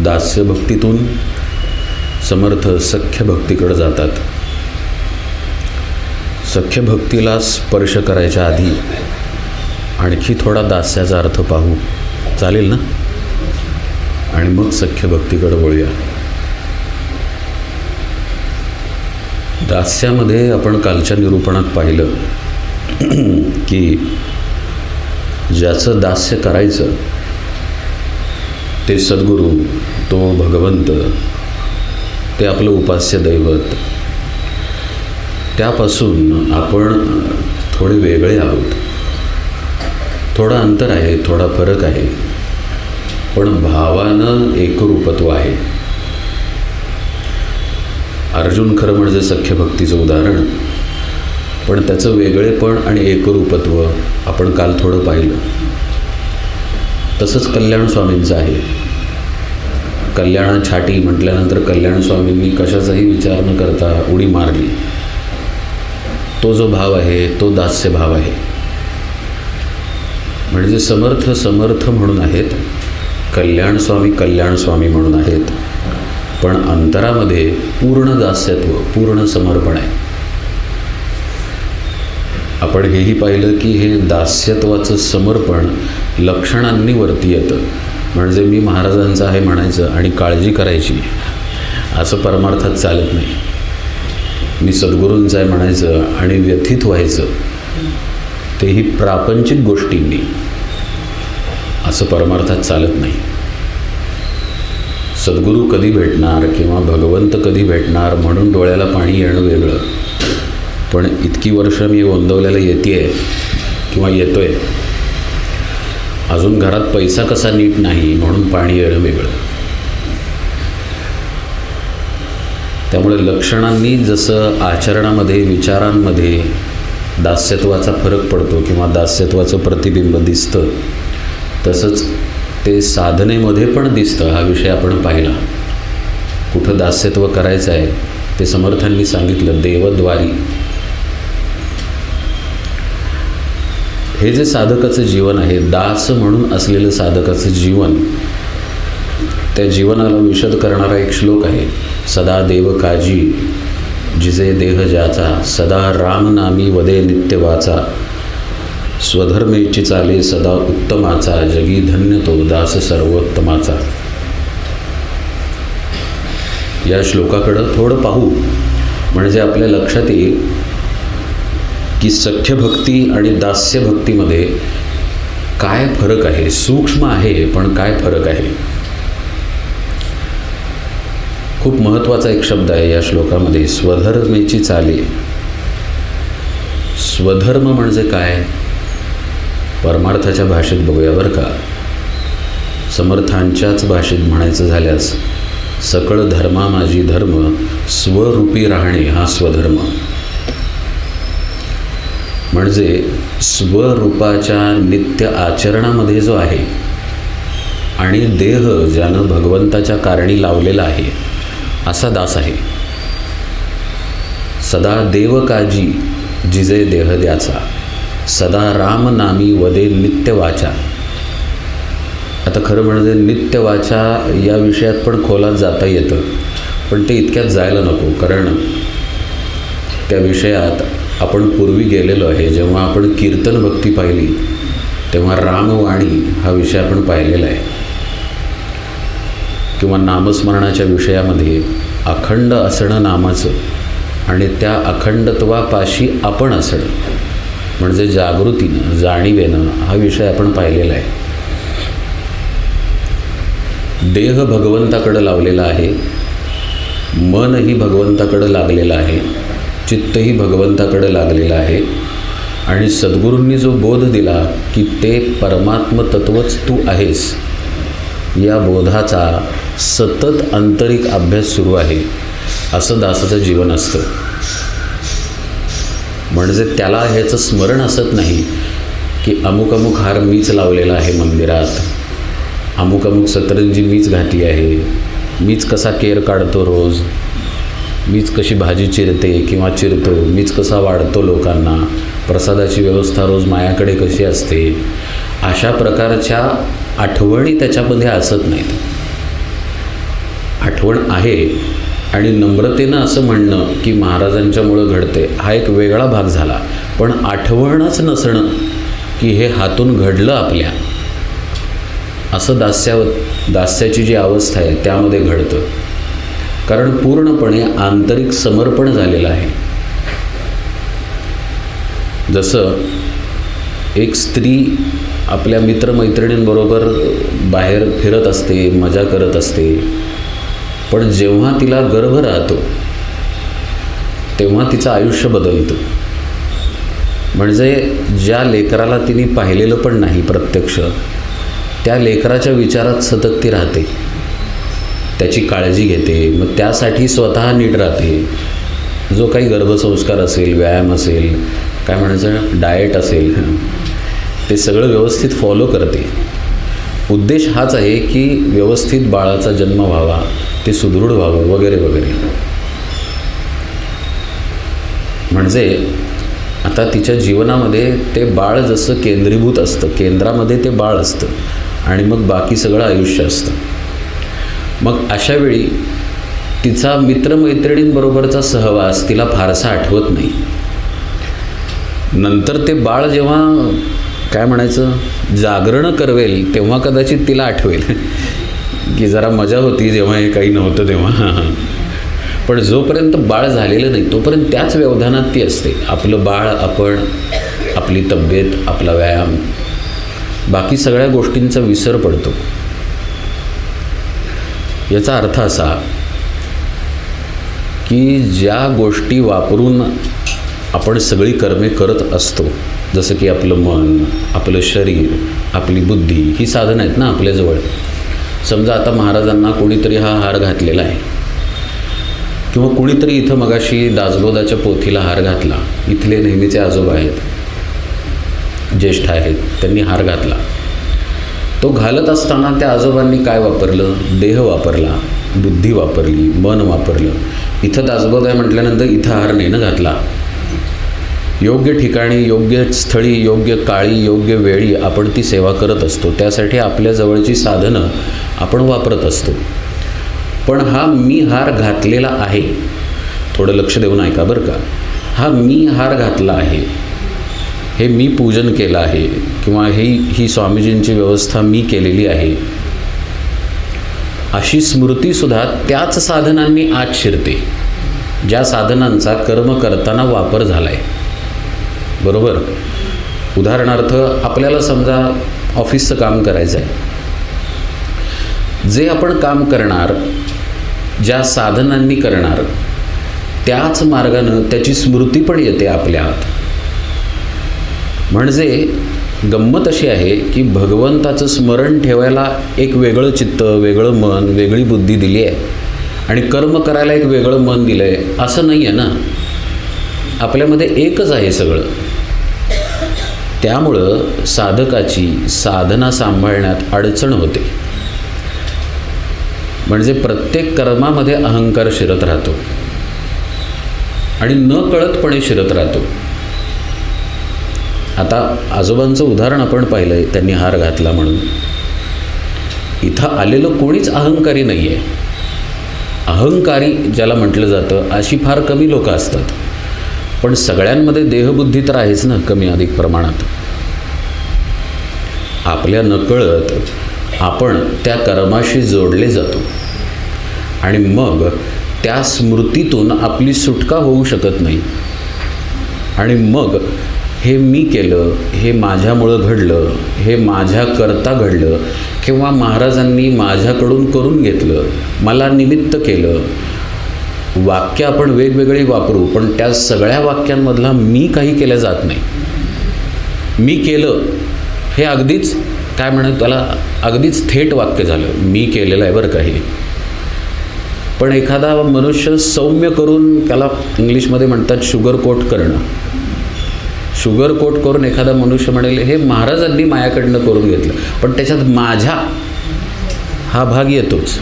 दास्यभक्तीतून समर्थ सख्यभक्तीकडे जातात. सख्यभक्तीला स्पर्श करायच्या आधी आणखी थोडा दास्याचा अर्थ पाहू, चालेल ना? आणि मग सख्यभक्तीकडे वळूया. दास्यामध्ये आपण कालच्या निरूपणात पाहिलं की ज्याचं दास्य करायचं ते सद्गुरू, तो भगवंत, ते आपलं उपास्य दैवत, त्यापासून आपण थोडे वेगळे आहोत. थोडा अंतर आहे, थोडा फरक आहे, पण भावानं एकरूपत्व आहे. अर्जुन खरं म्हणजे सख्यभक्तीचं उदाहरण, पण त्याचं वेगळेपण आणि एकरूपत्व आपण काल थोडं पाहिलं. तसंच कल्याण स्वामींचं आहे. कल्याणा छाटी म्हटल्यानंतर कल्याण स्वामींनी कशाचाही विचार न करता उडी मारली. तो जो भाव आहे तो दास्य भाव आहे. म्हणजे समर्थ समर्थ म्हणून आहेत, कल्याण स्वामी म्हणून आहेत, पण अंतरामध्ये पूर्ण दास्यत्व, पूर्ण समर्पण आहे. आपण हेही पाहिलं की हे दास्यत्वाचं समर्पण लक्षणांनी वरती येतं. म्हणजे मी महाराजांचं आहे म्हणायचं आणि काळजी करायची असं परमार्थात चालत नाही. मी सद्गुरूंचं आहे म्हणायचं आणि व्यथित व्हायचं, तेही प्रापंचिक गोष्टींनी, असं परमार्थात चालत नाही. सद्गुरू कधी भेटणार किंवा भगवंत कधी भेटणार म्हणून डोळ्याला पाणी येणं वेगळं, पण इतकी वर्ष मी गोंदवल्याला येतेय किंवा येतोय, अजून घरात पैसा कसा नीट नाही म्हणून पाणी येणं वेगळं. त्यामुळे लक्षणांनी जसं आचरणामध्ये, विचारांमध्ये दास्यत्वाचा फरक पडतो किंवा दास्यत्वाचं प्रतिबिंब दिसतं, तसंच ते साधनेमध्ये पण दिसतं. हा विषय आपण पाहिला. कुठं दास्यत्व करायचं आहे ते समर्थांनी सांगितलं, देवद्वारी. हे जे साधकाचं जीवन आहे, दास म्हणून असलेलं साधकाचं जीवन, त्या जीवनाला विशद करणारा एक श्लोक आहे. सदा देव काजी जिजे देह ज्याचा, सदा राम नामी वदे नित्य वाचा, स्वधर्मेची चाले सदा उत्तमाचा, जगी धन्य तो दास सर्वोत्तमाचा. या श्लोकाकडं थोडं पाहू, म्हणजे आपल्या लक्षात येईल की सख्यभक्ती आणि दास्यभक्तीमध्ये काय फरक आहे. सूक्ष्म आहे, पण काय फरक आहे. खूप महत्त्वाचा एक शब्द आहे या श्लोकामध्ये, स्वधर्मेची चाले. स्वधर्म म्हणजे काय? परमार्थाच्या भाषेत बघूया बरं का. समर्थांच्याच भाषेत म्हणायचं झाल्यास, सकळ धर्मा माझी धर्म, स्वरूपी राहणे हा स्वधर्म. म्हणजे स्वरूपाच्या नित्य आचरणामध्ये जो आहे आणि देह ज्यानं भगवंताच्या कारणी लावलेला आहे, असा दास आहे. सदा देव काजी जिजे देह द्याचा, सदा राम नामी वदे नित्य वाचा. आता खरं म्हणजे नित्य वाचा या विषयात पण खोलात जाता येतं, पण ते इतक्यात जायला नको, कारण त्या विषयात आपण पूर्वी गेलेलो आहे. जेव्हा आपण कीर्तन भक्ती पाहिली तेव्हा रामवाणी हा विषय आपण पाहिलेला आहे. किंवा नामस्मरणाच्या विषयामध्ये अखंड असणं नामाचं आणि त्या अखंडत्वापाशी आपण असणं, म्हणजे जागृतीनं, जाणीवेनं हा विषय आपण पाहिलेला आहे. देह भगवंताकडं लावलेला आहे, मनही भगवंताकडं लागलेलं आहे, चित्तही भगवंताकडे लागलेलं आहे. आणि सद्गुरूंनी जो बोध दिला की ते परमात्म तत्वच तू आहेस, या बोधाचा सतत आंतरिक अभ्यास सुरू आहे. असं दासाचं जीवन असतं. म्हणजे त्याला ह्याचं स्मरण असत नाही की अमुक अमुक हार मीच लावलेला आहे मंदिरात, अमुक अमुक सतरंजी मीच घातली आहे, मीच कसा केर काढतो रोज, मीच कशी भाजी चिरते किंवा चिरतो, मीच कसा वाढतो लोकांना, प्रसादाची व्यवस्था रोज माझ्याकडे कशी असते, अशा प्रकारच्या आठवणी त्याच्यामध्ये असत नाहीत. आठवण आहे आणि नम्रतेनं असं म्हणणं की महाराजांच्यामुळं घडते हा एक वेगळा भाग झाला. पण आठवणच नसणं की हे हातून घडलं आपल्या, असं दास्याची जी अवस्था आहे त्यामध्ये घडतं. कारण पूर्णपणे आंतरिक समर्पण झालेलं आहे. जसं एक स्त्री आपल्या मित्रमैत्रिणींबरोबर बाहेर फिरत असते, मजा करत असते, पण जेव्हा तिला गर्भ राहतो तेव्हा तिचं आयुष्य बदलतं. म्हणजे ज्या लेकराला तिने पाहिलेलं पण नाही प्रत्यक्ष, त्या लेकराच्या विचारात सतत ती राहते, त्याची काळजी घेते, मग त्यासाठी स्वतः नीट राहते. जो काही गर्भसंस्कार असेल, व्यायाम असेल, काय म्हणायचं डाएट असेल, ते सगळं व्यवस्थित फॉलो करते. उद्देश हाच आहे की व्यवस्थित बाळाचा जन्म व्हावा, ते सुदृढ व्हावं वगैरे वगैरे. म्हणजे आता तिच्या जीवनामध्ये ते बाळ जसं केंद्रीभूत असतं, केंद्रामध्ये ते बाळ असतं आणि मग बाकी सगळं आयुष्य असतं. मग अशा वेळी तिचा मित्रमैत्रिणींबरोबरचा सहवास तिला फारसा आठवत नाही. नंतर ते बाळ जेव्हा काय म्हणायचं जागरण करवेल तेव्हा कदाचित तिला आठवेल की जरा मजा होती जेव्हा हे काही नव्हतं तेव्हा. पण जोपर्यंत बाळ झालेलं नाही तोपर्यंत त्याच व्यवधानात ती असते. आपलं बाळ, आपण, आपली तब्येत, आपला व्यायाम, बाकी सगळ्या गोष्टींचा विसर पडतो. याचा अर्थ असा की ज्या गोष्टी वापरून आपण सगळी कर्मे करत असतो, जसं की आपलं मन, आपलं शरीर, आपली बुद्धी, ही साधनं आहेत ना आपल्याजवळ. समजा आता महाराजांना कोणीतरी हा हार घातलेला आहे किंवा कुणीतरी इथं मगाशी दासबोधाच्या पोथीला हार घातला. इथले नेहमीचे आजोबा आहेत, ज्येष्ठ आहेत, त्यांनी हार घातला. तो घालत असताना त्या आजोबांनी काय वापरलं? देह वापरला, बुद्धी वापरली, मन वापरलं. इथं दासबोध आहे म्हटल्यानंतर इथं हार नाही ना घातला. योग्य ठिकाणी, योग्य स्थळी, योग्य काळी, योग्य वेळी आपण ती सेवा करत असतो. त्यासाठी आपल्या जवळची साधनं आपण वापरत असतो. पण हा मी हार घातलेला आहे, थोडं लक्ष देऊन ऐका बरं का. हा मी हार घातला आहे, हे मी पूजन केलं आहे किंवा ही स्वामीजींची व्यवस्था मी केलेली आहे, अशी स्मृतीसुद्धा त्याच साधनांनी आत शिरते ज्या साधनांचा कर्म करताना वापर झाला आहे. बरोबर. उदाहरणार्थ आपल्याला समजा ऑफिसचं काम करायचं आहे. जे आपण काम करणार, ज्या साधनांनी करणार, त्याच मार्गानं त्याची स्मृती पण येते आपल्या आत. म्हणजे गंमत अशी आहे की भगवंताचं स्मरण ठेवायला एक वेगळं चित्त, वेगळं मन, वेगळी बुद्धी दिली आहे आणि कर्म करायला एक वेगळं मन दिलं आहे असं नाही आहे ना. आपल्यामध्ये एकच आहे सगळं. त्यामुळं साधकाची साधना सांभाळण्यात अडचण होते. म्हणजे प्रत्येक कर्मामध्ये अहंकार शिरत राहतो आणि न कळतपणे शिरत राहतो. आता आजोबांचं उदाहरण आपण पाहिलं आहे, त्यांनी हार घातला म्हणून. इथं आलेलं कोणीच अहंकारी नाही आहे. अहंकारी ज्याला म्हटलं जातं अशी फार कमी लोकं असतात. पण सगळ्यांमध्ये देहबुद्धी तर आहेच ना, कमी अधिक प्रमाणात. आपल्या नकळत आपण त्या कर्माशी जोडले जातो आणि मग त्या स्मृतीतून आपली सुटका होऊ शकत नाही. आणि मग हे मी केलं, हे माझ्यामुळं घडलं, हे माझ्याकरता घडलं किंवा महाराजांनी माझ्याकडून करून घेतलं, मला निमित्त केलं. वाक्य आपण वेगवेगळी वापरू, पण त्या सगळ्या वाक्यांमधला मी काही केलं जात नाही. मी केलं हे अगदीच काय म्हणत त्याला, अगदीच थेट वाक्य झालं, मी केलेलं आहे बरं काही. पण एखादा मनुष्य सौम्य करून, त्याला इंग्लिशमध्ये म्हणतात शुगर कोट करणं. शुगर कोट करून एखादा मनुष्य म्हणेल हे महाराजांनी माझ्याकडनं करून घेतलं, पण त्याच्यात माझ्या हा भाग येतोच.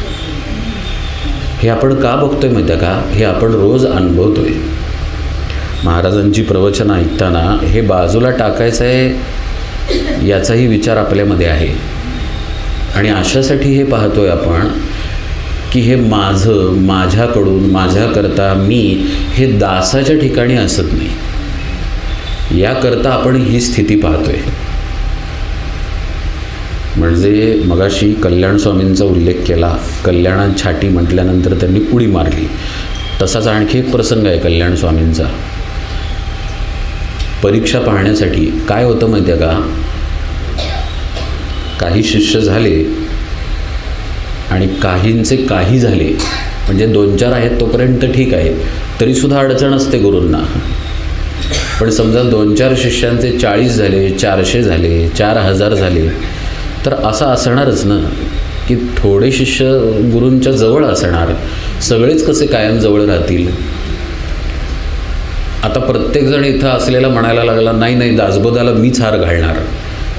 हे आपण का बघतोय माहिती आहे का? हे आपण रोज अनुभवतोय. महाराजांची प्रवचनं ऐकताना हे बाजूला टाकायचं आहे याचाही विचार आपल्यामध्ये आहे. आणि अशासाठी हे पाहतोय आपण की हे माझं, माझ्याकडून, माझ्याकरता, मी हे दासाच्या ठिकाणी असत नाही. याकरता आपण ही स्थिती पाहतोय. म्हणजे मगाशी कल्याण स्वामींचा उल्लेख केला. कल्याणात छाटी म्हटल्यानंतर त्यांनी उडी मारली. तसाच आणखी एक प्रसंग आहे कल्याण स्वामींचा. परीक्षा पाहण्यासाठी काय होतं माहिती आहे का, काही शिष्य झाले आणि काहींचे काही झाले. म्हणजे 2-4 आहेत तोपर्यंत ठीक आहे, तरीसुद्धा अडचण असते गुरूंना. पण समजा 2-4 शिष्यांचे 40 झाले, 400 झाले, 4000 झाले, तर असं असणारच ना की थोडे शिष्य गुरूंच्या जवळ असणार, सगळेच कसे कायम जवळ राहतील. आता प्रत्येकजण इथं असलेला म्हणायला लागला, नाही नाही दासबोधाला मीच हार घालणार,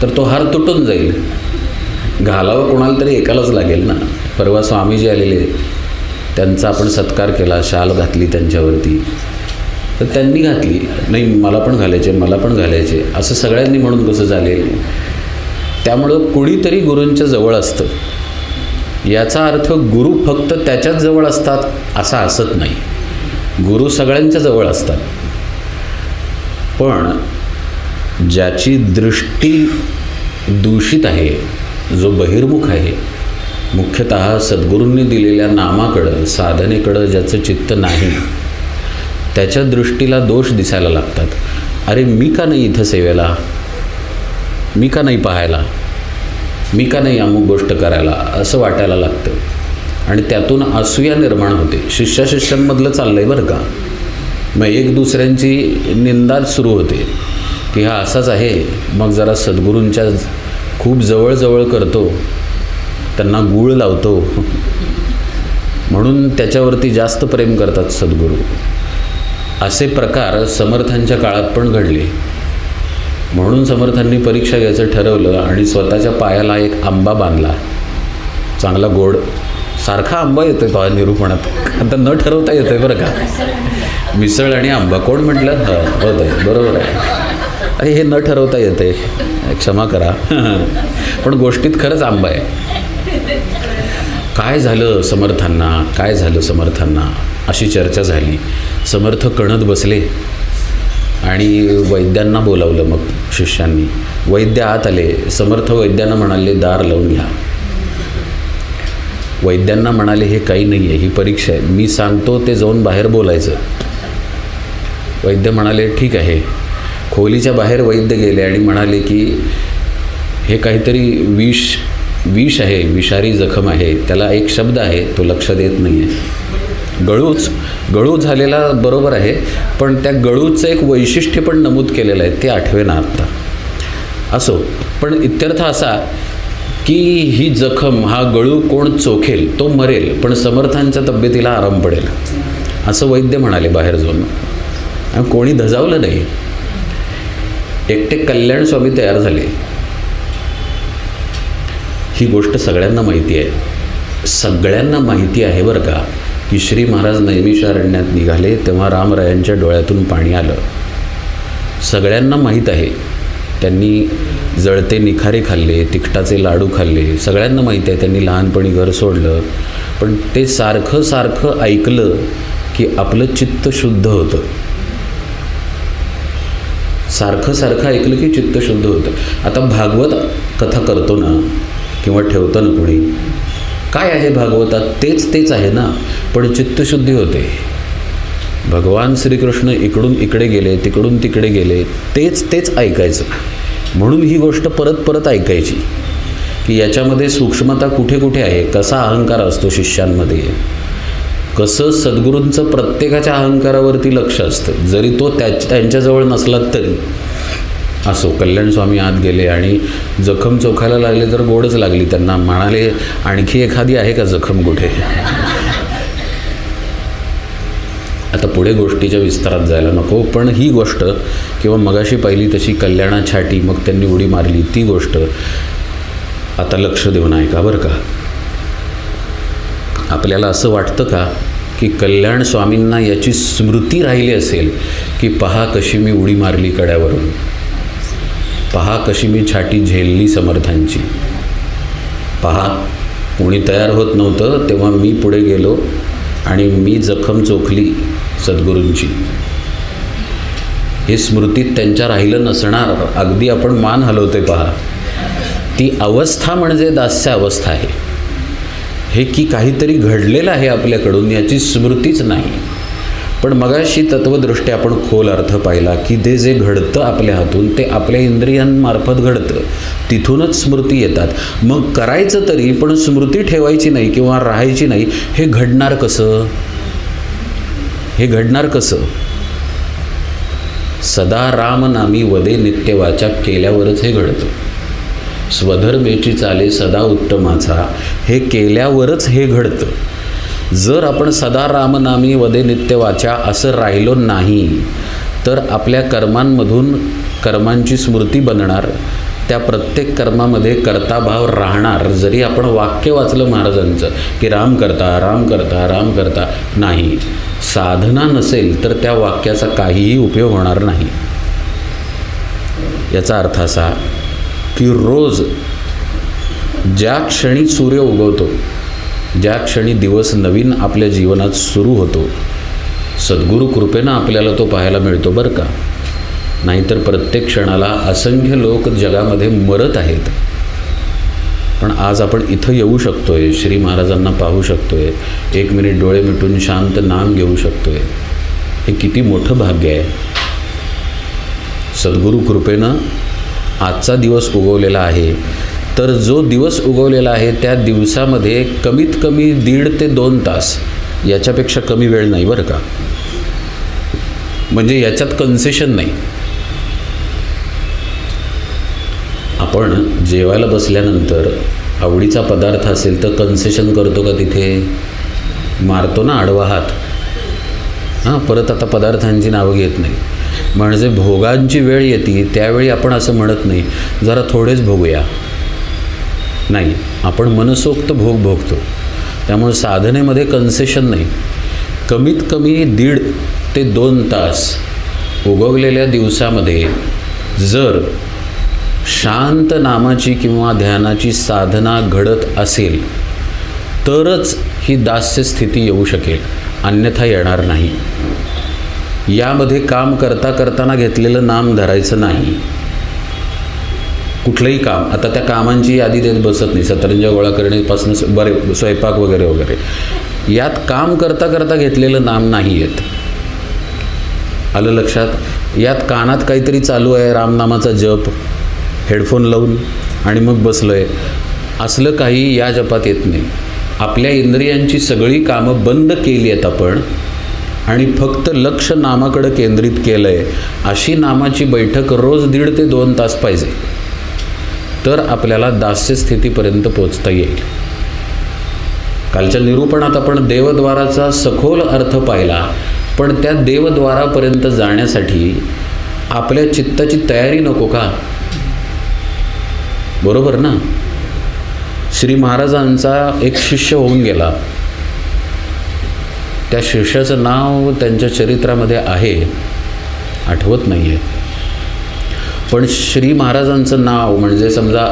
तर तो हार तुटून जाईल. घालावं कोणाला तरी एकालाच लागेल ना. परवा स्वामीजी आलेले, त्यांचा आपण सत्कार केला, शाल घातली त्यांच्यावरती, तर त्यांनी घातली. नाही मला पण घालायचे, मला पण घालायचे, असं सगळ्यांनी म्हणून कसं चालेल. त्यामुळं कुणीतरी गुरूंच्या जवळ असतं. याचा अर्थ गुरु फक्त त्याच्याच जवळ असतात असं असत नाही. गुरु सगळ्यांच्या जवळ असतात. पण ज्याची दृष्टी दूषित आहे, जो बहिर्मुख आहे, मुख्यतः सद्गुरूंनी दिलेल्या नामाकडं, साधनेकडं ज्याचं चित्त नाही, त्याच्या दृष्टीला दोष दिसायला लागतात. अरे मी का नाही इथं सेवेला, मी का नाही पाहायला, मी का नाही अमुक गोष्ट करायला, असं वाटायला लागतं. आणि त्यातून असूया निर्माण होते. शिष्याशिष्यांमधलं चाललं आहे बरं का. मग एक दुसऱ्यांची निंदा सुरू होते की हा असाच आहे, मग जरा सद्गुरूंच्या खूप जवळ करतो, त्यांना गूळ लावतो, म्हणून त्याच्यावरती जास्त प्रेम करतात सद्गुरू. असे प्रकार समर्थांच्या काळात पण घडले. म्हणून समर्थांनी परीक्षा घ्यायचं ठरवलं आणि स्वतःच्या पायाला एक आंबा बांधला, चांगला गोड. सारखा आंबा येतो आहे तो निरूपणात, आता न ठरवता येतं आहे बरं का. मिसळ आणि आंबा कोण म्हटलं, होत आहे, बरोबर आहे. अरे हे न ठरवता येतं आहे, क्षमा करा, पण गोष्टीत खरंच आंबा आहे. काय झालं समर्थांना, काय झालं समर्थांना, अशी चर्चा झाली. समर्थ कणत बसले आणि वैद्यांना बोलावलं. मग शिष्यांनी, वैद्य आत आले. समर्थ वैद्यांना म्हणाले दार लावून घ्या. वैद्यांना म्हणाले हे काही नाही आहे, ही परीक्षा आहे, मी सांगतो ते जाऊन बाहेर बोलायचं. वैद्य म्हणाले ठीक आहे. खोलीच्या बाहेर वैद्य गेले आणि म्हणाले की हे काहीतरी विष आहे, विषारी जखम आहे, त्याला एक शब्द आहे तो लक्षात येत नाही आहे. गळू झालेला बरोबर आहे, पण त्या गळूचं एक वैशिष्ट्य पण नमूद केलेलं आहे, ते आठवेना आत्ता. असो, पण इत्यर्थ असा की ही जखम, हा गळू कोण चोखेल तो मरेल, पण समर्थांच्या तब्येतीला आराम पडेल, असं वैद्य म्हणाले बाहेर जाऊन. आणि कोणी धजावलं नाही. एकटे कल्याण स्वामी तयार झाले. ही गोष्ट सगळ्यांना माहिती आहे. सगळ्यांना माहिती आहे बरं का की श्री महाराज नैमिषारण्यात निघाले तेव्हा रामरायांच्या डोळ्यातून पाणी आलं. सगळ्यांना माहीत आहे. त्यांनी जळते निखारे खाल्ले, तिखटाचे लाडू खाल्ले, सगळ्यांना माहीत आहे. त्यांनी लहानपणी घर सोडलं, पण ते सारखं सारखं ऐकलं की आपलं चित्त शुद्ध होतं. सारखं सारखं ऐकलं की चित्त शुद्ध होतं. आता भागवत कथा करतो ना किंवा ठेवतं ना कोणी, काय आहे भागवतात, तेच आहे ना, पण चित्तशुद्धी होते. भगवान श्रीकृष्ण इकडून इकडे गेले, तिकडून तिकडे गेले, तेच ऐकायचं. म्हणून ही गोष्ट परत परत ऐकायची की याच्यामध्ये सूक्ष्मता कुठे कुठे आहे, कसा अहंकार असतो शिष्यांमध्ये, कसं सद्गुरूंचं प्रत्येकाच्या अहंकारावरती लक्ष असतं, जरी तो त्यांच्याजवळ नसला तरी. असो, कल्याण स्वामी आत गेले आणि जखम चोखायला लागले तर गोडच लागली त्यांना. म्हणाले आणखी एखादी आहे का जखम कुठे. आता पुढे गोष्टीच्या विस्तारात जायला नको, पण ही गोष्ट किंवा मगाशी पाहिली तशी कल्याणा छाटी, मग त्यांनी उडी मारली, ती गोष्ट आता लक्ष देऊन ऐका बरं का. आपल्याला असं वाटतं का की कल्याण स्वामींना याची स्मृती राहिली असेल की पहा कशी मी उडी मारली कड्यावरून, पहा कशी मी छाटी झेलली समर्थांची, पहा कोणी तयार होत नव्हतं तेव्हा मी पुढे गेलो आणि मी जखम चोखली सद्गुरूंची. हे स्मृतीत त्यांच्या राहिलं नसणार. अगदी आपण मान हलवते पहा. ती अवस्था म्हणजे दास्य अवस्था आहे. हे की काहीतरी घडलेलं आहे आपल्याकडून याची स्मृतीच नाही. पण मगाशी तत्वदृष्ट्या आपण खोल अर्थ पाहिला की ते जे घडतं आपल्या हातून ते आपल्या इंद्रियांमार्फत घडतं. तिथूनच स्मृती येतात. मग करायचं तरी पण स्मृती ठेवायची नाही किंवा राहायची नाही. हे घडणार कसं? हे घडणार कसं? सदा रामनामी वदे नित्य वाचा केल्यावरच हे घडतं. स्वधर्मेची चाले सदा उत्तमाचा हे केल्यावरच हे घडतं. जर आपण सदा रामनामी वदे नित्य वाचा असं राहिलो नाही तर आपल्या कर्मांमधून कर्मांची स्मृती बनणार. त्या प्रत्येक कर्मामध्ये कर्ताभाव राहणार. जरी आपण वाक्य वाचलं महाराजांचं की राम करता राम करता राम करता, नाही, साधना नसेल तर त्या वाक्याचा काहीही उपयोग होणार नाही. याचा अर्थ असा की रोज ज्या क्षणी सूर्य उगवतो, ज्या क्षणी दिवस नवीन आपल्या जीवनात सुरू होतो, सद्गुरू कृपेनं आपल्याला तो पाहायला मिळतो बरं का. नाहीतर प्रत्येक क्षणाला असंख्य लोक जगामध्ये मरत आहेत. पण आज आपण इथं येऊ शकतोय, श्री महाराजांना पाहू शकतोय, 1 मिनिट डोळे मिटून शांत नाम घेऊ शकतोय. हे किती मोठं भाग्य आहे. सद्गुरू कृपेनं आजचा दिवस उगवलेला आहे. तर जो दिवस उगवलेला आहे त्या दिवसामध्ये कमीत कमी 1.5 ते 2 तास, याच्यापेक्षा कमी वेळ नाही बरं का. म्हणजे याच्यात कन्सेशन नाही. आपण जेवायला बसल्यानंतर आवडीचा पदार्थ असेल तर कन्सेशन करतो का? तिथे मारतो ना आडवा हात. परत आता पदार्थांची नावं घेत नाही. म्हणजे भोगांची वेळ येते त्यावेळी आपण असं म्हणत नाही जरा थोडेच भोगूया. नाही, आपण मनसोक्त भोग भोगतो. त्यामुळे साधनेमध्ये कन्सेशन नाही. कमीत कमी 1.5 ते 2 तास उगवलेल्या दिवसामध्ये जर शांत नामाची किंवा ध्यानाची साधना घडत असेल तरच ही दास्य स्थिती येऊ शकेल, अन्यथा येणार नाही. यामध्ये काम करता करताना घेतलेलं नाम धरायचं नाही. कुठलंही काम, आता त्या कामांची यादी देत बसत नाही. सतरंजा गोळा करण्यापासून बरे स्वयंपाक वगैरे वगैरे, यात काम करता करता घेतलेलं नाम नाही येत. आलं लक्षात? यात कानात काहीतरी चालू आहे, रामनामाचा जप, हेडफोन लावून आणि मग बसलो आहे, असलं काही या जपात येत नाही. आपल्या इंद्रियांची सगळी कामं बंद केली आहेत आपण आणि फक्त लक्ष नामाकडं केंद्रित केलं आहे. अशी नामाची बैठक रोज 1.5 ते 2 तास पाहिजे. तर आपल्याला दास्य स्थितीपर्यंत पोचता येईल. कालच्या निरूपणात आपण देवद्वाराचा सखोल अर्थ पाहिला. पण त्या देवद्वारापर्यंत जाण्यासाठी आपल्या चित्ताची तयारी नको का? बरोबर ना? श्री महाराजांचा एक शिष्य होऊन गेला. त्या शिष्याचं नाव त्यांच्या चरित्रामध्ये आहे, आठवत नाही आहे. पण श्री महाराजांचं नाव म्हणजे समजा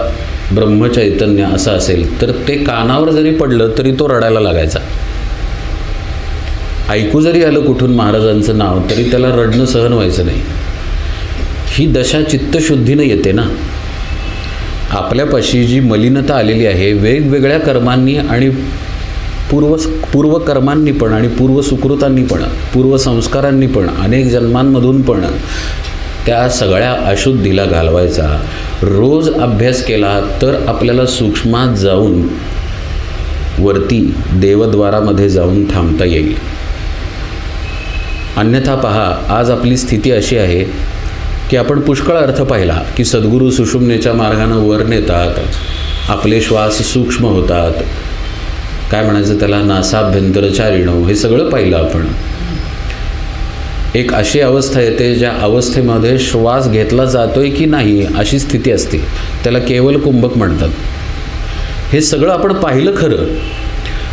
ब्रह्मचैतन्य असं असेल तर ते कानावर जरी पडलं तरी तो रडायला लागायचा. ऐकू जरी आलं कुठून महाराजांचं नाव तरी त्याला रडणं सहन व्हायचं नाही. ही दशा चित्तशुद्धीनं येते ना. आपल्यापाशी जी मलिनता आलेली आहे वेगवेगळ्या कर्मांनी आणि पूर्वकर्मांनी पण आणि पूर्वसुकृतांनी पण पूर्वसंस्कारांनी पण अनेक जन्मांमधून पण त्या सगळ्या अशुद्धीला घालवायचा रोज अभ्यास केला तर आपल्याला सूक्ष्मात जाऊन वरती देवद्वारामध्ये जाऊन थांबता येईल. अन्यथा पहा, आज आपली स्थिती अशी आहे की आपण पुष्कळ अर्थ पाहिला की सद्गुरू सुषुम्नेच्या मार्गानं वर नेतात, आपले श्वास सूक्ष्म होतात, काय म्हणायचं त्याला, नासाभ्यंतरचारिणो, हे सगळं पाहिलं आपण. एक अशी अवस्था येते ज्या अवस्थेमध्ये श्वास घेतला जातोय की नाही अशी स्थिती असते, त्याला केवल कुंभक म्हणतात. हे सगळं आपण पाहिलं खरं.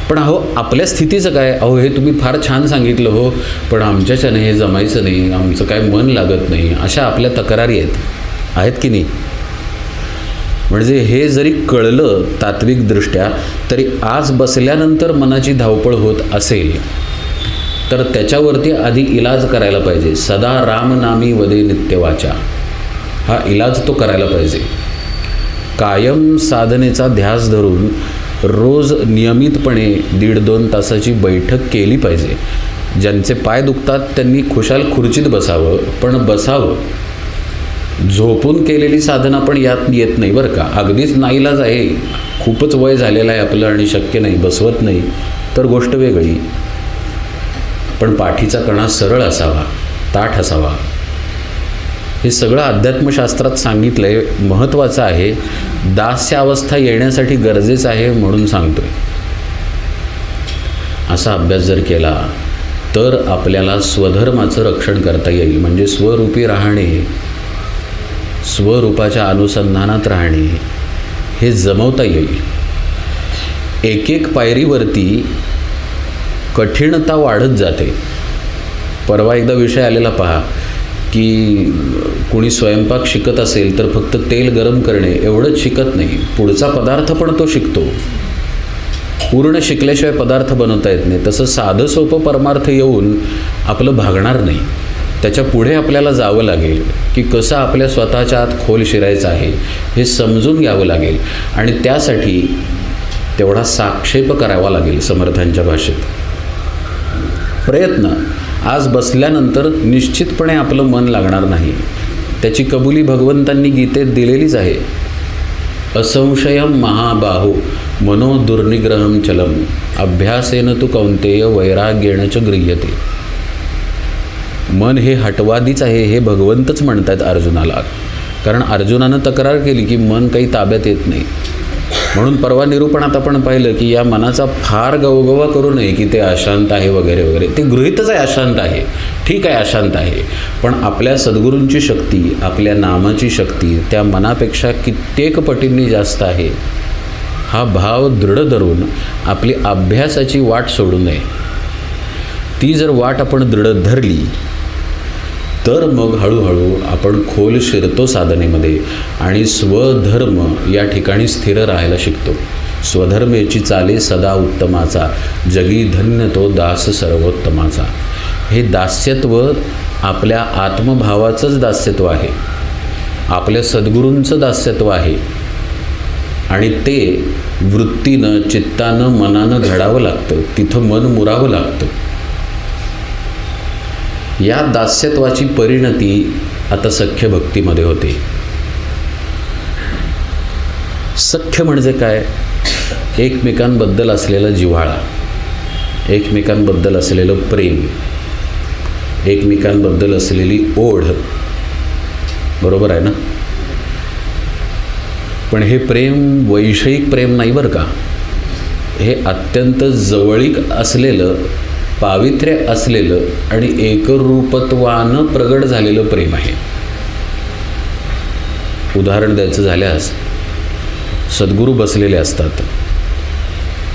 पण अहो आपल्या स्थितीचं काय? अहो हे तुम्ही फार छान सांगितलं हो, पण आमच्याच्याने हे जमायचं नाही, आमचं काय मन लागत नाही, अशा आपल्या तक्रारी आहेत की नाही? म्हणजे हे जरी कळलं तात्विकदृष्ट्या, तरी आज बसल्यानंतर मनाची धावपळ होत असेल तर त्याच्यावरती आधी इलाज करायला पाहिजे. सदा रामनामी वदे नित्यवाचा, हा इलाज तो करायला पाहिजे. कायम साधनेचा ध्यास धरून रोज नियमितपणे 1.5-2 तासाची बैठक केली पाहिजे. ज्यांचे पाय दुखतात त्यांनी खुशाल खुर्चीत बसावं, पण बसावं. झोपून केलेली साधना पण यात येत नाही बरं का. अगदीच नाईलाज आहे, खूपच वय झालेलं आहे आपलं आणि शक्य नाही, बसवत नाही, तर गोष्ट वेगळी. पण पाठीचा कणा सरळ असावा, ताठ असावा. हे सगळं अध्यात्मशास्त्रात सांगितलं आहे, महत्त्वाचं आहे. दास्य अवस्था येण्यासाठी गरजेचं आहे म्हणून सांगतोय. असा अभ्यास जर केला तर आपल्याला स्वधर्माचं रक्षण करता येईल. म्हणजे स्वरूपी राहणे, स्वरूपाच्या अनुसंधानात राहणे हे जमवता येईल. एक एक पायरीवरती कठीणता वाढत जाते. परवा एकदा विषय आलेला पहा की कुणी स्वयंपाक शिकत असेल तर फक्त तेल गरम करणे एवढंच शिकत नाही, पुढचा पदार्थ पण तो शिकतो. पूर्ण शिकल्याशिवाय पदार्थ बनवता येत नाही. तसं साधं सोपं परमार्थ येऊन आपलं भागणार नाही. त्याच्या पुढे आपल्याला जावं लागेल की कसं आपल्या स्वतःच्या आत खोल शिरायचं आहे हे समजून घ्यावं लागेल. आणि त्यासाठी तेवढा साक्षेप करावा लागेल. समर्थांच्या भाषेत प्रयत्न. आज बसल्यानंतर निश्चितपणे आपलं मन लागणार नाही. त्याची कबुली भगवंतांनी गीतेत दिलेलीच आहे. असंशयम महाबाहो मनो दुर्निग्रहम चलम अभ्यासेन तु कौंतेय वैराग्येण च गृह्यते. मन हे हटवादीच आहे हे भगवंतच म्हणतात अर्जुनाला. कारण अर्जुनानं तक्रार केली की मन काही ताब्यात येत नाही. म्हणून परवा निरूपणात आपण पाहिलं की या मनाचा फार गवगवा करू नये की ते अशांत आहे वगैरे वगैरे. ते गृहीतच आहे अशांत आहे, ठीक आहे अशांत आहे, पण आपल्या सद्गुरूंची शक्ती, आपल्या नामाची शक्ती त्या मनापेक्षा कित्येक पटींनी जास्त आहे. हा भाव दृढ धरून आपली अभ्यासाची वाट सोडू नये. ती जर वाट आपण दृढ धरली तर मग हळूहळू आपण खोल शिरतो साधनेमध्ये आणि स्वधर्म या ठिकाणी स्थिर राहायला शिकतो. स्वधर्मेची चाले सदा उत्तमाचा, जगी धन्य तो दास सर्वोत्तमाचा. हे दास्यत्व आपल्या आत्मभावाचंच दास्यत्व आहे, आपल्या सद्गुरूंचं दास्यत्व आहे. आणि ते वृत्तीनं, चित्तानं, मनानं घडावं लागतं. तिथं मन मुरावं लागतं. या दास्यत्वाची परिणती आता सख्य भक्तीमध्ये होते. सख्य म्हणजे काय? एकमेकांबद्दल असलेला जिव्हाळा, एकमेकांबद्दल असलेलं प्रेम, एकमेकांबद्दल असलेली ओढ. बरोबर आहे ना? पण हे प्रेम वैषयिक प्रेम नाही बरं का. हे अत्यंत जवळीक असलेलं, पावित्र्य असलेलं आणि एकरूपत्वानं प्रगट झालेलं प्रेम आहे. उदाहरण द्यायचं झाल्यास, सद्गुरू बसलेले असतात,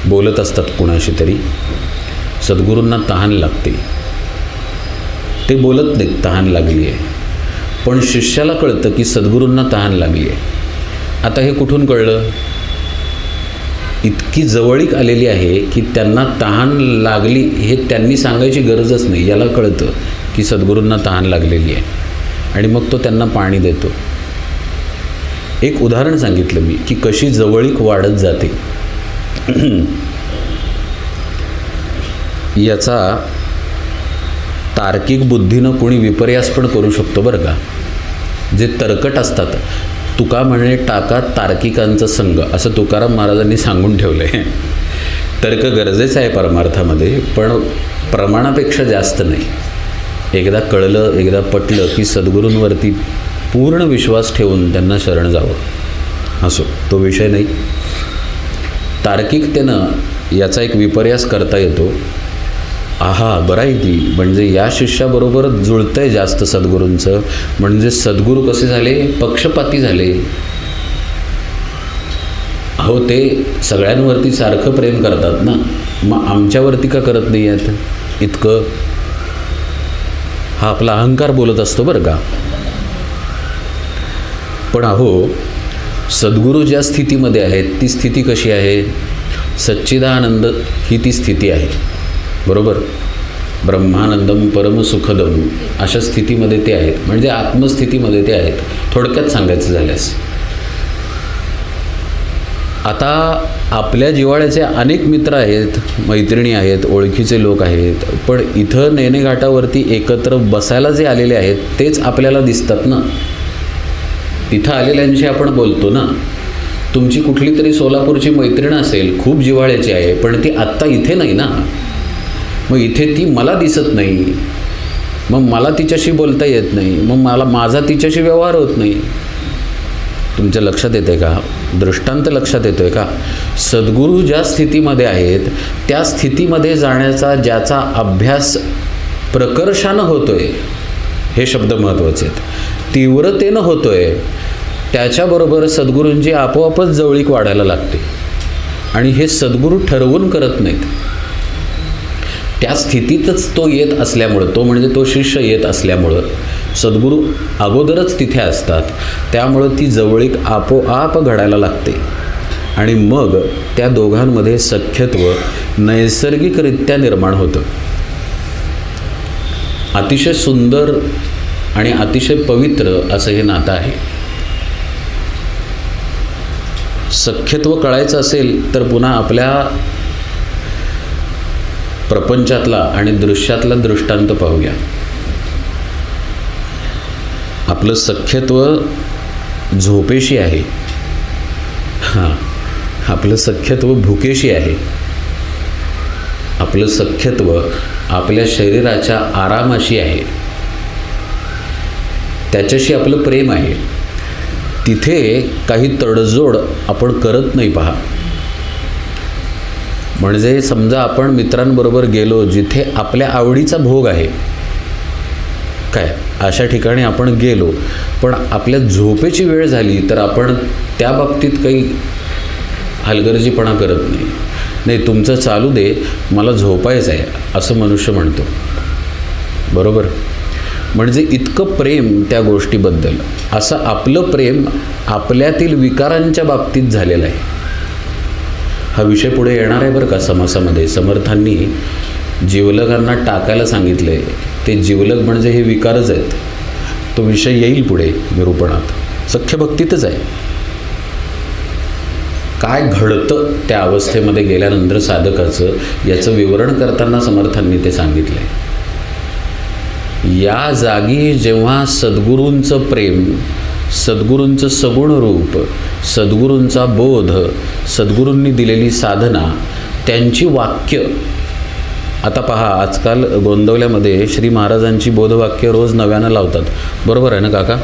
बोलत असतात कुणाशी तरी. सद्गुरूंना तहान लागते, ते बोलत नाहीत तहान लागली आहे, पण शिष्याला कळतं की सद्गुरूंना तहान लागली आहे. आता हे कुठून कळलं? इतकी जवळीक आलेली आहे की त्यांना तहान लागली हे त्यांनी सांगायची गरजच नाही. याला कळतं की सद्गुरूंना तहान लागलेली आहे आणि मग तो त्यांना पाणी देतो. एक उदाहरण सांगितलं मी की कशी जवळीक वाढत जाते. याचा तार्किक बुद्धीनं कोणी विपर्यास पण करू शकतो बरं का. जे तर्कट असतात, तुका म्हणे टाका तार्किकांचा संघ, असं तुकाराम महाराजांनी सांगून ठेवलं आहे. तर्क गरजेचं आहे परमार्थामध्ये, पण प्रमाणापेक्षा जास्त नाही. एकदा कळलं, एकदा पटलं की सद्गुरूंवरती पूर्ण विश्वास ठेवून त्यांना शरण जावं. असो, तो विषय नाही. तार्किकतेनं याचा एक विपर्यास करता येतो. आहा, बरं आहे ती, म्हणजे या शिष्याबरोबर जुळतं आहे जास्त सद्गुरूंचं, म्हणजे सद्गुरू कसे झाले? पक्षपाती झाले. अहो, ते सगळ्यांवरती सारखं प्रेम करतात ना, मग आमच्यावरती का करत नाही आहेत इतकं? हा आपला अहंकार बोलत असतो बरं का. पण अहो, सद्गुरू ज्या स्थितीमध्ये आहेत ती स्थिती कशी आहे? सच्चिदानंद ही ती स्थिती आहे, बरोबर? ब्रह्मानंदम परमसुखदम अशा स्थितीमध्ये ते आहेत, म्हणजे आत्मस्थितीमध्ये ते आहेत, थोडक्यात सांगायचं झाल्यास. आता आपल्या जिव्हाळ्याचे अनेक मित्र आहेत, मैत्रिणी आहेत, ओळखीचे लोक आहेत, पण इथं नेणे घाटावरती एकत्र बसायला जे आलेले आहेत तेच आपल्याला दिसतात ना. तिथं आलेल्यांशी आपण बोलतो ना. तुमची कुठली तरी सोलापूरची मैत्रीण असेल, खूप जिव्हाळ्याची आहे, पण ती आत्ता इथे नाही ना. मग इथे ती मला दिसत नाही, मग मला तिच्याशी बोलता येत नाही, मग माझा तिच्याशी व्यवहार होत नाही. तुमच्या लक्षात येते का? दृष्टांत लक्षात येतो आहे का? सद्गुरू ज्या स्थितीमध्ये आहेत त्या स्थितीमध्ये जाण्याचा ज्याचा अभ्यास प्रकर्षानं होतो आहे, हे शब्द महत्त्वाचे आहेत, तीव्रतेनं होतो आहे, त्याच्याबरोबर सद्गुरूंची आपोआपच जवळीक वाढायला लागते. आणि हे सद्गुरू ठरवून करत नाहीत. त्या स्थितीतच तो येत असल्यामुळं, तो म्हणजे तो शिष्य येत असल्यामुळं सद्गुरू अगोदरच तिथे असतात, त्यामुळं ती जवळीक आपोआप घडायला लागते. आणि मग त्या दोघांमध्ये सख्यत्व नैसर्गिकरित्या निर्माण होतं. अतिशय सुंदर आणि अतिशय पवित्र असं हे नातं आहे. सख्यत्व कळायचं असेल तर पुन्हा आपल्या प्रपंचातला आणि दृश्यातला दृष्टांत पाहूया. आपलं सख्यत्व झोपेशी आहे, हां, आपलं सख्यत्व भुकेशी आहे, आपलं सख्यत्व आपल्या शरीराच्या आरामाशी आहे, त्याच्याशी आपलं प्रेम आहे. तिथे काही तडजोड आपण करत नाही. पहा, म्हणजे समजा आपण मित्रांबरोबर गेलो जिथे आपल्या आवडीचा भोग आहे, काय अशा ठिकाणी आपण गेलो, पण आपल्या झोपेची वेळ झाली तर आपण त्या बाबतीत काही हलगर्जीपणा करत नाही. नाही, तुमचं चालू दे, मला झोपायचं आहे असं मनुष्य म्हणतो, बरोबर? म्हणजे इतकं प्रेम त्या गोष्टीबद्दल. असं आपलं प्रेम आपल्यातील विकारांच्या बाबतीत झालेलं आहे. हा विषय पुढे येणार आहे बरं का समासामध्ये. समर्थांनी जीवलगांना टाकायला सांगितलं आहे. ते जीवलग म्हणजे हे विकारच आहेत. तो विषय येईल पुढे निरूपणात. सख्यभक्तीतच आहे. काय घडतं त्या अवस्थेमध्ये गेल्यानंतर साधकाचं याचं विवरण करताना समर्थांनी ते सांगितलं आहे. या जागी जेव्हा सद्गुरूंचं प्रेम, सद्गुरूंचं सगुण रूप, सद्गुरूंचा बोध, सद्गुरूंनी दिलेली साधना, त्यांची वाक्य. आता पहा, आजकाल गोंदवल्यामध्ये श्री महाराजांची बोधवाक्य रोज नव्यानं लावतात, बरोबर आहे ना काका?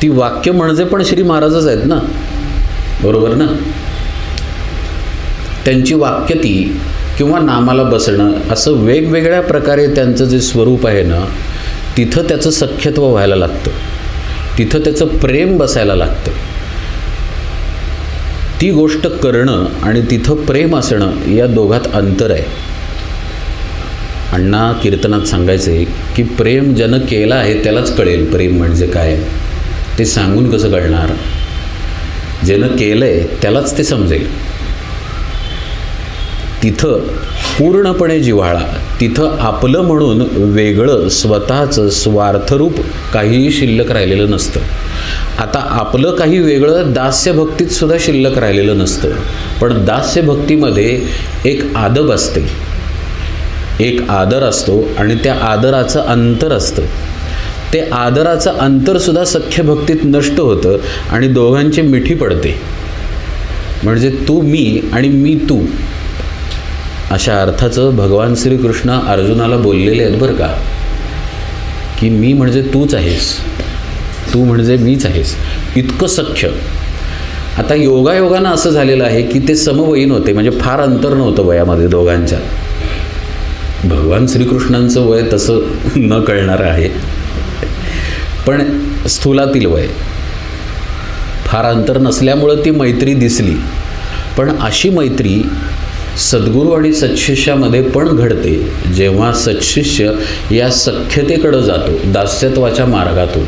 ती वाक्य म्हणजे पण श्री महाराजच आहेत ना, बरोबर ना? त्यांची वाक्य ती किंवा नामाला बसणं, असं वेगवेगळ्या प्रकारे त्यांचं जे स्वरूप आहे ना, तिथं त्याचं सख्यत्व व्हायला लागतं, तिथं त्याचं प्रेम बसायला लागतं. ती गोष्ट करणं आणि तिथं प्रेम असणं या दोघात अंतर आहे. अण्णा कीर्तनात सांगायचे की प्रेम ज्यानं केलं आहे त्यालाच कळेल प्रेम म्हणजे काय. ते सांगून कसं कळणार? ज्यानं केलं आहे त्यालाच ते समजेल. तिथं पूर्णपणे जिव्हाळा, तिथं आपलं म्हणून वेगळं स्वतःचं स्वार्थरूप काहीही शिल्लक राहिलेलं नसतं. आता आपलं काही वेगळं दास्यभक्तीत सुद्धा शिल्लक राहिलेलं नसतं, पण दास्यभक्तीमध्ये एक आदब असते, एक आदर असतो आणि त्या आदराचं अंतर असतं. ते आदराचं अंतरसुद्धा सख्यभक्तीत नष्ट होतं आणि दोघांची मिठी पडते. म्हणजे तू मी आणि मी तू अशा अर्थाचं भगवान श्रीकृष्ण अर्जुनाला बोललेले आहेत बरं का, की मी म्हणजे तूच आहेस, तू म्हणजे मीच आहेस, इतकं सख्य. आता योगायोगानं असं झालेलं आहे की ते समवयीन होते, म्हणजे फार अंतर नव्हतं वयामध्ये दोघांच्या. भगवान श्रीकृष्णांचं वय तसं न कळणारं आहे, पण स्थूलातील वय फार अंतर नसल्यामुळं ती मैत्री दिसली. पण अशी मैत्री सद्गुरू आणि सत्शिष्यामध्ये पण घडते जेव्हा सत्शिष्य या सख्यतेकडं जातो दास्यत्वाच्या मार्गातून.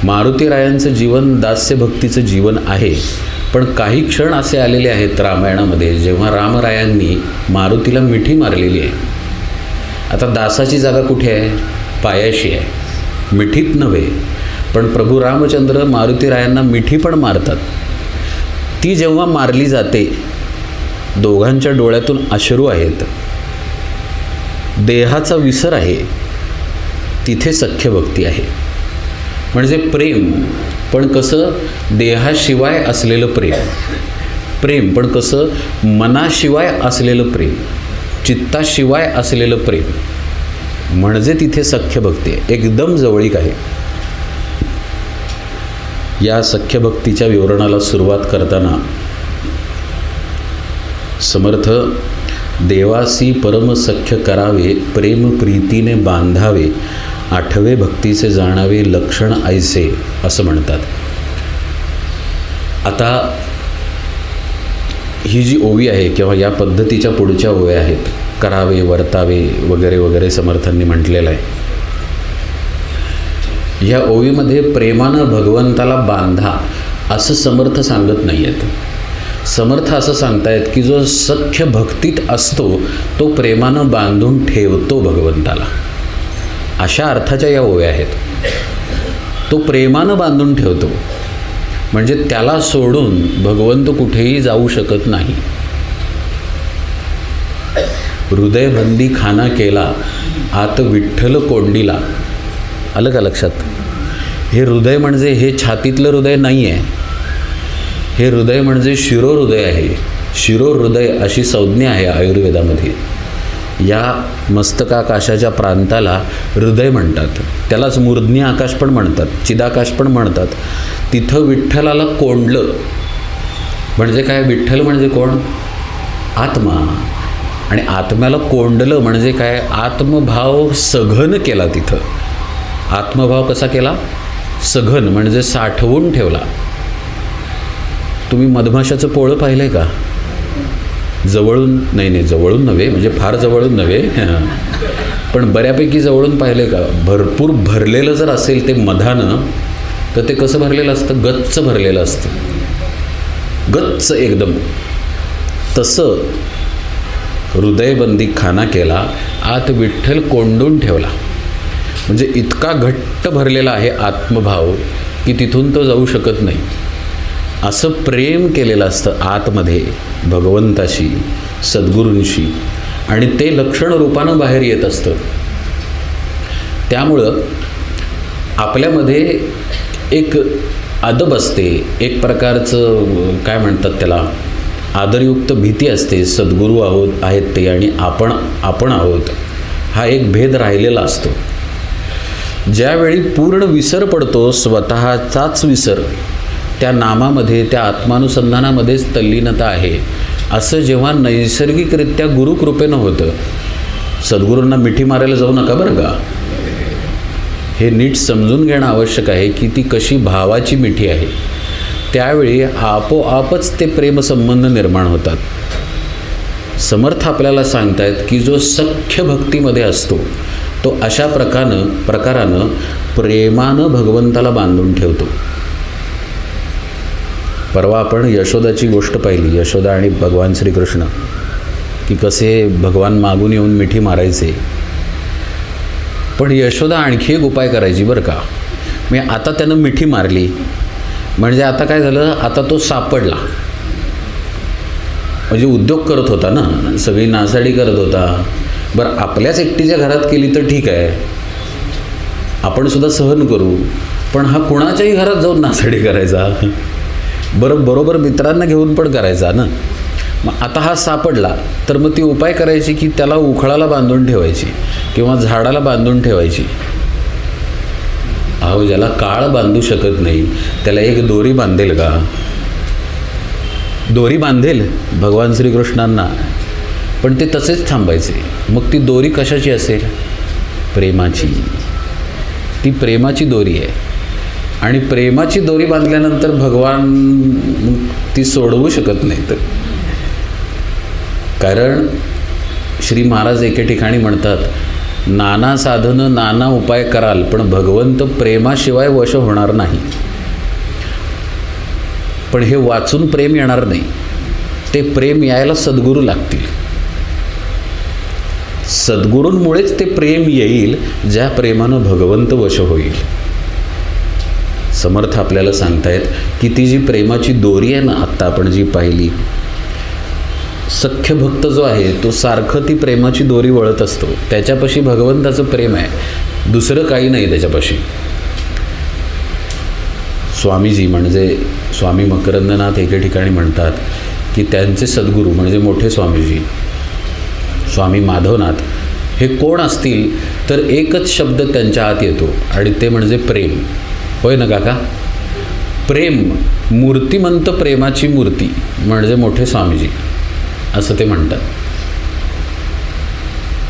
मारुतीरायांचं जीवन दास्यभक्तीचं जीवन आहे. पण काही क्षण असे आलेले आहेत रामायणामध्ये जेव्हा रामरायांनी मारुतीला मिठी मारलेली आहे. आता दासाची जागा कुठे आहे? पायाशी आहे, मिठीत नव्हे. पण प्रभू रामचंद्र मारुतीरायांना मिठी पण मारतात. ती जेव्हा मारली जाते, दोघांच्या डोळ्यातून अश्रू आहेत, देहाचा विसर आहे, तिथे सख्यभक्ती आहे. म्हणजे प्रेम, पण कसं देहाशिवाय असलेलं प्रेम. प्रेम पण कसं मनाशिवाय असलेलं प्रेम, चित्ताशिवाय असलेलं प्रेम, म्हणजे तिथे सख्यभक्ती आहे, एकदम जवळीक आहे. या सख्यभक्तीच्या विवरणाला सुरुवात करताना समर्थ देवासी परम सख्य करावे, प्रेम प्रीतीने बांधावे, आठवे भक्तीचे जाणावे लक्षण ऐसे, असं म्हणतात. आता ही जी ओवी आहे किंवा या पद्धतीच्या पुढच्या ओव्या आहेत, करावे, वर्तावे वगैरे वगैरे समर्थांनी म्हटलेलं आहे. ह्या ओवीमध्ये प्रेमानं भगवंताला बांधा असं समर्थ सांगत नाही आहेत. समर्थ असं सांगतायत की जो सख्य भक्तीत असतो तो प्रेमानं बांधून ठेवतो भगवंताला, अशा अर्थाच्या या ओव्या आहेत. तो प्रेमानं बांधून ठेवतो म्हणजे त्याला सोडून भगवंत कुठेही जाऊ शकत नाही. हृदयबंदी खाना केला, आत विठ्ठल कोंडीला. आलं का लक्षात? हे हृदय म्हणजे हे छातीतलं हृदय नाही आहे, हे हृदय म्हणजे शिरोहृदय आहे. शिरोहृदय अशी संज्ञा आहे आयुर्वेदामध्ये. या मस्तकाकाशाच्या प्रांताला हृदय म्हणतात. त्यालाच मूर्ध्नी आकाश पण म्हणतात, चिदाकाश पण म्हणतात. तिथं विठ्ठलाला कोंडलं म्हणजे काय? विठ्ठल म्हणजे कोण? आत्मा. आणि आत्म्याला कोंडलं म्हणजे काय? आत्मभाव सघन केला तिथं. आत्मभाव कसा केला? सघन म्हणजे साठवून ठेवला. तुम्ही मधमाशाचं पोळं पाहिलं आहे का? जवळून नाही, जवळून नव्हे, म्हणजे फार जवळून नव्हे, पण बऱ्यापैकी जवळून पाहिलं आहे का? भरपूर भरलेलं जर असेल ते मधानं, तर ते कसं भरलेलं असतं? गच्च भरलेलं असतं, गच्च एकदम. तसं हृदयबंदी खाना केला, आत विठ्ठल कोंडून ठेवला. म्हणजे इतका घट्ट भरलेला आहे आत्मभाव की तिथून तो जाऊ शकत नाही. असं प्रेम केलेलं असतं आतमध्ये भगवंताशी, सद्गुरूंशी, आणि ते लक्षण रूपानं बाहेर येत असतं. त्यामुळं आपल्यामध्ये एक अदब असते, एक प्रकारचं काय म्हणतात त्याला, आदरयुक्त भीती असते. सद्गुरू आहेत ते आणि आपण आहोत, हा एक भेद राहिलेला असतो. ज्यावेळी पूर्ण विसर पडतो, स्वतःचाच विसर, त्या नामामध्ये, त्या आत्मानुसंधानामध्येच तल्लीनता आहे, असं जेव्हा नैसर्गिकरित्या गुरुकृपेनं होतं. सद्गुरूंना मिठी मारायला जाऊ नका बरं का. हे नीट समजून घेणं आवश्यक आहे की ती कशी भावाची मिठी आहे. त्यावेळी आपोआपच ते प्रेमसंबंध निर्माण होतात. समर्थ आपल्याला सांगतायत की जो सख्य भक्तीमध्ये असतो तो अशा प्रकारानं प्रेमानं भगवंताला बांधून ठेवतो. परवा आपण यशोदाची गोष्ट पाहिली, यशोदा आणि भगवान श्रीकृष्ण, की कसे भगवान मागून येऊन मिठी मारायचे. पण यशोदा आणखी एक उपाय करायची बरं का. म्हणजे आता त्यानं मिठी मारली म्हणजे आता काय झालं, आता तो सापडला. म्हणजे उद्योग करत होता ना, सगळी नासाडी करत होता. बरं आपल्याच एकटीच्या घरात केली तर ठीक आहे, आपण सुद्धा सहन करू, पण हा कुणाच्याही घरात जाऊन नासाडी करायचा, बरोबर मित्रांना घेऊन पण करायचा ना. मग आता हा सापडला तर मग ती उपाय करायची की त्याला उखळाला बांधून ठेवायची किंवा झाडाला बांधून ठेवायची. अहो ज्याला काळ बांधू शकत नाही त्याला एक दोरी बांधेल का? दोरी बांधेल भगवान श्रीकृष्णांना, पण ते तसेच थांबायचे. मग ती दोरी कशाची असेल? प्रेमाची. ती प्रेमाची दोरी आहे. आणि प्रेमाची दोरी बांधल्यानंतर भगवान ती सोडवू शकत नाहीत. कारण श्री महाराज एके ठिकाणी म्हणतात, नाना साधनं नाना उपाय कराल, पण भगवंत प्रेमाशिवाय वश होणार नाही. पण हे वाचून प्रेम येणार नाही, ते प्रेम यायला सद्गुरू लागतील. सद्गुरूंमुळेच ते प्रेम येईल, ज्या प्रेमानं भगवंत वश होईल. समर्थ आपल्याला सांगतायत की ती जी प्रेमाची दोरी आहे ना, आत्ता आपण जी पाहिली, सख्य भक्त जो आहे तो सारखं ती प्रेमाची दोरी वळत असतो. त्याच्यापाशी भगवंताचं प्रेम आहे, दुसरं काही नाही त्याच्यापाशी. स्वामीजी म्हणजे स्वामी मकरंदनाथ एके ठिकाणी म्हणतात की त्यांचे सद्गुरू म्हणजे मोठे स्वामीजी स्वामी माधवनाथ हे कोण असतील तर एकच शब्द त्यांच्या आत येतो आणि ते म्हणजे प्रेम. होय ना काका? प्रेम, मूर्तिमंत प्रेमाची मूर्ती म्हणजे मोठे स्वामीजी असं ते म्हणतात.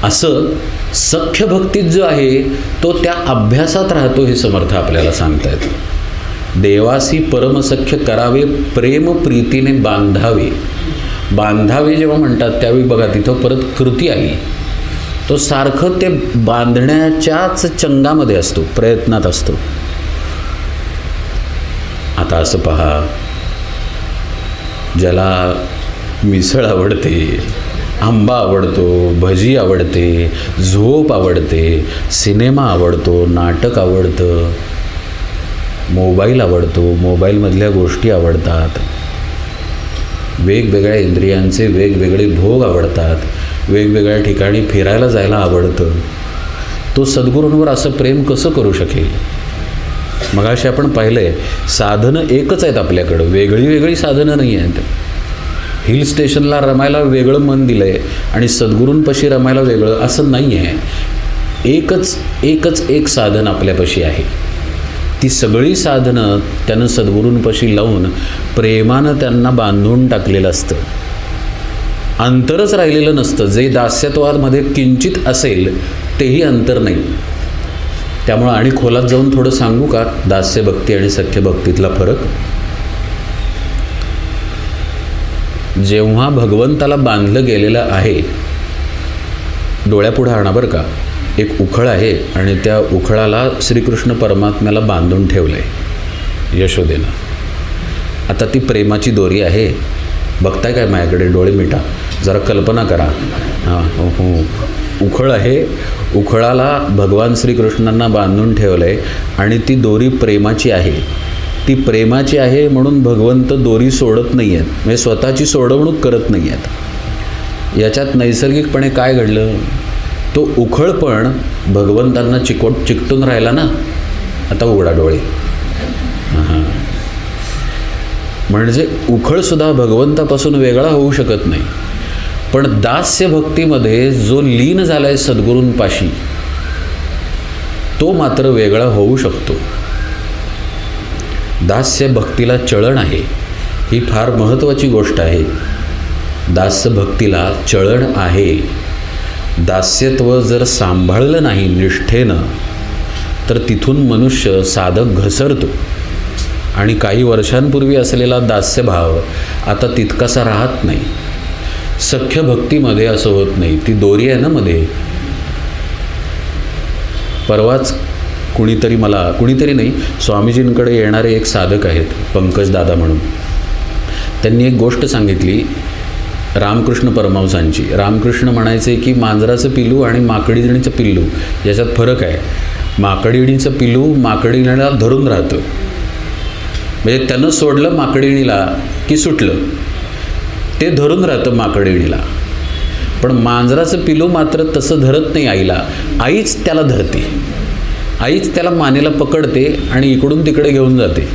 असं सख्य भक्तीत जो आहे तो त्या अभ्यासात राहतो, हे समर्थ आपल्याला सांगतायत. देवासी परमसख्य करावे, प्रेम प्रीतीने बांधावे. बांधावे जेव्हा म्हणतात त्यावेळी बघा तिथं परत कृती आली. तो सारखं ते बांधण्याच्याच चंगामध्ये असतो, प्रयत्नात असतो. आता असं पहा, ज्याला मिसळ आवडते, आंबा आवडतो, भजी आवडते, झोप आवडते, सिनेमा आवडतो, नाटक आवडतं, मोबाईल आवडतो, मोबाईलमधल्या गोष्टी आवडतात, वेगवेगळ्या इंद्रियांचे वेगवेगळे भोग आवडतात, वेगवेगळ्या ठिकाणी फिरायला जायला आवडतं, तो सद्गुरूंवर असं प्रेम कसं करू शकेल? मगाशी आपण पाहिलं आहे, साधनं एकच आहेत आपल्याकडं, वेगळी वेगळी साधनं नाही आहेत. हिल स्टेशनला रमायला वेगळं मन दिलं आहे आणि सद्गुरूंपाशी रमायला वेगळं असं नाही आहे. एकच एक साधन आपल्यापाशी आहे. ती सगळी साधनं त्यानं सद्गुरूंपाशी लावून प्रेमानं त्यांना बांधून टाकलेलं असतं. अंतरच राहिलेलं नसतं. जे दास्यत्वामध्ये किंचित असेल तेही अंतर नाही. त्यामुळं आणि खोलात जाऊन थोडं सांगू का दास्य भक्ती आणि सख्य भक्तीतला फरक? जेव्हा भगवंताला बांधलं गेलेलं आहे, डोळ्यापुढं आणा बरं का, एक उखळ आहे आणि त्या उखळाला श्रीकृष्ण परमात्म्याला बांधून ठेवलं आहे यशोदेनं. आता ती प्रेमाची दोरी आहे. बघताय काय माझ्याकडे? डोळे मिटा, जरा कल्पना करा. हां हो, उखळ आहे, उखळाला भगवान श्रीकृष्णांना बांधून ठेवलं आहे आणि ती दोरी प्रेमाची आहे. ती प्रेमाची आहे म्हणून भगवंत दोरी सोडत नाही आहेत, म्हणजे स्वतःची सोडवणूक करत नाही आहेत. याच्यात नैसर्गिकपणे काय घडलं? तो उखळ पण भगवंतांना चिकटून राहिला ना. आता उघडा डोळे. हां, म्हणजे उखळसुद्धा भगवंतापासून वेगळा होऊ शकत नाही. पण दास्य भक्तीमध्ये जो लीन झाला आहे सद्गुरूंपाशी, तो मात्र वेगळा होऊ शकतो. दास्य भक्तीला चळण आहे, ही फार महत्त्वाची गोष्ट आहे. दास्य भक्तीला चळण आहे. दास्यत्व जर सांभाळलं नाही निष्ठेनं तर तिथून मनुष्य साधक घसरतो आणि काही वर्षांपूर्वी असलेला दास्यभाव आता तितकासा राहत नाही. सख्य भक्तीमध्ये असं होत नाही. ती दोरी आहे ना मध्ये. परवाच कुणीतरी नाही, स्वामीजींकडे येणारे एक साधक आहेत पंकज दादा म्हणून, त्यांनी एक गोष्ट सांगितली रामकृष्ण परमहंसांची. रामकृष्ण म्हणायचे की मांजराचं पिल्लू आणि माकडीणीचं पिल्लू याच्यात फरक आहे. माकडीणीचं पिल्लू माकडीणीला धरून राहतं, म्हणजे त्यानं सोडलं माकडीणीला की सुटलं, ते धरून राहतं माकडीणीला. पण मांजराचं पिल्लू मात्र तसं धरत नाही आईला, आईच त्याला धरते, आईच त्याला मानेला पकडते आणि इकडून तिकडे घेऊन जाते.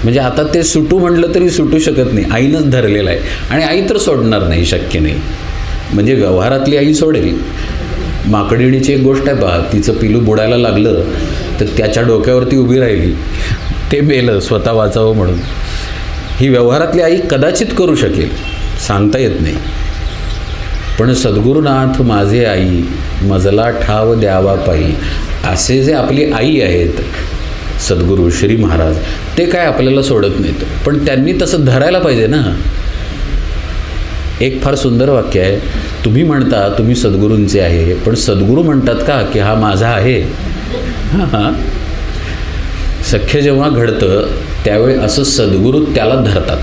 म्हणजे आता ते सुटू म्हटलं तरी सुटू शकत नाही, आईनंच धरलेलं आहे आणि आई तर सोडणार नाही, शक्य नाही. म्हणजे व्यवहारातली आई सोडेल. माकडीणीची एक गोष्ट आहे पहा, तिचं पिलू बुडायला लागलं तर त्याच्या डोक्यावरती उभी राहिली, ते मेलं स्वतः वाचावं म्हणून. ही व्यवहारातली आई कदाचित करू शकेल, सांगता येत नाही. पण सद्गुरुनाथ माझे आई मजला ठाव द्यावा पायी, असे जे आपली आई आहेत सद्गुरू श्री महाराज, ते काय आपल्याला सोडत नाहीत. पण त्यांनी तसं धरायला पाहिजे ना. एक फार सुंदर वाक्य आहे. तुम्ही म्हणता तुम्ही सद्गुरूंचे आहे, पण सद्गुरू म्हणतात का की हा माझा आहे? हां, सख्य जेव्हा घडतं त्यावेळी असं सद्गुरू त्याला धरतात.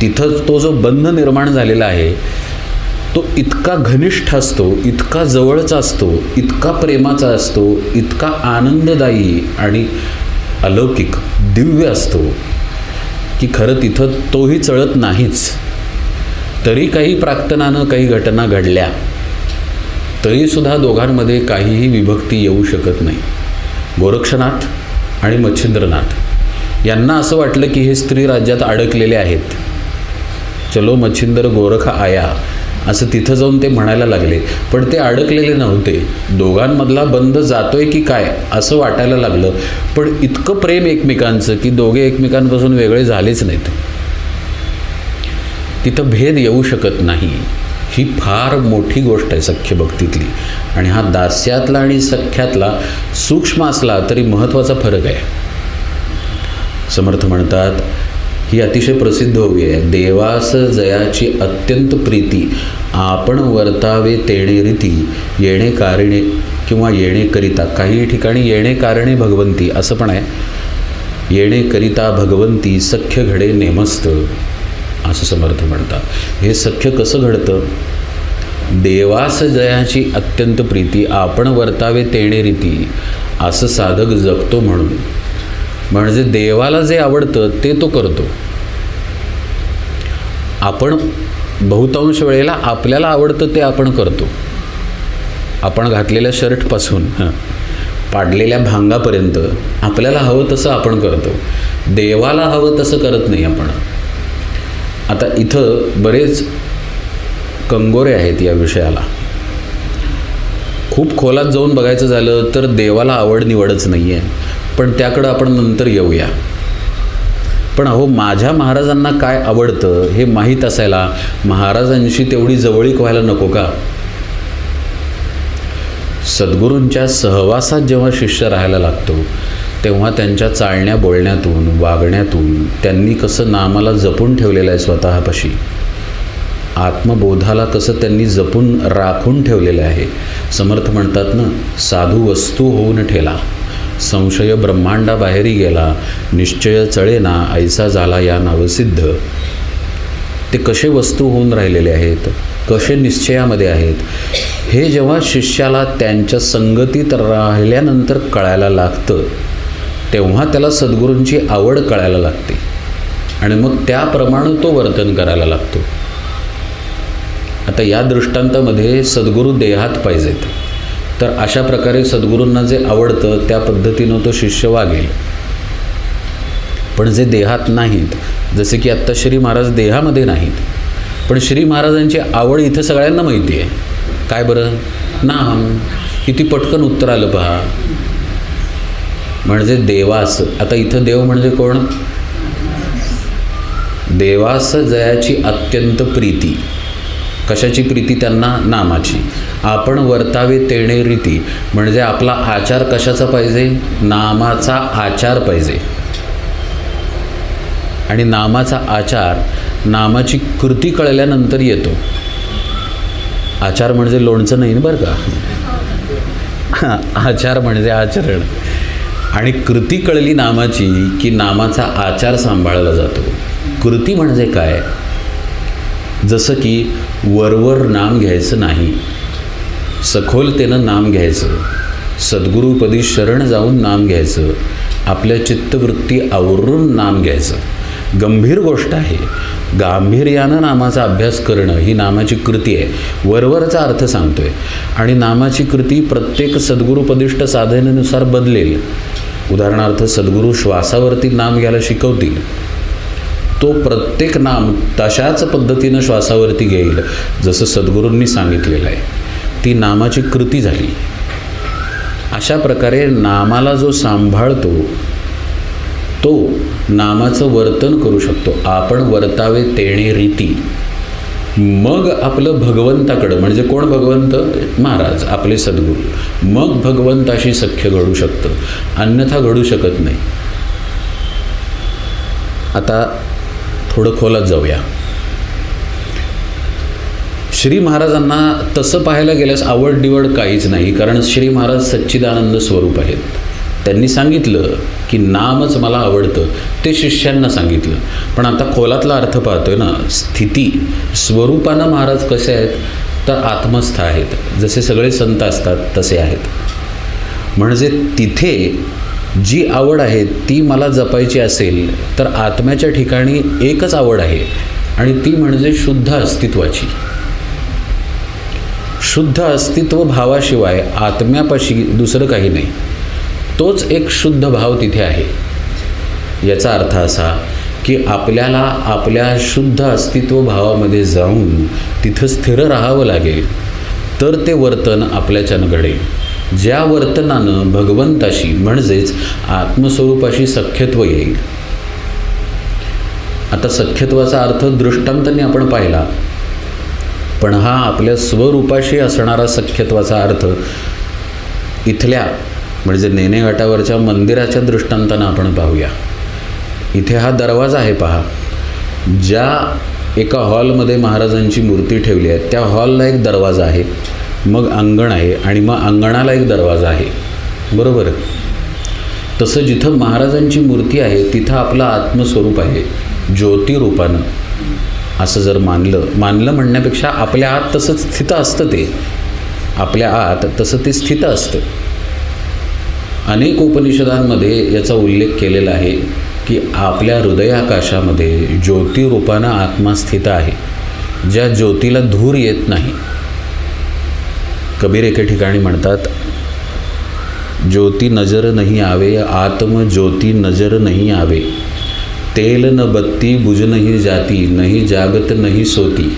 तिथं तो जो बंध निर्माण झालेला आहे तो इतका घनिष्ठ असतो, इतका जवळचा असतो, इतका प्रेमाचा असतो, इतका आनंददायी आणि अलौकिक दिव्य असतो की खरं तिथं तोही चळत नाहीच. तरी काही प्राक्तनानं काही घटना घडल्या तरीसुद्धा दोघांमध्ये काहीही विभक्ती येऊ शकत नाही. गोरक्षनाथ आणि मच्छिंद्रनाथ यांना असं वाटलं की हे स्त्री राज्यात अडकलेले आहेत. चलो मच्छिंद्र गोरख आया असं तिथं जाऊन ते म्हणायला लागले, पण ते अडकलेले नव्हते. दोघांमधला बंध जातोय की काय असं वाटायला लागलं, पण इतकं प्रेम एकमेकांचं की दोघे एकमेकांपासून वेगळे झालेच नाहीत. तिथं भेद येऊ शकत नाही. ही फार मोठी गोष्ट आहे सख्य भक्तीतली. आणि हा दास्यातला आणि सख्यातला सूक्ष्म असला तरी महत्त्वाचा फरक आहे. समर्थ म्हणतात, ही अतिशय प्रसिद्ध ओवी आहे. देवास जयाची अत्यंत प्रीती आपण वर्तावे तेणे रीती येणे कारणे किंवा येणे करिता. काही ठिकाणी येणे कारणे भगवंती असं पण आहे. येणे करिता भगवंती सख्य घडे नेमस्त असं समर्थ म्हणतात. हे सख्य कसं घडतं? देवास जयाची अत्यंत प्रीती आपण वर्तावे तेणे रीती असं साधक जगतो म्हणून. म्हणजे देवाला जे आवडतं ते तो करतो. आपण बहुतांश वेळेला आपल्याला आवडतं ते आपण करतो. आपण घातलेल्या शर्टपासून पाडलेल्या भांगापर्यंत आपल्याला हवं तसं आपण करतो. देवाला हवं तसं करत नाही आपण. आता इथं बरेच कंगोरे आहेत या विषयाला. खूप खोलात जाऊन बघायचं झालं तर देवाला आवड निवडच नाही आहे, पण त्याकडं आपण नंतर येऊया. पण अहो, माझ्या महाराजांना काय आवडतं हे माहीत असायला महाराजांशी तेवढी जवळीक व्हायला नको का? सद्गुरूंच्या सहवासात जेव्हा शिष्य राहायला लागतो तेव्हा त्यांच्या चालण्या बोलण्यातून वागण्यातून त्यांनी कसं नामाला जपून ठेवलेलं आहे स्वतःपाशी, आत्मबोधाला कसं त्यांनी जपून राखून ठेवलेलं आहे. समर्थ म्हणतात ना, साधू वस्तू होऊन ठेला, संशय ब्रह्मांडाबाहेरी गेला, निश्चय चळेना ऐसा झाला या नावसिद्ध. ते कसे वस्तू होऊन राहिलेले आहेत, कसे निश्चयामध्ये आहेत, हे जेव्हा शिष्याला त्यांच्या संगतीत राहिल्यानंतर कळायला लागतं तेव्हा त्याला सद्गुरूंची आवड कळायला लागते आणि मग त्याप्रमाणे तो वर्तन करायला लागतो. आता या दृष्टांतामध्ये सद्गुरू देहात पाहिजेत, तर अशा प्रकारे सद्गुरूंना जे आवडतं त्या पद्धतीनं तो शिष्य वागेल. पण जे देहात नाहीत, जसे की आत्ता श्री महाराज देहामध्ये नाहीत, पण श्री महाराजांची आवड इथं सगळ्यांना माहिती आहे. काय बरं? नाम. किती पटकन उत्तर आलं पहा. म्हणजे देवास. आता इथं देव म्हणजे कोण? देवास जयाची अत्यंत प्रीती. कशाची प्रीती त्यांना? नामाची. आपण वर्तावे तेणे रीती, म्हणजे आपला आचार कशाचा पाहिजे? नामाचा आचार पाहिजे. आणि नामाचा आचार, नामाची कृती कळल्यानंतर येतो. आचार म्हणजे लोणचं नाही बरं का. आचार म्हणजे आचरण. आणि कृती कळली नामाची की नामाचा आचार सांभाळला जातो. कृती म्हणजे काय? जसं की वरवर नाम घ्यायचं नाही, सखोलतेनं नाम घ्यायचं, सद्गुरूपदी शरण जाऊन नाम घ्यायचं, आपल्या चित्तवृत्ती आवरून नाम घ्यायचं. गंभीर गोष्ट आहे. गांभीर्यानं नामाचा अभ्यास करणं ही नामाची कृती आहे. वरवरचा अर्थ सांगतोय. आणि नामाची कृती प्रत्येक सद्गुरूपदिष्ट साधनेनुसार बदलेल. उदाहरणार्थ सद्गुरू श्वासावरती नाम घ्यायला शिकवतील, तो प्रत्येक नाम तशाच पद्धतीनं श्वासावरती घेईल जसं सद्गुरूंनी सांगितलेलं आहे. ती नामाची कृती झाली. अशा प्रकारे नामाला जो सांभाळतो तो नामाचं वर्तन करू शकतो. आपण वर्तावे तेणे रीती. मग आपलं भगवंताकडं, म्हणजे कोण भगवंत? महाराज, आपले सद्गुरू. मग भगवंताशी सख्य घडू शकतं, अन्यथा घडू शकत नाही. आता थोडं खोलात जाऊया. श्री महाराजांना तसं पाहायला गेल्यास आवड निवड काहीच नाही, कारण श्री महाराज सच्चिदानंद स्वरूप आहेत. त्यांनी सांगितलं की नामच मला आवडतं, ते शिष्यांना सांगितलं. पण आता खोलातला अर्थ पाहतोय ना, स्थिती स्वरूपानं महाराज कसे आहेत तर आत्मस्थ आहेत, जसे सगळे संत असतात तसे आहेत. म्हणजे तिथे जी आवड आहे ती मला जपायची असेल तर आत्म्याच्या ठिकाणी एकच आवड आहे, आणि ती म्हणजे शुद्ध अस्तित्वाची. शुद्ध अस्तित्व भावाशिवाय आत्म्यापाशी दुसरं काही नाही. तोच एक शुद्ध भाव तिथे आहे. याचा अर्थ असा की आपल्याला आपल्या शुद्ध अस्तित्व भावामध्ये जाऊन तिथं स्थिर राहावं लागेल, तर ते वर्तन आपल्याच्यानं घडेल. ज्या वर्तनानं भगवंताशी म्हणजेच आत्मस्वरूपाशी सख्यत्व येईल. आता सख्यत्वाचा अर्थ दृष्टांतांनी आपण पाहिला, पण हा आपल्या स्वरूपाशी असणारा सख्यत्वाचा अर्थ इथल्या म्हणजे नेने घाटावरच्या मंदिराच्या दृष्टांतानं आपण पाहूया. इथे हा दरवाजा आहे पहा. ज्या एका हॉलमध्ये महाराजांची मूर्ती ठेवली आहे त्या हॉलला एक दरवाजा आहे, मग अंगण आहे, आणि मग अंगणाला एक दरवाजा आहे, बरोबर. तसं जिथं महाराजांची मूर्ती आहे तिथं आपलं आत्मस्वरूप आहे ज्योतिरूपानं. असं जर मानलं म्हणण्यापेक्षा आपल्या आत तसं स्थित असतं, ते आपल्या आत तसं ते स्थित असतं. अनेक उपनिषदांमध्ये याचा उल्लेख केलेला आहे की आपल्या हृदयाकाशामध्ये ज्योतिरूपानं आत्मा स्थित आहे, ज्या ज्योतीला धूर येत नाही. कबीर एके ठिकाणी म्हणतात, ज्योती नजर नहीं आवे, आत्म ज्योती नजर नहीं आवे, तेल न बत्ती बुझ नहीं जाती, नहीं जागत नहीं सोती.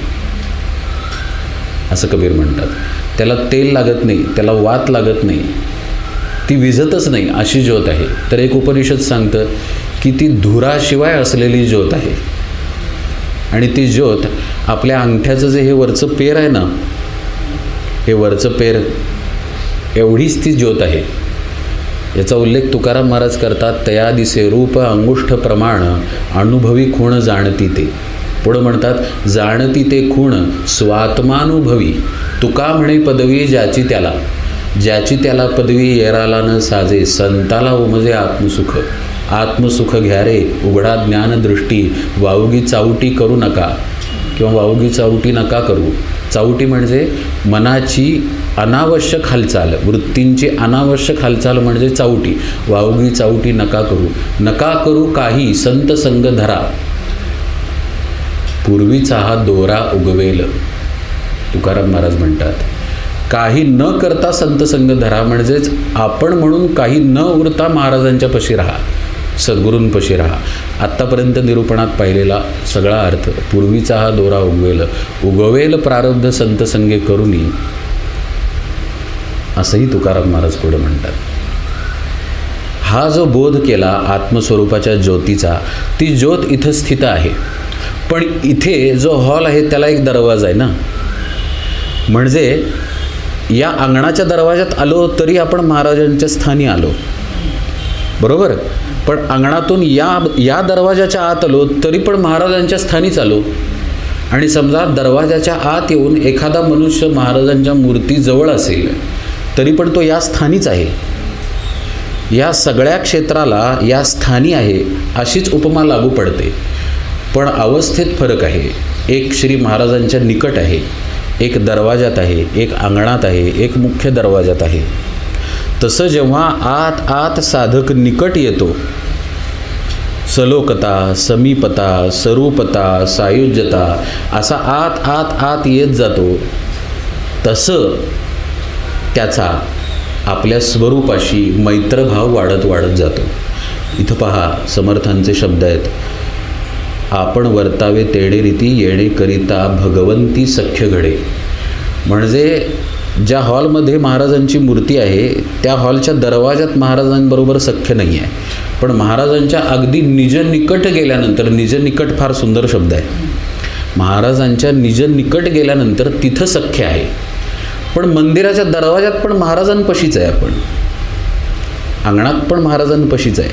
असं कबीर म्हणतात. त्याला तेल लागत नाही, त्याला वात लागत नाही, ती विझतच नाही अशी ज्योत आहे. तर एक उपनिषद सांगतं की ती धुराशिवाय असलेली ज्योत आहे, आणि ती ज्योत आपल्या अंगठ्याचं जे हे वरचं पेर आहे ना, हे वरचं पेर एवढीच ती ज्योत आहे. याचा उल्लेख तुकाराम महाराज करतात, तया दिसे रूप अंगुष्ठ प्रमाण, अनुभवी खूण जाणती ते. पुढं म्हणतात, जाणती ते खूण स्वात्मानुभवी, तुका म्हणे पदवी ज्याची त्याला, ज्याची त्याला पदवी येराला न साजे, संताला उमजे आत्मसुख. आत्मसुख घ्या रे उघडा ज्ञानदृष्टी, वावगी चावटी करू नका, किंवा वावगी चावटी नका करू. चावटी म्हणजे मनाची अनावश्यक हालचाल, वृत्तींची अनावश्यक हालचाल म्हणजे चावटी. वावगी चावटी नका करू, नका करू काही संत संग धरा, पूर्वीचा हा दोरा उगवेल. तुकाराम महाराज म्हणतात, काही न करता संत संग धरा म्हणजेच आपण म्हणून काही न उरता महाराजांच्या पशी राहा, सद्गुरूंपशी राहा. आत्तापर्यंत निरूपणात पाहिलेला सगळा अर्थ, पूर्वीचा हा दोरा उगवेल, उगवेल प्रारब्ध संत संगे करुनी, असंही तुकाराम महाराज पुढे म्हणतात. हा जो बोध केला आत्मस्वरूपाच्या ज्योतीचा, ती ज्योत इथं स्थित आहे. पण इथे जो हॉल आहे त्याला एक दरवाजा आहे ना, म्हणजे या अंगणाच्या दरवाजात आलो तरी आपण महाराजांच्या स्थानी आलो, बरोबर. पण अंगणातून या दरवाजाच्या आत आलो तरी पण महाराजांच्या स्थानीच आलो. आणि समजा दरवाजाच्या आत येऊन एखादा मनुष्य महाराजांच्या मूर्तीजवळ असेल तरी पण तो या स्थानीच आहे. या सगळ्या क्षेत्राला या स्थानी आहे अशीच उपमा लागू पडते. पण अवस्थेत फरक आहे. एक श्री महाराजांच्या निकट आहे, एक दरवाजात आहे, एक अंगणात आहे, एक मुख्य दरवाजात आहे. तसं जेव्हा आत आत साधक निकट येतो, सलोकता, समीपता, स्वरूपता, सायुज्यता असा आत आत आत येत जातो, तसं त्याचा आपल्या स्वरूपाशी मैत्रभाव वाढत वाढत जातो. इथं पहा समर्थांचे शब्द आहेत, आपण वर्तावे तेणे रीती येणे करिता भगवंती सख्य घडे. म्हणजे ज्या हॉलमध्ये महाराजांची मूर्ती आहे त्या हॉलच्या दरवाजात महाराजांबरोबर सख्य नाही आहे, पण महाराजांच्या अगदी निज निकट गेल्यानंतर, निज निकट फार सुंदर शब्द आहे, महाराजांच्या निज निकट गेल्यानंतर तिथं सख्य आहे. पण मंदिराच्या दरवाजात पण महाराजांपाशीच आहे, आपण अंगणात पण महाराजांपाशीच आहे.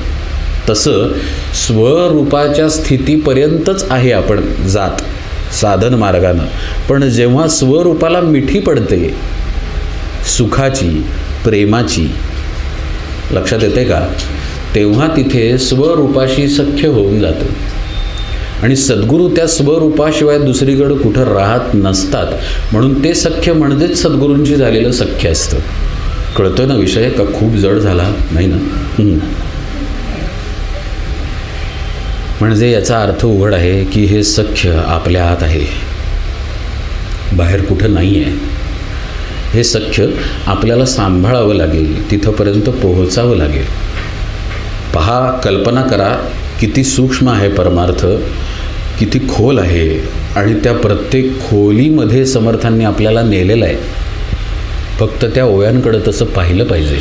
तसं स्वरूपाच्या स्थितीपर्यंतच आहे आपण जात. साधन मार्गानं. पण जेव्हा स्वरूपाला मिठी पडते सुखाची, प्रेमाची, लक्षात येते का, तेव्हा तिथे स्वरूपाशी सख्य होऊन जातं. आणि सद्गुरू त्या स्वरूपाशिवाय दुसरीकडं कुठं राहत नसतात, म्हणून ते सख्य म्हणजेच सद्गुरूंशी झालेलं सख्य असतं. कळतो ना विषय का? खूप जड झाला नाही ना? म्हणजे याचा अर्थ उघड आहे की हे सख्य आपल्या आत आहे, बाहेर कुठं नाही आहे. हे सख्य आपल्याला सांभाळावं लागेल, तिथंपर्यंत पोहोचावं लागेल. पहा, कल्पना करा किती सूक्ष्म आहे परमार्थ, किती खोल आहे, आणि त्या प्रत्येक खोलीमध्ये समर्थांनी आपल्याला नेलेलं आहे. फक्त त्या ओव्यांकडं तसं पाहिलं पाहिजे.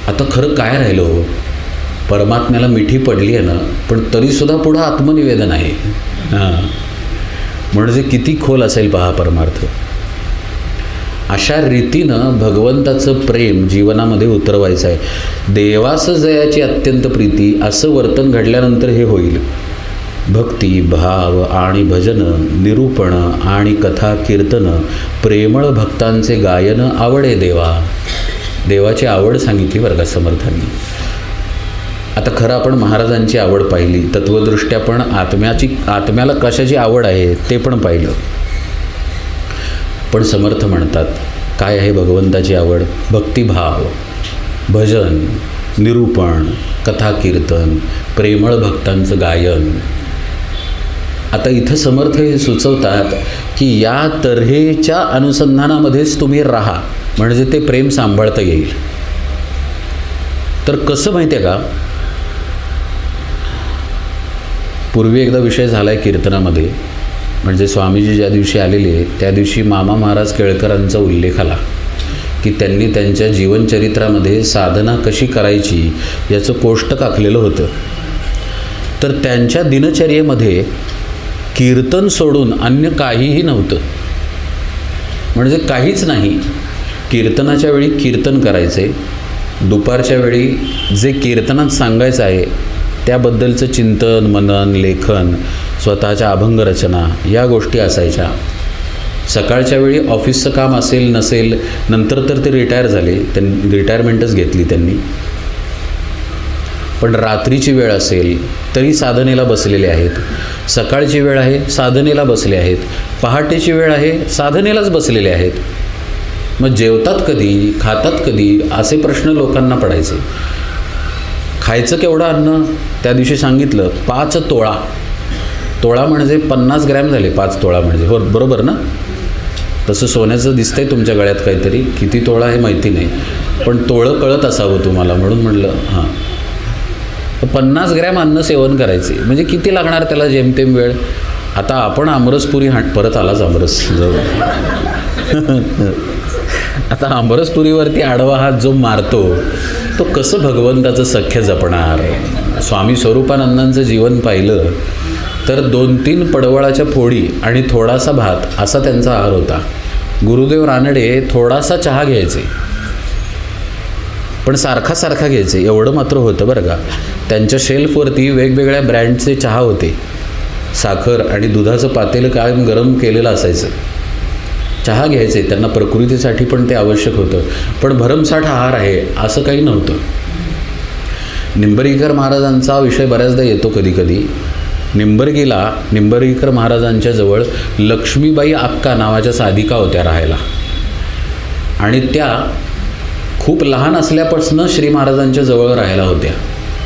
आता खरं काय राहिलं हो, परमात्म्याला मिठी पडली आहे ना, पण तरीसुद्धा पुढं आत्मनिवेदन आहे. म्हणजे किती खोल असेल पहा परमार्थ. अशा रीतीनं भगवंताचं प्रेम जीवनामध्ये उतरवायचं आहे. देवास जयाची अत्यंत प्रीती असं वर्तन घडल्यानंतर हे होईल. भक्ती, भाव आणि भजन, निरूपण आणि कथा कीर्तन, प्रेमळ भक्तांचे गायन, आवडे देवा. देवाची आवड सांगितली बरं का समर्थांनी. आता खरं आपण महाराजांची आवड पाहिली, तत्वदृष्ट्या पण आत्म्याला कशाची आवड आहे ते पण पाहिलं. पण समर्थ म्हणतात काय आहे भगवंताची आवड? भक्तिभाव, भजन, निरूपण, कथा कीर्तन, प्रेमळ भक्तांचं गायन. आता इथं समर्थ हे सुचवतात की या तऱ्हेच्या अनुसंधानामध्येच तुम्ही राहा, म्हणजे ते प्रेम सांभाळता येईल. तर कसं माहिती आहे का, पूर्वी एकदा विषय झाला आहे कीर्तनामध्ये, म्हणजे स्वामीजी ज्या दिवशी आलेले त्या दिवशी मामा महाराज केळकरांचा उल्लेख आला की त्यांनी त्यांच्या जीवनचरित्रामध्ये साधना कशी करायची याचं कोष्टक आखलेलं होतं. तर त्यांच्या दिनचर्येमध्ये कीर्तन सोडून अन्य काहीही नव्हतं, म्हणजे काहीच नाही. कीर्तनाच्या वेळी कीर्तन करायचे, दुपारच्या वेळी जे कीर्तनात सांगायचं आहे त्याबद्दलचं चिंतन, मनन, लेखन, स्वतःच्या अभंगरचना या गोष्टी असायच्या. सकाळच्या वेळी ऑफिसचं काम असेल नसेल, नंतर तर ते रिटायर झाले, त्यांनी रिटायरमेंटच घेतली त्यांनी. पण रात्रीची वेळ असेल तरी साधनेला बसलेले आहेत, सकाळची वेळ आहे साधनेला बसले आहेत, पहाटेची वेळ आहे साधनेलाच बसलेले आहेत. मग जेवतात कधी, खातात कधी, असे प्रश्न लोकांना पडायचे. खायचं केवढं अन्न त्या दिवशी सांगितलं, 5 तोळा. तोळा म्हणजे 50 ग्रॅम झाले, 5 तोळा म्हणजे, हो बरोबर ना? तसं सोन्याचं दिसतंय तुमच्या गळ्यात काहीतरी, किती तोळा हे माहिती नाही, पण तोळं कळत असावं तुम्हाला म्हणून म्हटलं. हां, 50 ग्रॅम अन्न सेवन करायचे म्हणजे किती लागणार त्याला जेमतेम वेळ. आता आपण आमरसपुरी परत आलाच आमरस जवळ. आता आमरसपुरीवरती आडवा हात जो मारतो तो कसं भगवंताचं सख्य जपणार? स्वामी स्वरूपानंदांचं जीवन पाहिलं तर 2-3 पडवळाच्या फोडी आणि थोडासा भात असा त्यांचा आहार होता. गुरुदेव रानडे थोडासा चहा घ्यायचे, पण सारखा घ्यायचे, एवढं मात्र होतं बरं का. त्यांच्या शेल्फवरती वेगवेगळ्या ब्रँडचे चहा होते, साखर आणि दुधाचं पातेलं कायम गरम केलेलं असायचं. चहा घ्यायचे, त्यांना प्रकृतीसाठी पण ते आवश्यक होतं, पण भरमसाठ आहार आहे असं काही नव्हतं. निंबर्गीकर महाराजांचा विषय बऱ्याचदा येतो कधी कधी. निंबर्गीकर महाराजांच्या जवळ लक्ष्मीबाई अक्का नावाच्या साधिका होत्या राहायला, आणि त्या खूप लहान असल्यापासून श्री महाराजांच्या जवळ राहायला होत्या.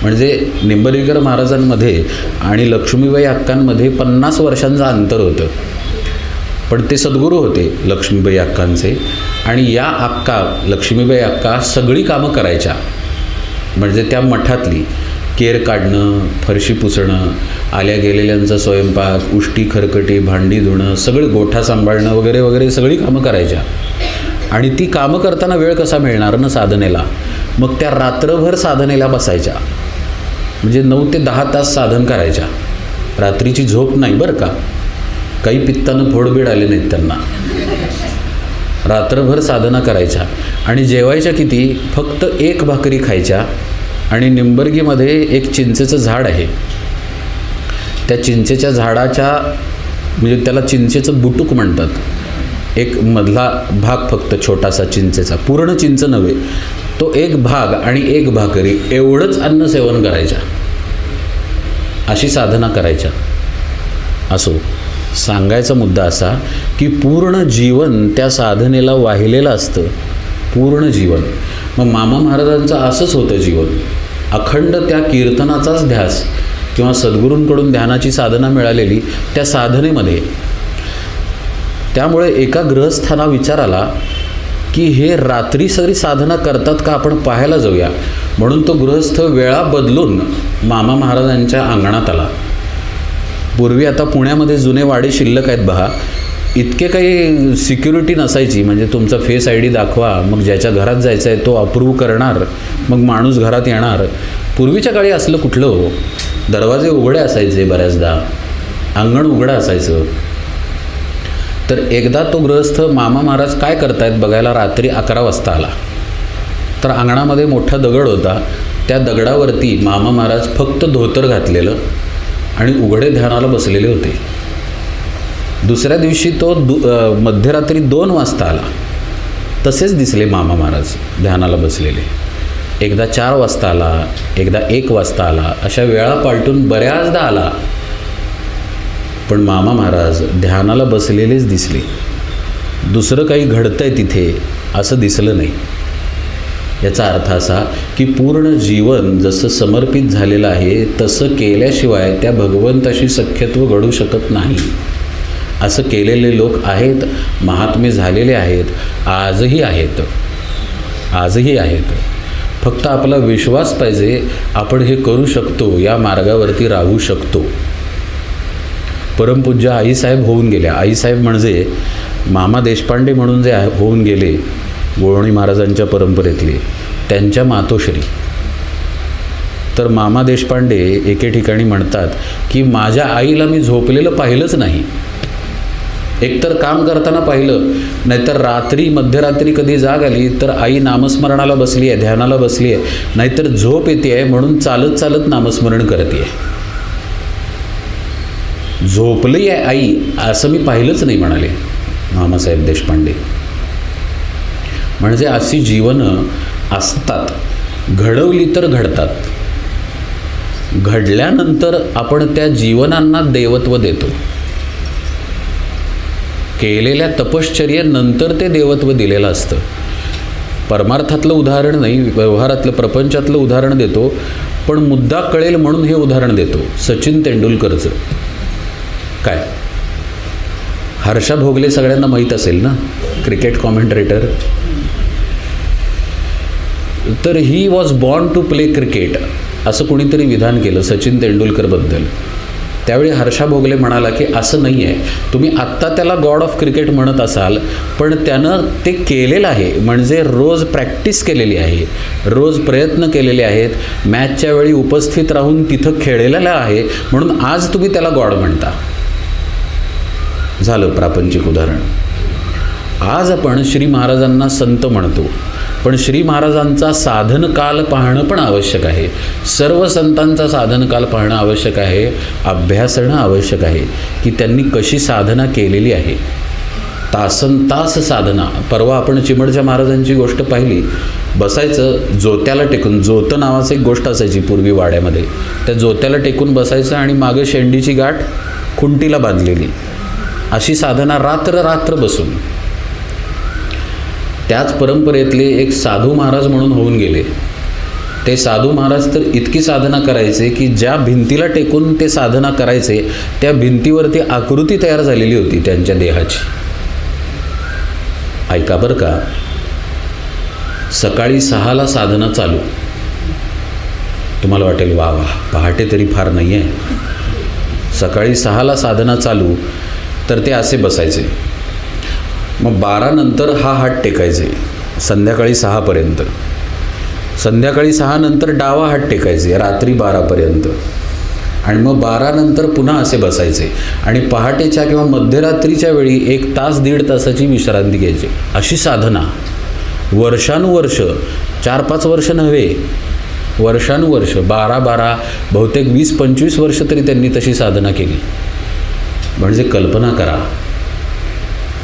म्हणजे निंबर्गीकर महाराजांमध्ये आणि लक्ष्मीबाई अक्कांमध्ये 50 वर्षांचं अंतर होतं. पण ते सद्गुरू होते लक्ष्मीबाई अक्कांचे, आणि या अक्का, लक्ष्मीबाई अक्का सगळी कामं करायच्या. म्हणजे त्या मठातली केर काढणं, फरशी पुसणं, आल्या गेलेल्यांचा स्वयंपाक, उष्टी खरकटी, भांडी धुणं, सगळं गोठा सांभाळणं वगैरे वगैरे सगळी कामं करायच्या. आणि ती कामं करताना वेळ कसा मिळणार ना साधनेला? मग त्या रात्रभर साधनेला बसायच्या, म्हणजे 9 ते 10 तास साधन करायच्या. रात्रीची झोप नाही बरं का, काही पित्तानं फोडबीड आले नाहीत त्यांना. रात्रभर साधना करायच्या आणि जेवायच्या किती? फक्त 1 भाकरी खायच्या. आणि निंबर्गीमध्ये एक चिंचेचं झाड आहे, त्या चिंचेच्या झाडाच्या म्हणजे त्याला चिंचेचं बुटूक म्हणतात. एक मधला भाग फक्त छोटासा चिंचेचा, पूर्ण चिंच नव्हे, तो एक भाग आणि एक भाकरी एवढंच अन्न सेवन करायच्या, अशी साधना करायच्या. असो, सांगायचा मुद्दा असा की पूर्ण जीवन त्या साधनेला वाहिलेलं असतं, पूर्ण जीवन. मग मामा महाराजांचं असंच होतं जीवन, अखंड त्या कीर्तनाचाच ध्यास किंवा सद्गुरूंकडून ध्यानाची साधना मिळालेली त्या साधनेमध्ये. त्यामुळे एका गृहस्थांना विचार आला की हे रात्री सरी साधना करतात का, आपण पाहायला जाऊया. म्हणून तो गृहस्थ वेळा बदलून मामा महाराजांच्या अंगणात आला. पूर्वी आता पुण्यामध्ये जुने वाडे शिल्लक आहेत बहा, इतके काही सिक्युरिटी नसायची. म्हणजे तुमचा फेस आय डी दाखवा, मग ज्याच्या घरात जायचं आहे तो अप्रूव्ह करणार, मग माणूस घरात येणार. पूर्वीच्या काळी असलं कुठलं हो, दरवाजे उघडे असायचे, बऱ्याचदा अंगण उघडं असायचं. तर एकदा तो गृहस्थ मामा महाराज काय करतायत बघायला रात्री 11 वाजता आला. तर अंगणामध्ये मोठा दगड होता, त्या दगडावरती मामा महाराज फक्त धोतर घातलेलं आणि उघडे ध्यानाला बसलेले होते. दुसऱ्या दिवशी तो मध्यरात्री 2 वाजता आला, तसेच दिसले मामा महाराज ध्यानाला बसलेले. एकदा 4 वाजता आला, एकदा 1 वाजता आला, अशा वेळा पालटून बऱ्याचदा आला, पण मामा महाराज ध्यानाला बसलेलेच दिसले. दुसरं काही घडतंय तिथे असं दिसलं नाही. याचा अर्थ असा की पूर्ण जीवन जसं समर्पित झालेलं आहे तसं केल्याशिवाय त्या भगवंताशी सख्यत्व घडू शकत नाही. असं केलेले लोक आहेत, महात्मे झालेले आहेत, आजही आहेत. फक्त आपला विश्वास पाहिजे, आपण हे करू शकतो, या मार्गावरती राहू शकतो. परमपूज्य आईसाहेब होऊन गेल्या. आईसाहेब म्हणजे मामा देशपांडे म्हणून जे होऊन गेले, गोवणी महाराजांच्या परंपरेतले, त्यांच्या मातोश्री. तर मामा देशपांडे एके ठिकाणी म्हणतात की माझ्या आईला मी झोपलेलं पाहिलंच नाही. एकतर काम करताना पाहिलं, नाहीतर रात्री मध्यरात्री कधी जाग आली तर आई नामस्मरणाला बसली आहे, ध्यानाला बसली आहे, नाहीतर झोप येते आहे म्हणून चालत चालत नामस्मरण करते आहे. झोपली आहे आई असं मी पाहिलंच नाही, म्हणाले मामासाहेब देशपांडे. म्हणजे अशी जीवनं असतात, घडवली तर घडतात. घडल्यानंतर आपण त्या जीवनांना देवत्व देतो. केलेल्या तपश्चर्येनंतर ते देवत्व दिलेलं असतं. परमार्थातलं उदाहरण नाही, व्यवहारातलं प्रपंचातलं उदाहरण देतो, पण मुद्दा कळेल म्हणून हे उदाहरण देतो. सचिन तेंडुलकरचं काय, हर्षा भोगले सगळ्यांना माहीत असेल ना, क्रिकेट कॉमेंटेटर. तर he was born to play cricket असं कोणीतरी विधान केलं सचिन तेंडुलकरबद्दल. त्यावेळी हर्षा भोगले म्हणाला की असं नाही आहे, तुम्ही आत्ता त्याला गॉड ऑफ क्रिकेट म्हणत असाल, पण त्यानं ते केलेलं आहे, म्हणजे रोज प्रॅक्टिस केलेली आहे, रोज प्रयत्न केलेले आहेत, मॅचच्या वेळी उपस्थित राहून तिथं खेळलेलं आहे, म्हणून आज तुम्ही त्याला गॉड म्हणता. झालं प्रापंचिक उदाहरण. आज आपण श्री महाराजांना संत म्हणतो, पण श्री महाराजांचा साधनकाल पाहणं पण आवश्यक आहे. सर्व संतांचा साधनकाल पाहणं आवश्यक आहे, अभ्यासणं आवश्यक आहे की त्यांनी कशी साधना केलेली आहे. तासनतास साधना. परवा आपण चिमडच्या महाराजांची गोष्ट पाहिली. बसायचं जोत्याला टेकून, जोतं नावाचं एक गोष्ट असायची पूर्वी वाड्यामध्ये, त्या जोत्याला टेकून बसायचं आणि मागं शेंडीची गाठ खुंटीला बांधलेली, अशी साधना रात्र बसून. त्याच परंपरेतले एक साधू महाराज म्हणून होऊन गेले. ते साधू महाराज तर इतकी साधना करायचे की ज्या भिंतीला टेकून ते साधना करायचे त्या भिंतीवरती आकृती तयार झालेली होती त्यांच्या देहाची. ऐका बरं का, सकाळी 6ला साधना चालू. तुम्हाला वाटेल वा वा, पहाटे तरी फार नाही आहे. सकाळी 6ला साधना चालू, तर ते असे बसायचे. मग 12 नंतर हा हात टेकायचे संध्याकाळी 6पर्यंत. संध्याकाळी 6 नंतर डावा हात टेकायचे रात्री 12पर्यंत. आणि मग 12 नंतर पुन्हा असे बसायचे आणि पहाटेच्या किंवा मध्यरात्रीच्या वेळी 1 तास 1.5 तासाची विश्रांती घ्यायची. अशी साधना वर्षानुवर्ष, 4-5 वर्ष नव्हे, वर्षानुवर्ष, 12 बहुतेक 20-25 वर्ष तरी त्यांनी तशी साधना केली. म्हणजे कल्पना करा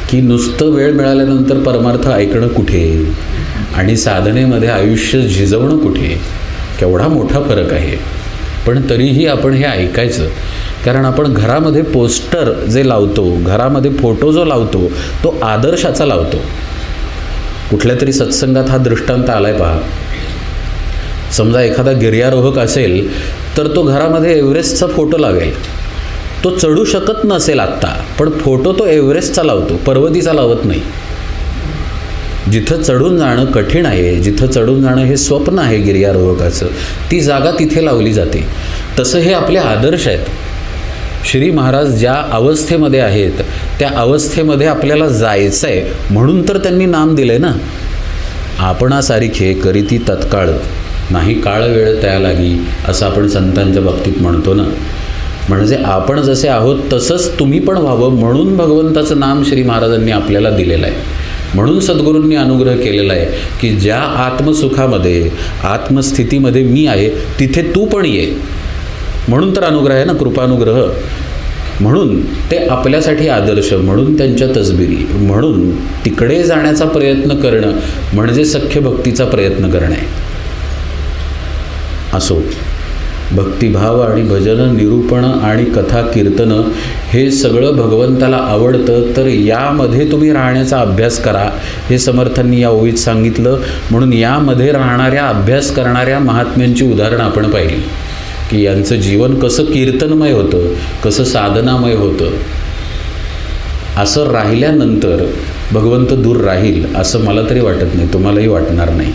की नुसतं वेळ मिळाल्यानंतर परमार्थ ऐकणं कुठे आणि साधनेमध्ये आयुष्य झिजवणं कुठे, केवढा मोठा फरक आहे. पण तरीही आपण हे ऐकायचं, कारण आपण घरामध्ये पोस्टर जे लावतो, घरामध्ये फोटो जो लावतो, तो आदर्शाचा लावतो. कुठल्या तरी सत्संगात हा दृष्टांत आलाय पहा. समजा एखादा गिर्यारोहक असेल तर तो घरामध्ये एव्हरेस्टचा फोटो लावेल. तो चढू शकत नसेल आत्ता, पण फोटो तो एव्हरेस्टचा लावतो, पर्वतीचा लावत नाही. जिथं चढून जाणं कठीण आहे, जिथं चढून जाणं हे स्वप्न आहे गिर्यारोहकाचं, ती जागा तिथे लावली जाते. तसं हे आपले आदर्श आहेत. श्री महाराज ज्या अवस्थेमध्ये आहेत त्या अवस्थेमध्ये आपल्याला जायचं आहे, म्हणून तर त्यांनी नाम दिलं आहे ना. आपणासारिखे करीती तत्काळ नाही काळ वेळ त्या लागी, असं आपण संतांच्या बाबतीत म्हणतो ना. म्हणजे आपण जसे आहोत तसंच तुम्ही पण व्हावं म्हणून भगवंताचं नाम श्री महाराजांनी आपल्याला दिलेलं आहे. म्हणून सद्गुरूंनी अनुग्रह केलेला आहे की ज्या आत्मसुखामध्ये, आत्मस्थितीमध्ये मी आहे तिथे तू पण ये. म्हणून तर अनुग्रह आहे ना, कृपानुग्रह. म्हणून ते आपल्यासाठी आदर्श, म्हणून त्यांच्या तसबिरी, म्हणून तिकडे जाण्याचा प्रयत्न करणं म्हणजे सख्य भक्तीचा प्रयत्न करणं आहे. असो, भक्तिभाव आणि भजन, निरूपण आणि कथा कीर्तन हे सगळं भगवंताला आवडतं, तर यामध्ये तुम्ही राहण्याचा अभ्यास करा, हे समर्थांनी या ओळीत सांगितलं. म्हणून यामध्ये राहणाऱ्या, अभ्यास करणाऱ्या महात्म्यांची उदाहरणं आपण पाहिली की यांचं जीवन कसं कीर्तनमय होतं, कसं साधनामय होतं. असं राहिल्यानंतर भगवंत दूर राहील असं मला तरी वाटत नाही, तुम्हालाही वाटणार नाही.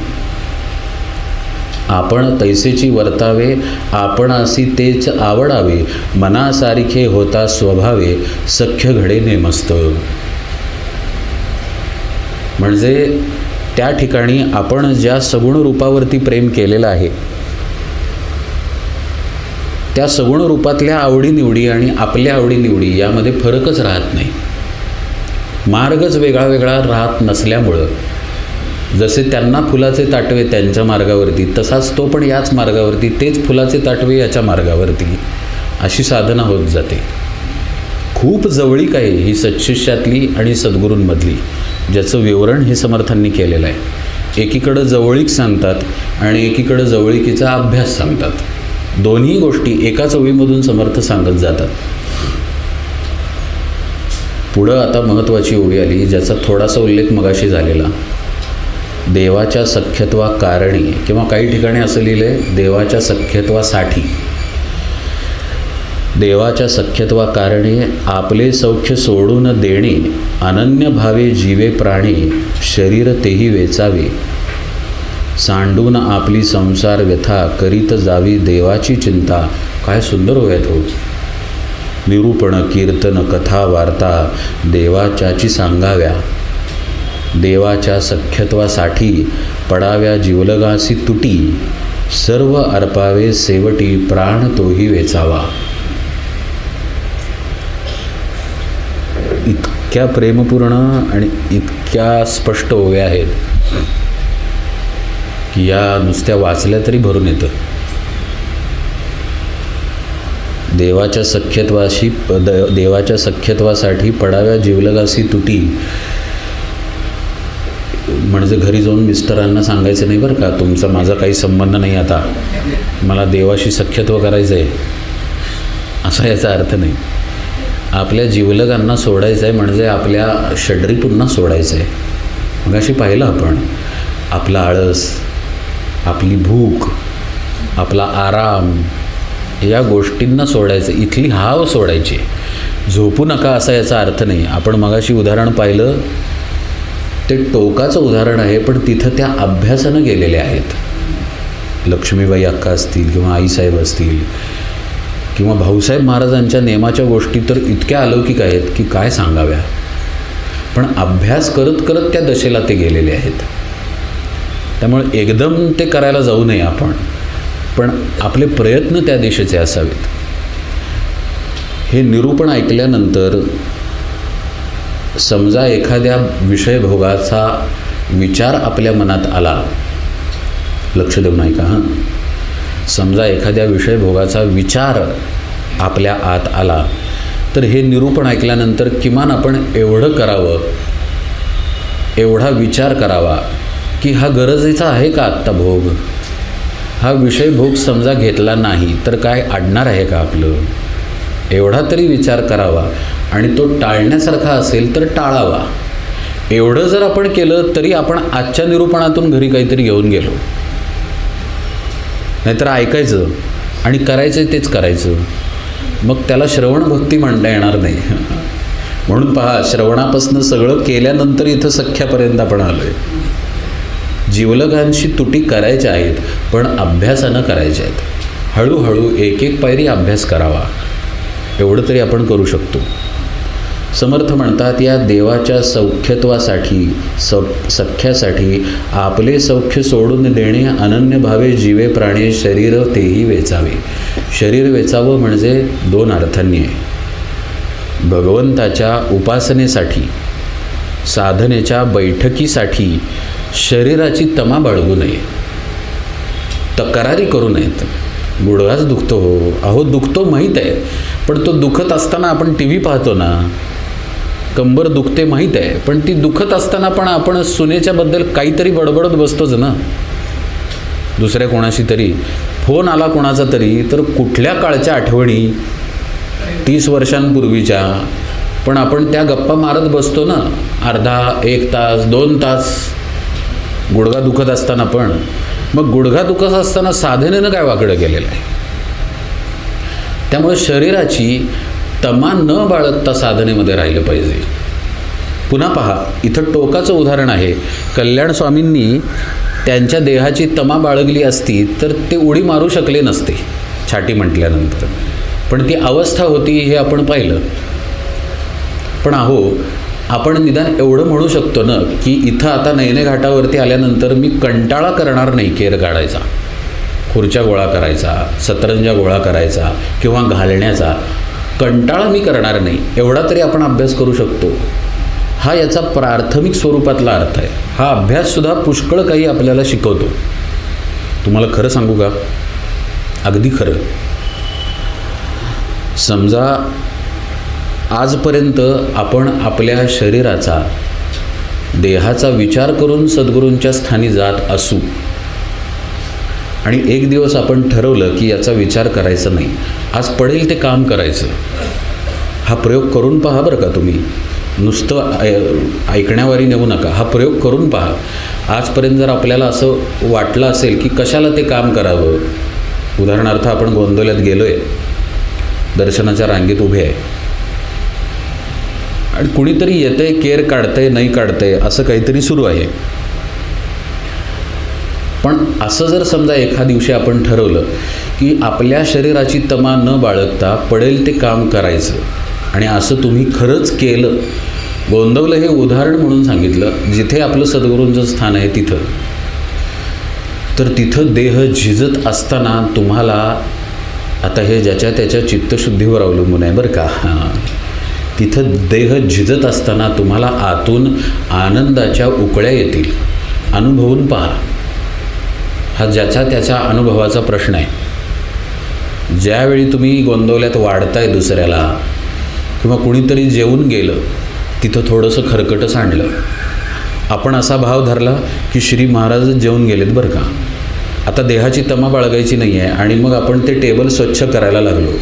आपण तैसेची वर्तावे, आपणासी तेच आवडावे, मनासारिखे होता स्वभावे, सख्य घडे नेमस्त. म्हणजे त्या ठिकाणी आपण ज्या सगुण रूपावरती प्रेम केलेलं आहे त्या सगुण रूपातल्या आवडीनिवडी आणि आपल्या आवडीनिवडी यामध्ये फरकच राहत नाही. मार्गच वेगळा वेगळा राहत नसल्यामुळं जसे त्यांना फुलाचे ताटवे त्यांच्या मार्गावरती, तसाच तो पण याच मार्गावरती, तेच फुलाचे ताटवे याच्या मार्गावरती, अशी साधना होत जाते. खूप जवळीक आहे ही सत्शिष्यातली आणि सद्गुरूंमधली, ज्याचं विवरण हे समर्थांनी केलेलं आहे. एकीकडं जवळीक सांगतात आणि एकीकडं जवळीकीचा अभ्यास सांगतात. दोन्ही गोष्टी एकाच ओळीमधून समर्थ सांगत जातात. पुढं आता महत्त्वाची ओळी आली, ज्याचा थोडासा उल्लेख मगाशी झालेला. देवाच्या सख्यत्वा कारणी, किंवा काही ठिकाणी असं लिहिलं आहे देवाच्या सख्यत्वासाठी. देवाच्या सख्यत्वा कारणे आपले सौख्य सोडून देणे, अनन्य भावे जीवे प्राणी, शरीर तेही वेचावे, सांडून आपली संसार व्यथा, करीत जावी देवाची चिंता. काय सुंदर होयात हो. निरूपण, कीर्तन, कथा, वार्ता देवाच्याची सांगाव्या, देवाच्या सख्यत्वासाठी पडाव्या जीवलगासी तुटी, सर्व अर्पावे सेवटी, प्राण तोही वेचावा. इतक्या प्रेमपूर्ण आणि इतक्या स्पष्ट ओव्या आहेत की या नुसत्या वाचल्या तरी भरून येतं. देवाच्या सख्यत्वासाठी पडाव्या जीवलगासी तुटी, म्हणजे घरी जाऊन मिस्टरांना सांगायचं नाही बरं का, तुमचा माझा काही संबंध नाही, आता मला देवाशी सख्यत्व करायचं आहे, असा याचा अर्थ नाही. आपल्या जीवलगांना सोडायचं आहे म्हणजे आपल्या षड्री पुन्हा सोडायचं आहे. मग अशी पाहिलं आपण, आपला आळस, आपली भूक, आपला आराम, या गोष्टींना सोडायचं, इथली हाव सोडायची. झोपू नका असा याचा अर्थ नाही. आपण मगाशी उदाहरण पाहिलं ते टोकाचं उदाहरण आहे, पण तिथं त्या अभ्यासानं गेलेले आहेत. लक्ष्मीबाई अक्का असतील किंवा आईसाहेब असतील किंवा भाऊसाहेब महाराजांच्या नेमाच्या गोष्टी तर इतक्या अलौकिक आहेत की काय सांगाव्या. पण अभ्यास करत करत त्या दशेला ते गेलेले आहेत. त्यामुळे एकदम ते करायला जाऊ नये आपण, पण आपले प्रयत्न त्या दिशेचे असावेत. हे निरूपण ऐकल्यानंतर समजा एखाद्या विषयभोगाचा विचार आपल्या मनात आला, लक्ष देऊन ऐका हां. समजा एखाद्या विषयभोगाचा विचार आपल्या आत आला तर हे निरूपण ऐकल्यानंतर किमान आपण एवढं करावं, एवढा विचार करावा की हा गरजेचा आहे का आत्ता भोग? हा विषय भोग समजा घेतला नाही तर काय अडणार आहे का आपलं? एवढा तरी विचार करावा आणि तो टाळण्यासारखा असेल तर टाळावा. एवढं जर आपण केलं तरी आपण आजच्या निरूपणातून घरी काहीतरी घेऊन गेलो. नाहीतर ऐकायचं आणि करायचं तेच करायचं, मग त्याला श्रवण भक्ती म्हणता येणार नाही. म्हणून पहा, श्रवणापासून सगळं केल्यानंतर इथं सख्यापर्यंत आपण आलो आहे. जीवलगांशी तुटी करायच्या आहेत, पण अभ्यासानं करायच्या आहेत. हळूहळू एक एक पायरी अभ्यास करावा, एवढं तरी आपण करू शकतो. समर्थ म्हणतात, या देवाच्या सौख्यत्वासाठी सख्यासाठी आपले सौख्य सोडून देणे अनन्य भावे जीवे प्राणी शरीर तेही वेचावे. शरीर वेचावं म्हणजे दोन अर्थांनी आहे. भगवंताच्या उपासनेसाठी, साधनेच्या बैठकीसाठी शरीराची तमा बाळगू नये, तक्रारी करू नयेत. गुडघाच दुखतो, हो अहो दुखतो माहीत आहे, पण तो दुखत असताना आपण टी व्ही पाहतो ना. कंबर दुखते माहीत आहे, पण ती दुखत असताना पण आपण सुनेच्याबद्दल काहीतरी बडबडत बसतोच ना. दुसऱ्या कोणाशी तरी फोन आला कोणाचा तरी, तर कुठल्या काळच्या आठवणी 30 वर्षांपूर्वीच्या, पण आपण त्या गप्पा मारत बसतो ना. अर्धा 1 तास 2 तास गुडघा दुखत असताना. पण मग गुडघा दुखत असताना साधनेनं काय वाकडं केलेलं आहे? त्यामुळे शरीराची तमा न बाळगता साधनेमध्ये राहिलं पाहिजे. पुन्हा पहा, इथं टोकाचं उदाहरण आहे. कल्याण स्वामींनी त्यांच्या देहाची तमा बाळगली असती तर ते उडी मारू शकले नसते छाटी म्हटल्यानंतर, पण ती अवस्था होती हे आपण पाहिलं. पण अहो, आपण निदान एवढं म्हणू शकतो ना की इथं आता नैने घाटावरती आल्यानंतर मी कंटाळा करणार नाही केर काढायचा, खुर्च्या गोळा करायचा, सतरंजा गोळा करायचा किंवा घालण्याचा कंटाळा मी करणार नाही, एवढा तरी आपण अभ्यास करू शकतो. हा याचा प्राथमिक स्वरूपातला अर्थ आहे. हा अभ्याससुद्धा पुष्कळ काही आपल्याला शिकवतो. तुम्हाला खरं सांगू का? अगदी खरं. समजा आजपर्यंत आपण आपल्या शरीराचा, देहाचा विचार करून सद्गुरूंच्या स्थानी जात असू आणि एक दिवस आपण ठरवलं की याचा विचार करायचा नाही, आज पडेल ते काम करायचं. हा प्रयोग करून पहा बरं का तुम्ही. नुसतं ऐकण्यावारी नेऊ नका, हा प्रयोग करून पहा. आजपर्यंत जर आपल्याला असं वाटलं असेल की कशाला ते काम करावं, उदाहरणार्थ आपण गोंदवल्यात गेलो आहे, दर्शनाच्या रांगेत उभे आहे आणि कुणीतरी येतंय, केर काढतंय, नाही काढतंय, असं काहीतरी सुरू आहे. पण असं जर समजा एखाद्या दिवशी आपण ठरवलं की आपल्या शरीराची तमा न बाळगता पडेल ते काम करायचं आणि असं तुम्ही खरंच केलं, गोंदवलं हे उदाहरण म्हणून सांगितलं, जिथे आपलं सद्गुरूंचं स्थान आहे तिथं, तर तिथं देह झिजत असताना तुम्हाला, आता हे ज्याच्या त्याच्या चित्तशुद्धीवर अवलंबून आहे बरं का, तिथं देह झिजत असताना तुम्हाला आतून आनंदाच्या उकळ्या येतील. अनुभवून पहा. हा ज्याच्या त्याच्या अनुभवाचा प्रश्न आहे. ज्यावेळी तुम्ही गोंदवल्यात वाढताय दुसऱ्याला किंवा कुणीतरी जेवून गेलं, तिथं थोडंसं खरकटं सांडलं, आपण असा भाव धरला की श्री महाराजच जेवून गेलेत बरं का, आता देहाची तमा बाळगायची नाही आहे, आणि मग आपण ते टेबल स्वच्छ करायला लागलो.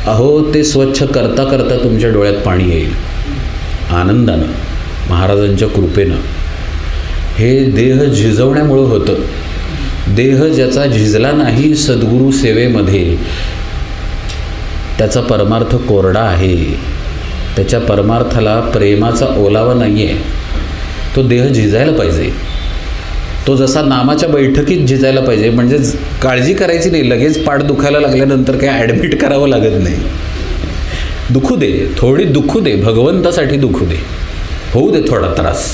अहो, ते स्वच्छ करता करता तुमच्या डोळ्यात पाणी येईल आनंदानं, महाराजांच्या कृपेनं. हे देह झिजवण्यामुळं होतं. देह ज्याचा झिजला नाही सद्गुरू सेवेमध्ये, त्याचा परमार्थ कोरडा आहे, त्याच्या परमार्थाला प्रेमाचा ओलावा नाही आहे. तो देह झिजायला पाहिजे. तो जसा नामाच्या बैठकीत झिजायला पाहिजे. म्हणजे काळजी करायची नाही, लगेच पाठ दुखायला लागल्यानंतर काय ॲडमिट करावं लागत नाही. दुखू दे, थोडी दुखू दे, भगवंतासाठी दुखू दे, होऊ दे थोडा त्रास,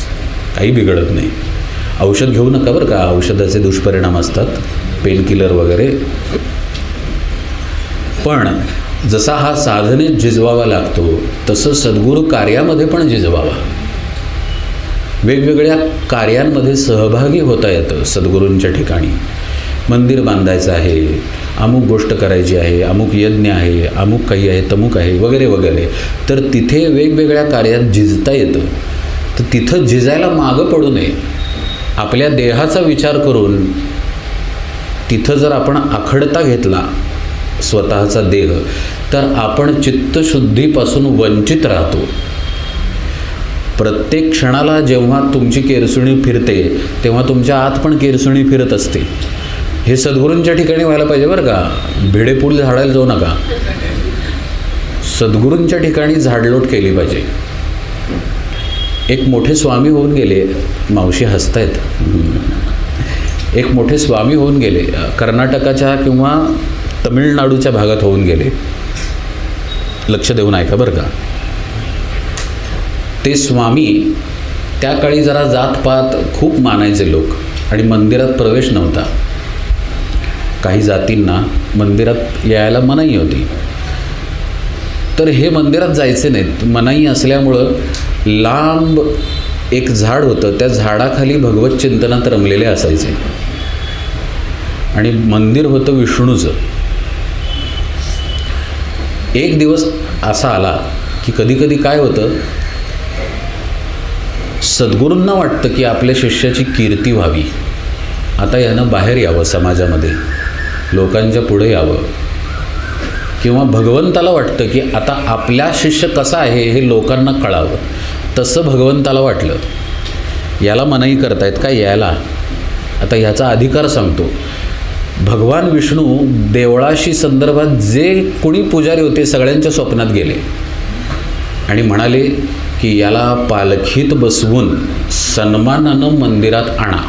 काही बिघडत नाही. औषध घेऊ नका बरं का, औषधाचे दुष्परिणाम असतात, पेनकिलर वगैरे. पण जसा हा साधनेत झिजवावा लागतो तसं सद्गुरू कार्यामध्ये पण झिजवावा. वेगवेगळ्या कार्यांमध्ये सहभागी होता येतं. सद्गुरूंच्या ठिकाणी मंदिर बांधायचं आहे, अमुक गोष्ट करायची आहे, अमुक यज्ञ आहे, अमुक काही आहे, तमुक आहे, वगैरे वगैरे, तर तिथे वेगवेगळ्या कार्यात झिजता येतं. तर तिथं झिजायला मागं पडू नये. आपल्या देहाचा विचार करून तिथं जर आपण आखडता घेतला स्वतःचा देह, तर आपण चित्तशुद्धीपासून वंचित राहतो. प्रत्येक क्षणाला जेव्हा तुमची केरसुणी फिरते तेव्हा तुमच्या आत पण केरसुणी फिरत असते. हे सद्गुरूंच्या ठिकाणी व्हायला पाहिजे बरं का. भिडेपूल झाडायला जाऊ नका. सद्गुरूंच्या ठिकाणी झाडलोट केली पाहिजे. एक मोठे स्वामी होऊन गेले, मावशी हसतायत, एक मोठे स्वामी होऊन गेले, कर्नाटकाच्या किंवा तमिळनाडूच्या भागात होऊन गेले. लक्ष देऊन ऐका बरं का. ते स्वामी त्या काळी जरा जातपात खूप मानायचे लोक आणि मंदिरात प्रवेश नव्हता. काही जातींना मंदिरात यायला मनाई होती. तर हे मंदिरात जायचे नाहीत. मनाई असल्यामुळं लांब एक झाड होतं, त्या झाडाखाली भगवत चिंतनात रमलेले असायचे. आणि मंदिर होतं विष्णूचं. एक दिवस असा आला की कधीकधी काय होतं, सद्गुरूंना वाटतं की आपल्या शिष्याची कीर्ती व्हावी, आता यानं बाहेर यावं, समाजामध्ये लोकांच्या पुढे यावं. किंवा भगवंताला वाटतं की आता आपला शिष्य कसा आहे हे लोकांना कळावं. तसं भगवंताला वाटलं. याला मनाई करतायत का यायला, आता ह्याचा अधिकार सांगतो. भगवान विष्णू देवळाशी संदर्भात जे कोणी पुजारी होते सगळ्यांच्या स्वप्नात गेले आणि म्हणाले की याला पालखीत बसवून सन्मानानं मंदिरात आणा,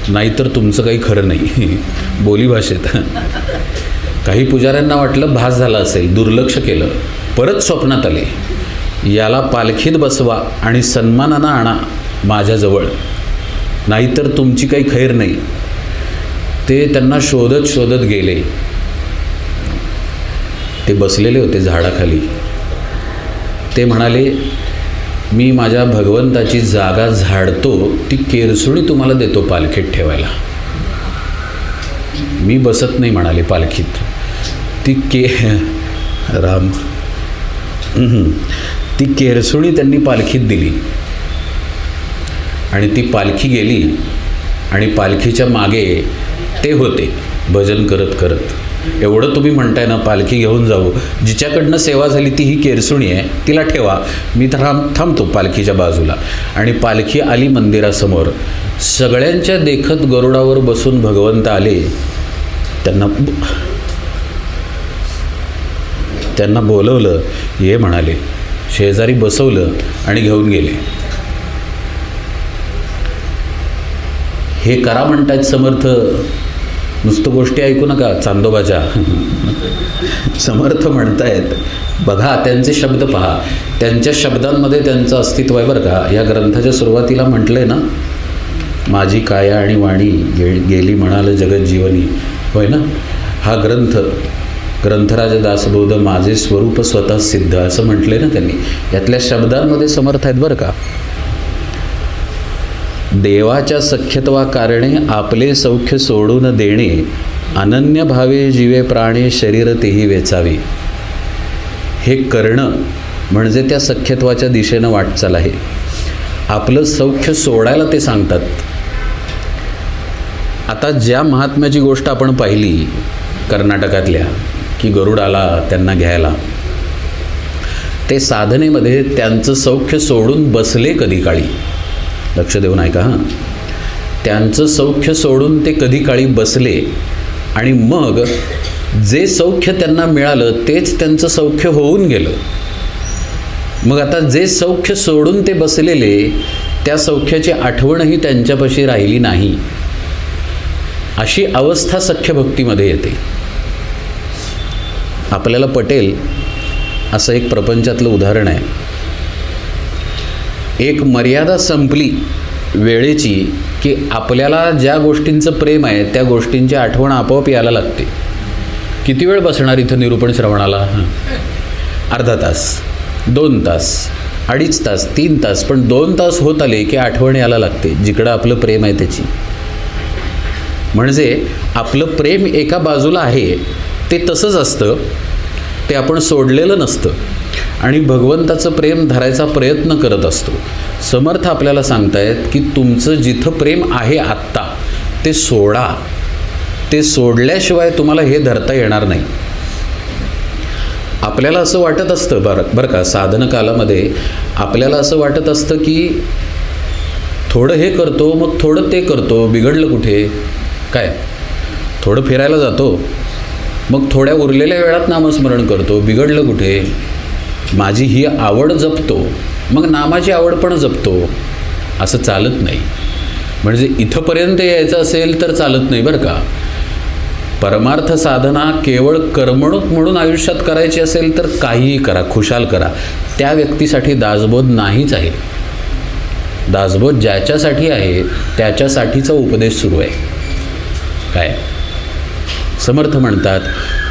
नाहीतर तुमचं काही खरं नाही. बोलीभाषेत. काही पुजाऱ्यांना वाटलं भास झाला असेल, दुर्लक्ष केलं. परत स्वप्नात आले, याला पालखीत बसवा आणि सन्मानानं आणा माझ्याजवळ, नाहीतर तुमची काही खैर नाही. ते त्यांना शोधत शोधत गेले. ते बसलेले होते झाडाखाली. ते म्हणाले, मी माझ्या भगवंताची जागा झाडतो, ती केरसुणी तुम्हाला देतो पालखीत ठेवायला. मी बसत नाही म्हणाले पालखीत. ती राम ती केरसुणी त्यांनी पालखीत दिली आणि ती पालखी गेली आणि पालखीच्या मागे ते होते भजन करत करत. एवढं तुम्ही म्हणताय ना पालखी घेऊन जाऊ, जिच्याकडनं सेवा झाली ती ही केरसुणी आहे, तिला ठेवा, मी थांबतो पालखीच्या बाजूला. आणि पालखी आली मंदिरासमोर. सगळ्यांच्या देखत गरुडावर बसून भगवंत आले. त्यांना बोलवलं, ये म्हणाले, शेजारी बसवलं आणि घेऊन गेले. हे करा म्हणतायत समर्थ, नुसतं गोष्टी ऐकू नका चांदोबाच्या. समर्थ म्हणतायत, बघा त्यांचे शब्द पहा, त्यांच्या शब्दांमध्ये त्यांचं अस्तित्व आहे बरं का. या ग्रंथाच्या सुरुवातीला म्हटलं आहे ना, माझी काया आणि वाणी गेली म्हणाल जगत जीवनी, होय ना. हा ग्रंथराज दासबोध माझे स्वरूप स्वतः सिद्ध असं म्हटले ना त्यांनी. यातल्या शब्दांमध्ये समर्थ आहेत बरं का. देवाच्या सख्यत्वा कारणे आपले सौख्य सोडून देणे, अनन्य भावे जीवे प्राणे शरीर तेही वेचावे. हे करणं म्हणजे त्या सख्यत्वाच्या दिशेनं वाटचाल आहे. आपलं सौख्य सोडायला ते सांगतात. आता ज्या महात्म्याची गोष्ट आपण पाहिली कर्नाटकातल्या, की गरुड आला त्यांना घ्यायला, ते साधनेमध्ये त्यांचं सौख्य सोडून बसले कधी काळी. लक्ष देऊन ऐका हां. त्यांचं सौख्य सोडून ते कधी काळी बसले आणि मग जे सौख्य त्यांना मिळालं तेच त्यांचं सौख्य होऊन गेलं. मग आता जे सौख्य सोडून ते बसलेले, त्या सौख्याची आठवणही त्यांच्यापाशी राहिली नाही. अशी अवस्था सख्यभक्तीमध्ये येते. आपल्याला पटेल असं एक प्रपंचातलं उदाहरण आहे. एक मर्यादा संपली वेळेची की आपल्याला ज्या गोष्टींचं प्रेम आहे त्या गोष्टींची आठवण आपोआप यायला लागते. किती वेळ बसणार इथं निरूपण श्रवणाला? अर्धा तास, 2 तास, 2.5 तास, 3 तास, पण 2 तास होत आले की आठवण यायला लागते जिकडं आपलं प्रेम आहे त्याची. म्हणजे आपलं प्रेम एका बाजूला आहे ते तसंच असतं, ते आपण सोडलेलं नसतं आणि भगवंताचं प्रेम धरायचा प्रयत्न करत असतो. समर्थ आपल्याला सांगतायत की तुमचं जिथं प्रेम आहे आत्ता ते सोडा. ते सोडल्याशिवाय तुम्हाला हे धरता येणार नाही. आपल्याला असं वाटत असतं बरं का, साधन कालामध्ये आपल्याला असं वाटत असतं की थोडं हे करतो मग थोडं ते करतो, बिघडलं कुठे काय? थोडं फिरायला जातो मग थोड्या उरलेल्या वेळात नामस्मरण करतो, बिघडलं कुठे? माझी ही आवड जपतो मग नामाची आवड पण जपतो, असं चालत नाही. म्हणजे इथंपर्यंत यायचं असेल तर चालत नाही बरं का. परमार्थ साधना केवळ करमणूक म्हणून आयुष्यात करायची असेल तर काहीही करा, खुशाल करा. त्या व्यक्तीसाठी दासबोध नाहीच आहे. दासबोध ज्याच्यासाठी आहे त्याच्यासाठीचा उपदेश सुरू आहे. काय समर्थ म्हणतात,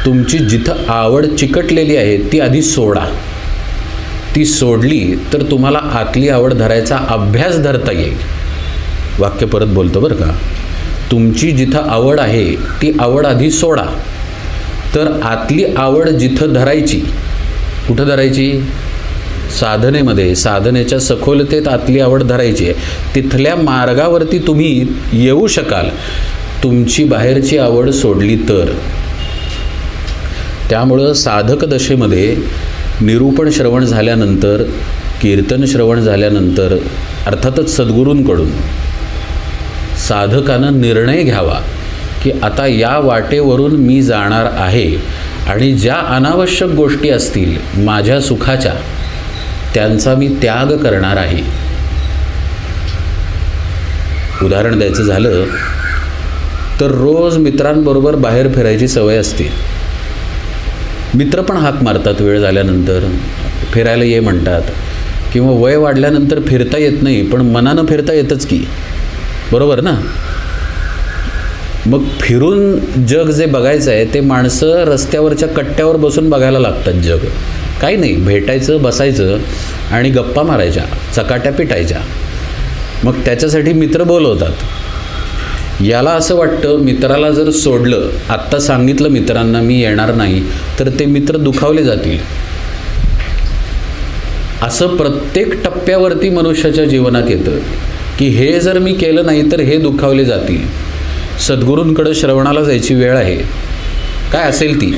तुमची जिथं आवड चिकटलेली आहे ती आधी सोडा. ती सोडली तर तुम्हाला आतली आवड धरायचा अभ्यास धरता येईल. वाक्य परत बोलतो बरं का. तुमची जिथं आवड आहे ती आवड आधी सोडा, तर आतली आवड जिथं धरायची, कुठं धरायची? साधनेमध्ये, साधनेच्या सखोलतेत आतली आवड धरायची आहे. तिथल्या मार्गावरती तुम्ही येऊ शकाल तुमची बाहेरची आवड सोडली तर. त्यामुळं साधक दशेमध्ये निरूपण श्रवण झाल्यानंतर, कीर्तन श्रवण झाल्यानंतर, अर्थातच सद्गुरूंकडून साधकानं निर्णय घ्यावा की आता या वाटेवरून मी जाणार आहे आणि ज्या अनावश्यक गोष्टी असतील माझ्या सुखाच्या त्यांचा मी त्याग करणार आहे. उदाहरण द्यायचं झालं तर रोज मित्रांबरोबर बाहेर फिरायची सवय असते. मित्र पण हाक मारतात वेळ झाल्यानंतर, फिरायला ये म्हणतात. किंवा वय वाढल्यानंतर फिरता येत नाही पण मनानं फिरता येतच की, बरोबर ना? मग फिरून जग जे बघायचं आहे ते माणसं रस्त्यावरच्या कट्ट्यावर बसून बघायला लागतात. जग काही नाही, भेटायचं, बसायचं आणि गप्पा मारायच्या, चकाट्या पिटायच्या. मग त्याच्यासाठी मित्र बोलवतात. याला असं वाटतं मित्राला जर सोडलं, आत्ता सांगितलं मित्रांना मी येणार नाही, तर ते मित्र दुखावले जातील. असं प्रत्येक टप्प्यावरती मनुष्याच्या जीवनात येतं की हे जर मी केलं नाही तर हे दुखावले जातील. सद्गुरूंकडं श्रवणाला जायची वेळ आहे, काय असेल ती,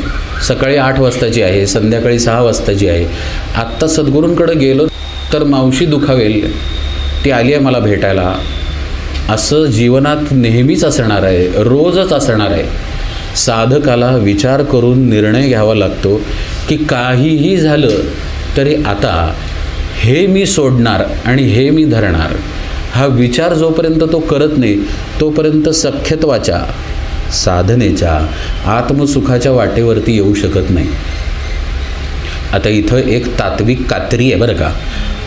सकाळी 8 वाजताची आहे, संध्याकाळी 6 वाजताची आहे. आत्ता सद्गुरूंकडं गेलो तर मावशी दुखावेल, ती आली आहे मला भेटायला, असं जीवनात नेहमीच असणार आहे, रोजच असणार आहे. साधकाला विचार करून निर्णय घ्यावा लागतो की काहीही झालं तरी आता हे मी सोडणार आणि हे मी धरणार. हा विचार जोपर्यंत तो करत नाही तोपर्यंत सख्यत्वाच्या, साधनेच्या, आत्मसुखाच्या वाटेवरती येऊ शकत नाही. आता इथं एक तात्विक कात्री आहे बरं का.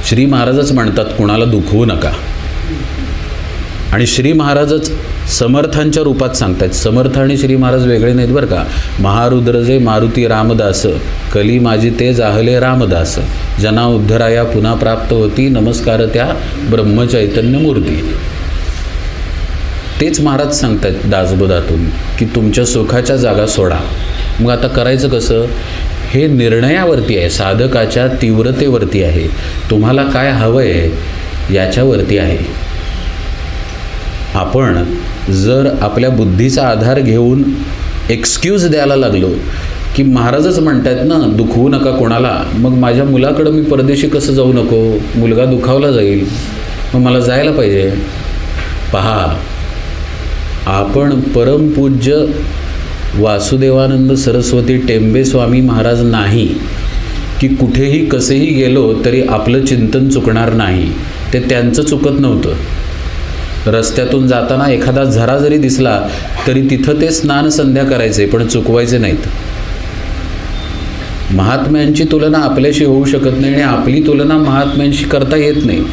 श्री महाराजच म्हणतात कुणाला दुखवू नका. आणि श्री महाराजच समर्थांच्या रूपात सांगतात. समर्थ आणि श्री महाराज वेगळे नाहीत बरं का. महारुद्र जे मारुती रामदास, कली माझी ते जाहले रामदास, जना उद्धराया पुन्हा प्राप्त होती, नमस्कार त्या ब्रह्मचैतन्य मूर्ती. तेच महाराज सांगतात दासबोधातून की तुमच्या सुखाच्या जागा सोडा. मग आता करायचं कसं? हे निर्णयावरती आहे, साधकाच्या तीव्रतेवरती आहे, तुम्हाला काय हवं आहे याच्यावरती आहे. आपण जर आपल्या बुद्धीचा आधार घेऊन एक्सक्यूज द्यायला लागलो की महाराजच म्हणतात ना दुखवू नका कोणाला, मग माझ्या मुलाकडं मी परदेशी कसं जाऊ नको, मुलगा दुखावला जाईल, मग मला जायला पाहिजे. पहा, आपण परमपूज्य वासुदेवानंद सरस्वती टेंबे स्वामी महाराज नाही की कुठेही कसेही गेलो तरी आपलं चिंतन चुकणार नाही. ते त्यांचं चुकत नव्हतं. रस्त्यातून जाताना एखादा झरा जरी दिसला तरी तिथं ते स्नान संध्या करायचे, पण चुकवायचे नाहीत. महात्म्यांची तुलना आपल्याशी होऊ शकत नाही आणि आपली तुलना महात्म्यांशी करता येत नाही.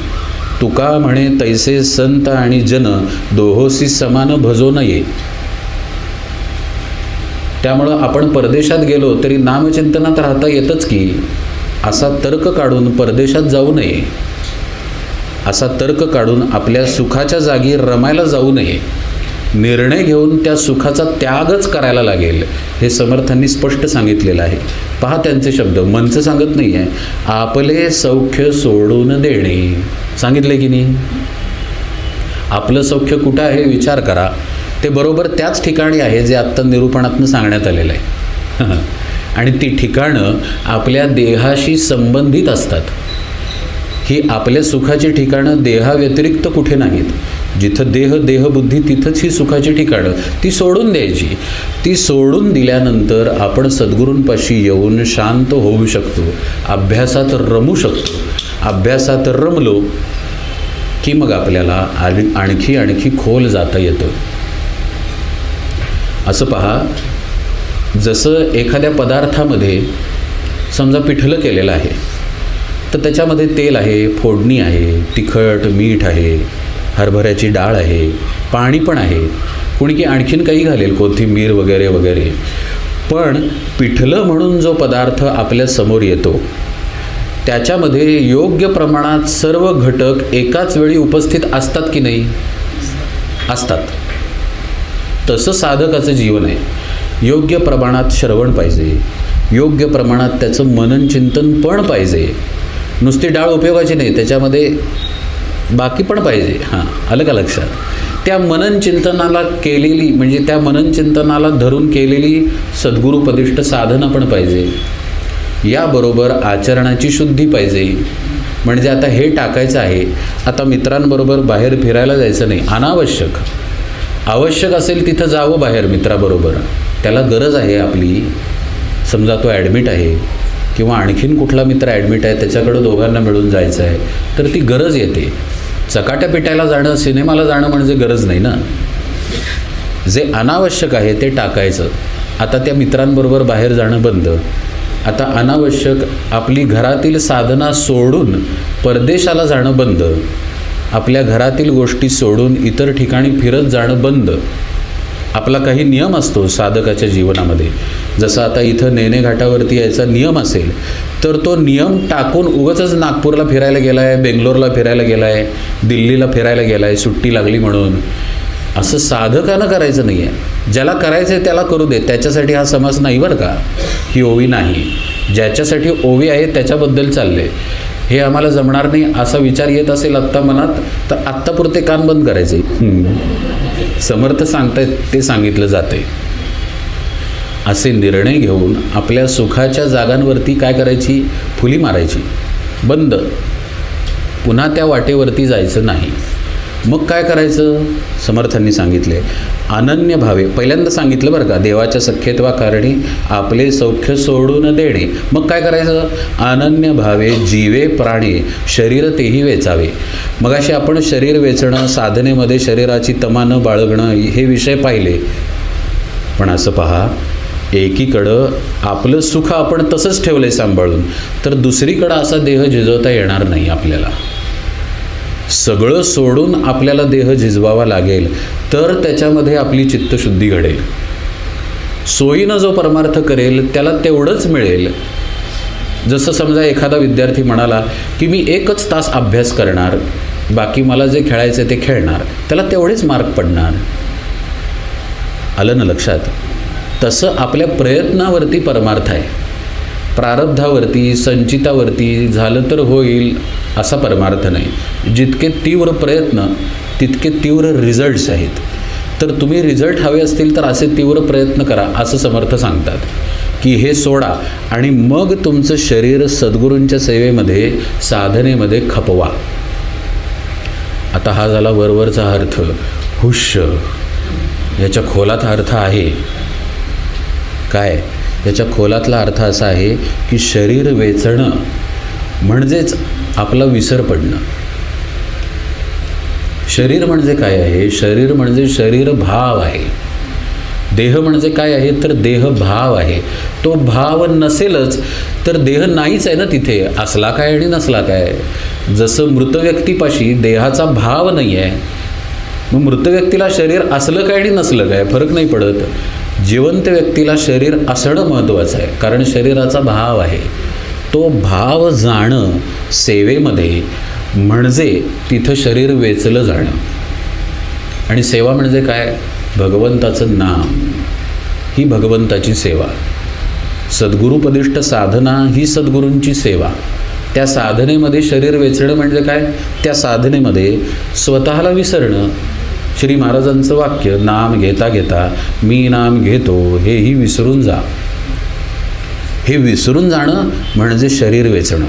तुका म्हणे तैसे संत आणि जन, दोहोसी समान भजो नये. त्यामुळं आपण परदेशात गेलो तरी नामचिंतनात राहता येतच की, असा तर्क काढून परदेशात जाऊ नये, असा तर्क काढून आपल्या सुखाच्या जागी रमायला जाऊ नये. निर्णय घेऊन त्या सुखाचा त्यागच करायला लागेल, हे समर्थांनी स्पष्ट सांगितलेलं आहे. पहा त्यांचे शब्द, मनचं सांगत नाही आहे, आपले सौख्य सोडून देणे सांगितले की नाही. आपलं सौख्य कुठं आहे विचार करा, ते बरोबर त्याच ठिकाणी आहे जे आत्ता निरूपणातनं सांगण्यात आलेलं आहे. आणि ती ठिकाणं आपल्या देहाशी संबंधित असतात. ही आपल्या सुखाची ठिकाणं देहाव्यतिरिक्त कुठे नाहीत. जिथं देहबुद्धी तिथंच ही सुखाची ठिकाणं, ती सोडून द्यायची. ती सोडून दिल्यानंतर आपण सद्गुरूंपाशी येऊन शांत होऊ शकतो, अभ्यासात रमू शकतो. अभ्यासात रमलो की मग आपल्याला आणखी खोल जाता येतं. असं पहा, जसं एखाद्या पदार्थामध्ये समजा पिठलं केलेलं आहे, तर त्याच्यामध्ये तेल आहे, फोडणी आहे, तिखट मीठ आहे, हरभऱ्याची डाळ आहे, पाणी पण आहे, कोणी की आणखीन काही घालेल, कोथिंबीर वगैरे वगैरे. पण पिठलं म्हणून जो पदार्थ आपल्या समोर येतो त्याच्यामध्ये योग्य प्रमाणात सर्व घटक एकाच वेळी उपस्थित असतात की नाही? असतात. तसं साधकाचं जीवन आहे. योग्य प्रमाणात श्रवण पाहिजे, योग्य प्रमाणात त्याचं मनन चिंतन पण पाहिजे. नुसती डाळ उपयोगाची नाही, त्याच्यामध्ये बाकी पण पाहिजे. हां, आलं का लक्षात? त्या मनन चिंतनाला केलेली, म्हणजे त्या मनन चिंतनाला धरून केलेली सद्गुरुपदिष्ट साधना पण पाहिजे. याबरोबर आचरणाची शुद्धी पाहिजे. म्हणजे आता हे टाकायचं आहे, आता मित्रांबरोबर बाहेर फिरायला जायचं नाही, अनावश्यक. आवश्यक असेल तिथं जावं बाहेर मित्राबरोबर, त्याला गरज आहे आपली. समजा तो ॲडमिट आहे किंवा आणखीन कुठला मित्र ॲडमिट आहे, त्याच्याकडं दोघांना मिळून जायचं आहे, तर ती गरज येते. चकाट्या पिटायला जाणं, सिनेमाला जाणं म्हणजे गरज नाही ना. जे अनावश्यक आहे ते टाकायचं. आता त्या मित्रांबरोबर बाहेर जाणं बंद. आता अनावश्यक आपली घरातील साधना सोडून परदेशाला जाणं बंद. आपल्या घरातील गोष्टी सोडून इतर ठिकाणी फिरत जाणं बंद. आपला काही नियम असतो साधकाच्या जीवनामध्ये. जसं आता इथं नेणे घाटावरती यायचा नियम असेल, तर तो नियम टाकून उगाचच नागपूरला फिरायला गेला आहे, बेंगलोरला फिरायला गेला आहे, दिल्लीला फिरायला गेला आहे, सुट्टी लागली म्हणून, असं साधकानं करायचं नाही आहे. ज्याला करायचं आहे त्याला करू दे, त्याच्यासाठी हा समाज नाही बरं का, ही ओवी नाही. ज्याच्यासाठी ओवी आहे त्याच्याबद्दल चालले. हे आम्हाला जमणार नाही असा विचार येत असेल आत्ता मनात, तर आत्तापुरते कान बंद करायचे. समर्थ सांगतायत ते सांगितलं जाते. असे निर्णय घेऊन आपल्या सुखाच्या जागांवरती काय करायची? फुली मारायची, बंद. पुन्हा त्या वाटेवरती जायचं नाही. मग काय करायचं? समर्थांनी सांगितले, अनन्य भावे. पहिल्यांदा सांगितलं बरं का, देवाच्या सख्यत्वा कारणी आपले सौख्य सोडून देणे. मग काय करायचं? अनन्य भावे जीवे प्राणे शरीर तेही वेचावे. मग असे आपण शरीर वेचणं, साधनेमध्ये शरीराची तमा न बाळगणं, हे विषय पाहिले. पण असं पहा, एकीकडं आपलं सुख आपण तसंच ठेवलंय सांभाळून, तर दुसरीकडं असा देह झिजवता येणार नाही आपल्याला. सगळं सोडून आपल्याला देह झिजवावा लागेल, तर त्याच्यामध्ये आपली चित्तशुद्धी घडेल. सोयीनं जो परमार्थ करेल त्याला तेवढंच मिळेल. जसं समजा एखादा विद्यार्थी म्हणाला की मी 1च तास अभ्यास करणार, बाकी मला जे खेळायचं ते खेळणार, त्याला तेवढेच मार्क पडणार. आलं ना लक्षात? तसं आपल्या प्रयत्नावरती परमार्थ आहे. प्रारब्धावरती, संचितावरती झालं तर होईल असा परमार्थ नाही. जितके तीव्र प्रयत्न तितके तीव्र रिझल्ट्स आहेत. तर तुम्ही रिझल्ट हवे असतील तर असे तीव्र प्रयत्न करा, असं समर्थ सांगतात. की हे सोडा आणि मग तुमचं शरीर सद्गुरूंच्या सेवेमध्ये, साधनेमध्ये खपवा. आता हा झाला वरवरचा अर्थ. हुश्य, याच्या खोलात अर्थ आहे काय? याच्या खोलातला अर्थ असा आहे की शरीर वेचणं म्हणजेच आपला विसर पडणं. शरीर म्हणजे काय आहे? शरीर म्हणजे शरीर भाव आहे. देह म्हणजे काय आहे? तर देह भाव आहे. तो भाव नसेलच तर देह नाहीच आहे ना तिथे. असला काय आणि नसला काय. जसं मृत व्यक्तीपाशी देहाचा भाव नाही आहे, मग मृत व्यक्तीला शरीर असलं काय आणि नसलं काय फरक नाही पडत. जिवंत व्यक्तीला शरीर असणं महत्त्वाचं आहे, कारण शरीराचा भाव आहे. तो भाव जाणं सेवेमध्ये म्हणजे तिथं शरीर वेचलं जाणं. आणि सेवा म्हणजे काय? भगवंताचं नाम ही भगवंताची सेवा, सद्गुरुपदिष्ट साधना ही सद्गुरूंची सेवा. त्या साधनेमध्ये शरीर वेचणं म्हणजे काय? त्या साधनेमध्ये स्वतःला विसरणं. श्री महाराजांचं वाक्य, नाम घेता घेता मी नाम घेतो, हेही विसरून जा. हे विसरून जाणं म्हणजे शरीर वेचणं.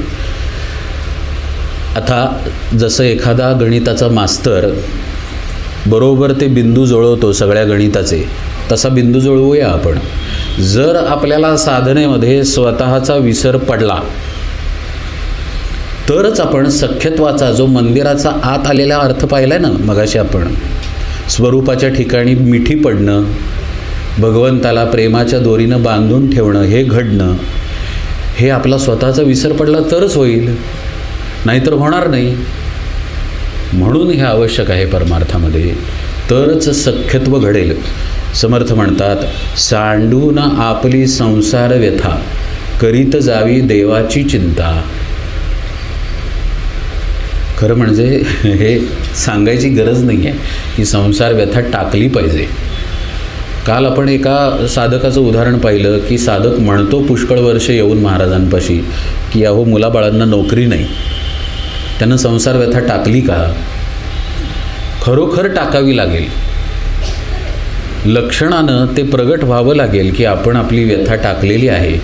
आता जसं एखादा गणिताचा मास्तर बरोबर ते बिंदू जुळवतो सगळ्या गणिताचे, तसा बिंदू जुळवूया आपण. जर आपल्याला साधनेमध्ये स्वतःचा विसर पडला तरच आपण सख्यत्वाचा, जो मंदिराचा आत आलेला अर्थ पाहिला ना मगाशी आपण, स्वरूपाच्या ठिकाणी मिठी पडणं, भगवंताला प्रेमाच्या दोरीनं बांधून ठेवणं, हे घडणं, हे आपला स्वतःचा विसर पडला तरच होईल, नाहीतर होणार नाही. म्हणून हे आवश्यक आहे परमार्थामध्ये, तरच सख्यत्व घडेल. समर्थ म्हणतात, सांडून आपली संसार व्यथा, करीत जावी देवाची चिंता. खरं म्हणजे हे सांगायची गरज नाही आहे की संसार व्यथा टाकली पाहिजे. काल आपण एका साधकाचं उदाहरण पाहिलं की साधक म्हणतो पुष्कळ वर्ष येऊन महाराजांपाशी की अहो मुलाबाळांना नोकरी नाही, त्यानं संसार व्यथा टाकली का? खरोखर टाकावी लागेल. लक्षणानं ते प्रगट व्हावं लागेल की आपण आपली व्यथा टाकलेली आहे,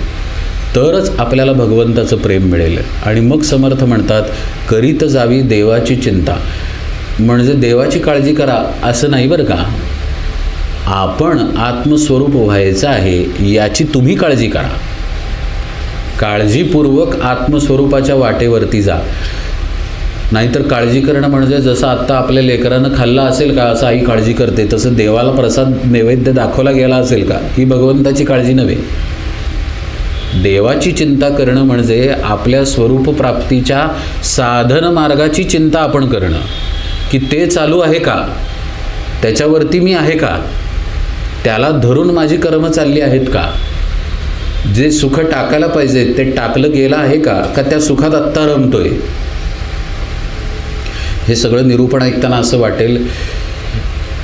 तरच आपल्याला भगवंताचं प्रेम मिळेल. आणि मग समर्थ म्हणतात, करीत जावी देवाची चिंता. म्हणजे देवाची काळजी करा असं नाही बरं का, आपण आत्मस्वरूप व्हायचं आहे याची तुम्ही काळजी करा. काळजीपूर्वक आत्मस्वरूपाच्या वाटेवरती जा. नाहीतर काळजी करणं म्हणजे जसं आत्ता आपल्या लेकरानं खाल्लं असेल का असं आई काळजी करते, तसं देवाला प्रसाद नैवेद्य दाखवला गेला असेल का, ही भगवंताची काळजी नव्हे. देवाची चिंता करणं म्हणजे आपल्या स्वरूपप्राप्तीच्या साधन मार्गाची चिंता आपण करणं, की ते चालू आहे का, त्याच्यावरती मी आहे का, त्याला धरून माझी कर्म चालली आहेत का, जे सुख टाकायला पाहिजे ते टाकलं गेलं आहे का, का त्या सुखात आत्ता रमतोय. हे सगळं निरूपण ऐकताना असं वाटेल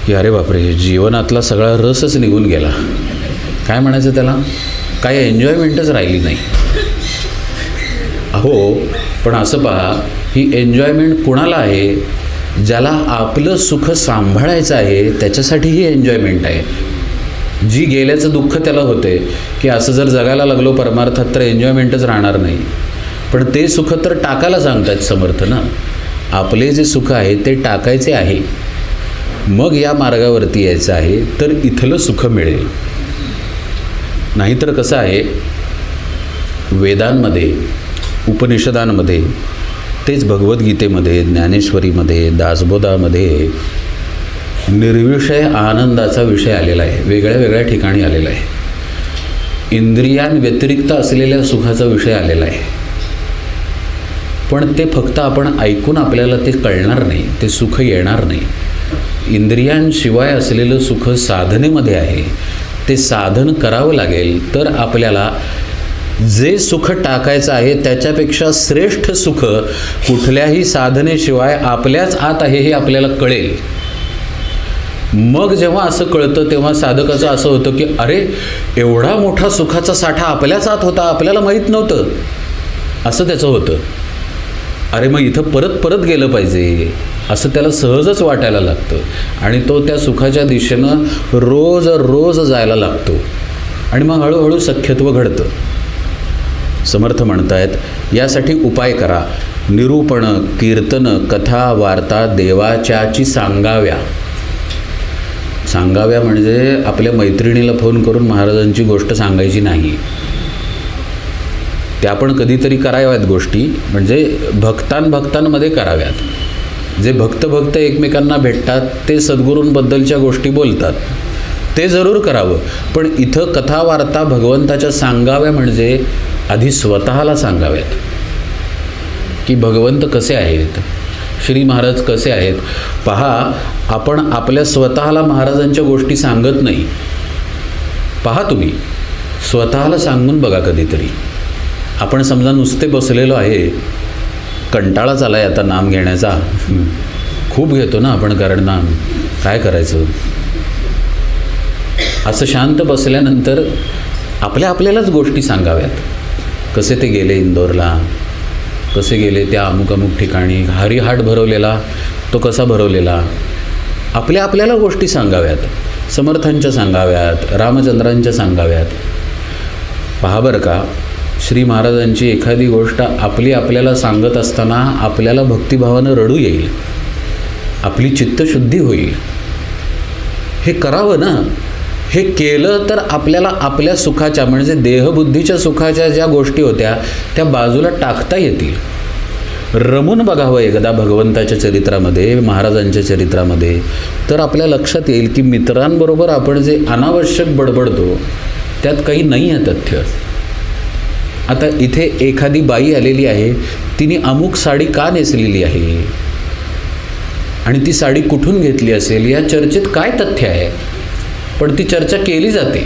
की अरे बापरे, जीवनातला सगळा रसच निघून गेला. काय म्हणायचं त्याला, काही एन्जॉयमेंटच राहिली नाही. अहो पण असं पहा, ही एन्जॉयमेंट कुणाला आहे? ज्याला आपलं सुख सांभाळायचं आहे त्याच्यासाठी ही एन्जॉयमेंट आहे. जी गेल्याचं दुःख त्याला होते की असं जर जगायला लागलो परमार्थात तर एन्जॉयमेंटच राहणार नाही. पण ते सुख तर टाकायला सांगतात समर्थ ना. आपले जे सुख आहे ते टाकायचे आहे, मग या मार्गावरती यायचं आहे तर इथलं सुख मिळेल. नाहीतर कसं आहे, वेदांमध्ये, उपनिषदांमध्ये, तेच भगवद्गीतेमध्ये, ज्ञानेश्वरीमध्ये, दासबोधामध्ये निर्विषय आनंदाचा विषय आलेला आहे, वेगळ्या वेगळ्या ठिकाणी आलेला आहे. इंद्रियांव्यतिरिक्त असलेल्या सुखाचा विषय आलेला आहे. पण ते फक्त आपण ऐकून आपल्याला ते कळणार नाही, ते सुख येणार नाही. इंद्रियांशिवाय असलेलं सुख साधनेमध्ये आहे, ते साधन करावं लागेल तर आपल्याला जे सुख टाकायचं आहे त्याच्यापेक्षा श्रेष्ठ सुख कुठल्याही साधनेशिवाय आपल्याच आत आहे हे आपल्याला कळेल. मग जेव्हा असं कळतं तेव्हा साधकाचं असं होतं की अरे, एवढा मोठा सुखाचा साठा आपल्याच आत होता, आपल्याला माहीत नव्हतं, असं त्याचं होतं. अरे मग इथं परत परत गेलं पाहिजे असं त्याला सहजच वाटायला लागतं आणि तो त्या सुखाच्या दिशेनं रोज रोज जायला लागतो आणि मग हळूहळू सख्यत्व घडतं. समर्थ म्हणतायत, यासाठी उपाय करा. निरूपणं, कीर्तनं, कथा, वार्ता देवाच्याची सांगाव्या. सांगाव्या म्हणजे आपल्या मैत्रिणीला फोन करून महाराजांची गोष्ट सांगायची नाही. त्या पण कधीतरी कराव्यात गोष्टी, म्हणजे भक्तांमध्ये कराव्यात. जे भक्त एकमेकांना भेटतात ते सद्गुरूंबद्दलच्या गोष्टी बोलतात, ते जरूर करावं. पण इथं कथा वार्ता भगवंताच्या सांगाव्या म्हणजे आधी स्वतःला सांगाव्यात की भगवंत कसे आहेत, श्री महाराज कसे आहेत. पहा, आपण आपल्या स्वतःला महाराजांच्या गोष्टी सांगत नाही. पहा तुम्ही स्वतःला सांगून बघा कधीतरी. आपण समजा नुसते बसलेलो आहे, कंटाळाच आला आहे आता नाम घेण्याचा, खूप घेतो ना आपण, कारण नाम काय करायचं. असं शांत बसल्यानंतर आपल्यालाच गोष्टी सांगाव्यात. कसे ते गेले इंदोरला, कसे गेले त्या अमुक अमुक ठिकाणी, हरिहाट भरवलेला तो कसा भरवलेला, आपल्याला गोष्टी सांगाव्यात. समर्थांच्या सांगाव्यात, रामचंद्रांच्या सांगाव्यात. पहा बरं का, श्री महाराजांची एखादी गोष्ट आपल्याला सांगत असताना आपल्याला भक्तिभावानं रडू येईल, आपली चित्तशुद्धी होईल. हे करावं ना. हे केलं तर आपल्याला आपल्या सुखाच्या म्हणजे देहबुद्धीच्या सुखाच्या ज्या गोष्टी होत्या त्या बाजूला टाकता येतील. रमून बघावं एकदा भगवंताच्या चरित्रामध्ये, महाराजांच्या चरित्रामध्ये, तर आपल्या लक्षात येईल की मित्रांबरोबर आपण जे अनावश्यक बडबडतो त्यात काही नाही आहे तथ्य. आता इथे एखादी बाई आलेली आहे, तिने अमुक साडी का नेसलेली आहे आणि ती साडी कुठून घेतली असेल या चर्चेत काय तथ्य आहे, पण ती चर्चा केली जाते,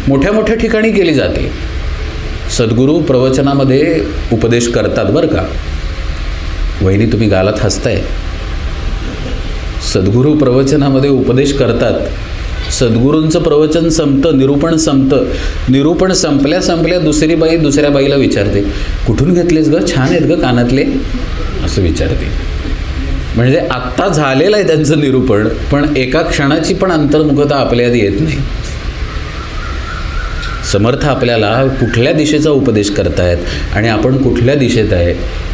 मोठ्या मोठ्या ठिकाणी केली जाते. सद्गुरू प्रवचनामध्ये उपदेश करतात बरं का. वहिनी तुम्ही गालात हसताय. सद्गुरू प्रवचनामध्ये उपदेश करतात. सद्गुरूंचं प्रवचन संपतं, निरूपण संपतं. निरूपण संपल्या दुसरी बाई दुसऱ्या बाईला विचारते, कुठून घेतलेस ग, छान आहेत ग कानातले, असं विचारते. म्हणजे आत्ता झालेलं आहे त्यांचं निरूपण, पण एका क्षणाची पण अंतर्मुखता आपल्यात येत नाही. समर्थ आपल्याला कुठल्या दिशेचा उपदेश करतायत आणि आपण कुठल्या दिशेत आहे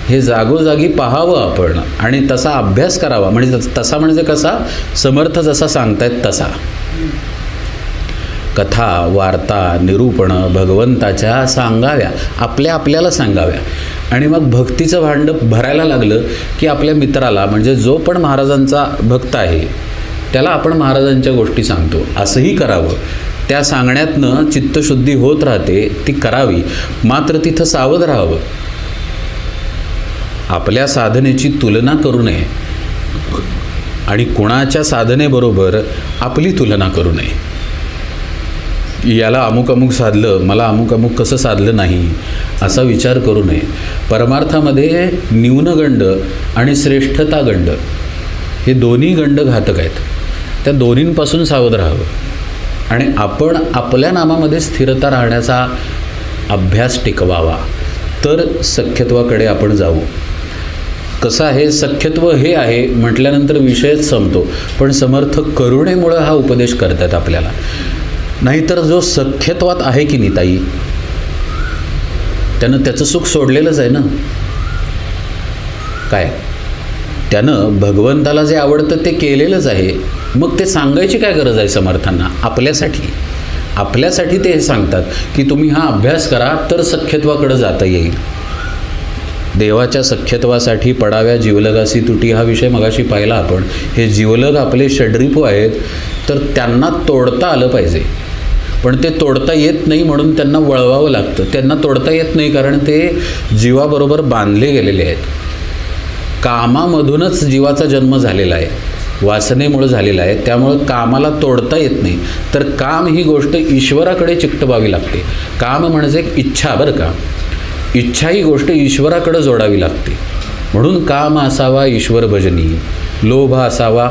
हे जागोजागी पाहावं आपण आणि तसा अभ्यास करावा. म्हणजे तसा म्हणजे कसा, समर्थ जसा सांगतायत तसा. कथा, वार्ता, निरूपणं भगवंताच्या सांगाव्या, आपल्याला सांगाव्या. आणि मग भक्तीचं भांडं भरायला लागलं की आपल्या मित्राला, म्हणजे जो पण महाराजांचा भक्त आहे त्याला आपण महाराजांच्या गोष्टी सांगतो, असंही करावं. त्या सांगण्यातनं चित्तशुद्धी होत राहते, ती करावी. मात्र तिथं सावध राहावं. आपल्या साधनेची तुलना करू नये आणि कुणाच्या साधनेबरोबर आपली तुलना करू नये. याला अमुक अमुक साधलं, मला अमुक अमुक कसं साधलं नाही, असा विचार करू नये. परमार्थामध्ये न्यूनगंड आणि श्रेष्ठता गंड हे दोन्ही गंड घातक आहेत. त्या दोन्हींपासून सावध राहावं आणि आपण आपल्या नामामध्ये स्थिरता राहण्याचा अभ्यास टिकवावा, तर सख्यत्वाकडे आपण जाऊ. कसं आहे, सख्यत्व हे आहे म्हटल्यानंतर विषयच संपतो, पण समर्थ करुणेमुळं हा उपदेश करतात आपल्याला. नाहीतर जो सख्यत्वात आहे की नाही ताई, त्यानं त्याचं सुख सोडलेलंच आहे ना. काय, त्यानं भगवंताला जे आवडतं ते केलेलंच आहे. मग ते सांगायची काय गरज आहे समर्थांना? आपल्यासाठी ते हे सांगतात की तुम्ही हा अभ्यास करा तर सख्यत्वाकडे जाता येईल. देवाच्या सख्यत्वासाठी पडाव्या जीवलगासी तुटी हा विषय मगाशी पाहिला आपण. हे जीवलग आपले षड्रिपू आहेत, तर त्यांना तोडता आलं पाहिजे, पण ते तोडता येत नाही म्हणून त्यांना वळवावं लागतं. त्यांना तोडता येत नाही कारण ते जीवाबरोबर बांधले गेलेले आहेत. कामामधूनच जीवाचा जन्म झालेला आहे, वासनेमुळे झालेला आहे. त्यामुळं कामाला तोडता येत नाही. तर काम ही गोष्ट ईश्वराकडे चिकटवावी लागते. काम म्हणजे इच्छा बरं का. इच्छा ही गोष्ट ईश्वराकडे जोडावी लागते. म्हणून काम असावा ईश्वर भजनी, लोभ असावा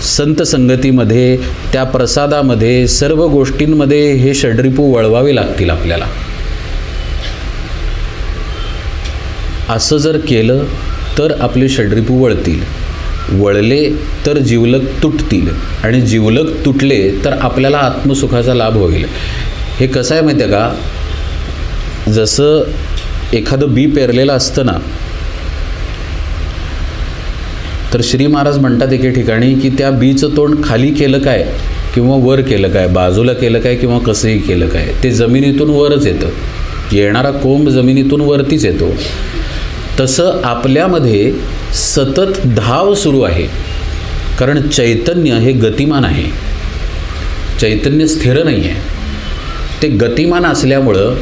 संत संगतीमध्ये, त्या प्रसादामध्ये, सर्व गोष्टींमध्ये हे षड्रिपू वळवावे लागतील आपल्याला. असं जर केलं तर आपले षड्रिपू वळतील. वळले तर जीवलग तुटतील आणि जीवलग तुटले तर आपल्याला आत्मसुखाचा लाभ होईल. हे कसं आहे माहिती आहे का, जसं एखादं बी पेरलेलं असतं ना, तर श्री महाराज म्हणतात एके ठिकाणी की त्या बीचं तोंड खाली केलं काय किंवा वर केलं काय, बाजूला केलं काय किंवा कसंही केलं काय, ते जमिनीतून वरच येतं. येणारा कोंब जमिनीतून वरतीच येतो. तसं आपल्यामध्ये सतत धाव सुरू आहे. कारण चैतन्य हे गतिमान आहे, चैतन्य स्थिर नाही आहे. ते गतिमान असल्यामुळं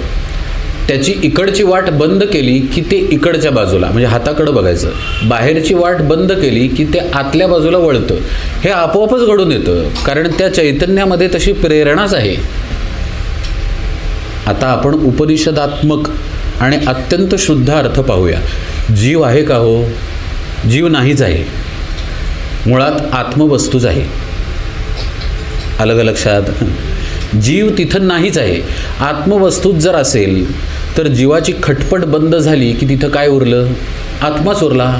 त्याची इकडची वाट बंद केली की ते इकडच्या बाजूला म्हणजे हाताकडं बघायचं, बाहेरची वाट बंद केली की ते आतल्या बाजूला वळतं. हे आपोआपच घडून येतं, कारण त्या चैतन्यामध्ये तशी प्रेरणाच आहे. आता आपण उपनिषदात्मक आणि अत्यंत शुद्ध अर्थ पाहूया. जीव आहे का हो? जीव नाहीच आहे. मुळात आत्मवस्तूच आहे. आलं का लक्षात? जीव तिथं नाहीच आहे. आत्मवस्तूत जर असेल तर जीवाची खटपट बंद झाली की तिथं काय उरलं? आत्माच उरला.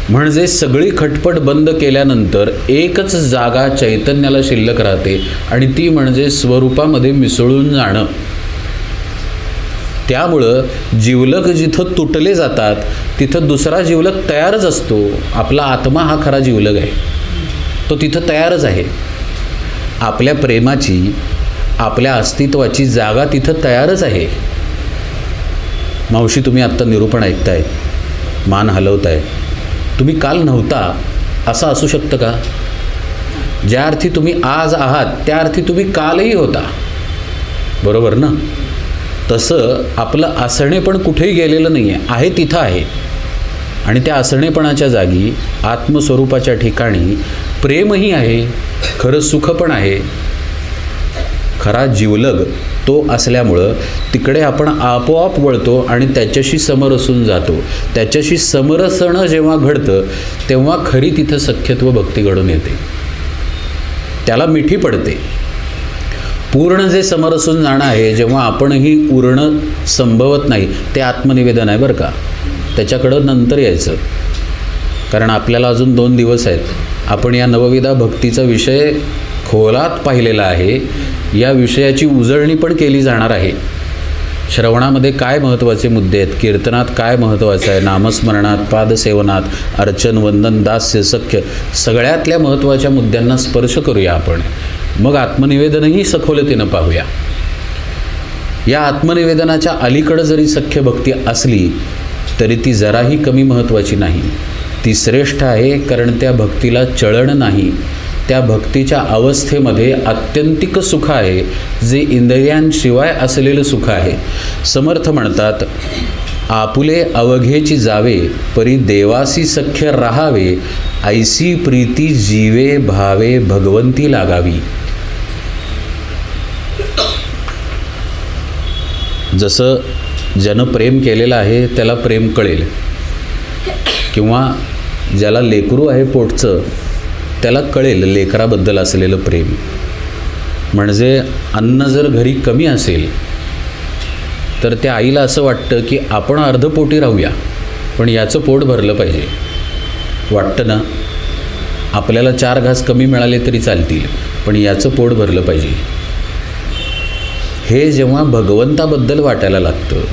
म्हणजे सगळी खटपट बंद केल्यानंतर एकच जागा चैतन्याला शिल्लक राहते आणि ती म्हणजे स्वरूपामध्ये मिसळून जाणं. त्यामुळं जिवलग जिथं तुटले जातात तिथं दुसरा जिवलग तयारच असतो. आपला आत्मा हा खरा जिवलग आहे, तो तिथं तयारच आहे. आपल्या प्रेमाची, आपल्या अस्तित्वाची जागा तिथं तयारच आहे. मावशी, तुम्ही आत्ता निरूपण ऐकताय, मान हलवताय. तुम्ही काल नव्हता असं असू शकतं का? ज्या अर्थी तुम्ही आज आहात त्या अर्थी तुम्ही कालही होता, बरोबर ना? तसं आपलं असणे पण कुठेही गेलेलं नाही आहे तिथं आहे. आणि त्या असणेपणाच्या जागी आत्मस्वरूपाच्या ठिकाणी प्रेमही आहे, खरं सुख पण आहे. खरा जिवलग तो असल्यामुळं तिकडे आपण आपोआप वळतो आणि त्याच्याशी समरसून जातो. त्याच्याशी समरसणं जेव्हा घडतं तेव्हा खरी तिथं सख्यत्व भक्ती घडून येते, त्याला मिठी पडते. पूर्ण जे समरसून जाणं आहे, जेव्हा आपणही उरणं संभवत नाही, ते आत्मनिवेदन आहे बरं का. त्याच्याकडं नंतर यायचं, कारण आपल्याला अजून 2 दिवस आहेत. आपण या नवविधा भक्तीचा विषय खोलात पाहिलेला आहे. या विषयाची उजळणी पण केली जाणार आहे. श्रवणामध्ये काय महत्त्वाचे मुद्दे आहेत, कीर्तनात काय महत्त्वाचं आहे, नामस्मरणात, पादसेवनात, अर्चन, वंदन, दास्य, सख्य, सगळ्यातल्या महत्त्वाच्या मुद्द्यांना स्पर्श करूया आपण. मग आत्मनिवेदनही सखोलतेनं पाहूया. या आत्मनिवेदनाच्या अलीकडं जरी सख्य भक्ती असली तरी ती जराही कमी महत्त्वाची नाही. ती श्रेष्ठ आहे, कारण त्या भक्तीला चळण नाही. त्या भक्तीच्या अवस्थेमध्ये आत्यंतिक सुख आहे, जे इंद्रियांशिवाय असलेलं सुख आहे. समर्थ म्हणतात, आपुले अवघेची जावे, परी देवासी सख्य राहावे, ऐसी प्रीती जीवे भावे, भगवंती लागावी. जसं ज्यानं प्रेम केलेलं आहे त्याला प्रेम कळेल, किंवा ज्याला लेकरू आहे पोटचं त्याला कळेल लेकराबद्दल असलेलं प्रेम. म्हणजे अन्न जर घरी कमी असेल तर त्या आईला असं वाटतं की आपण अर्धपोटी राहूया, पण याचं पोट भरलं पाहिजे. वाटतं ना? आपल्याला 4 घास कमी मिळाले तरी चालतील, पण याचं पोट भरलं पाहिजे. हे जेव्हा भगवंताबद्दल वाटायला लागतं,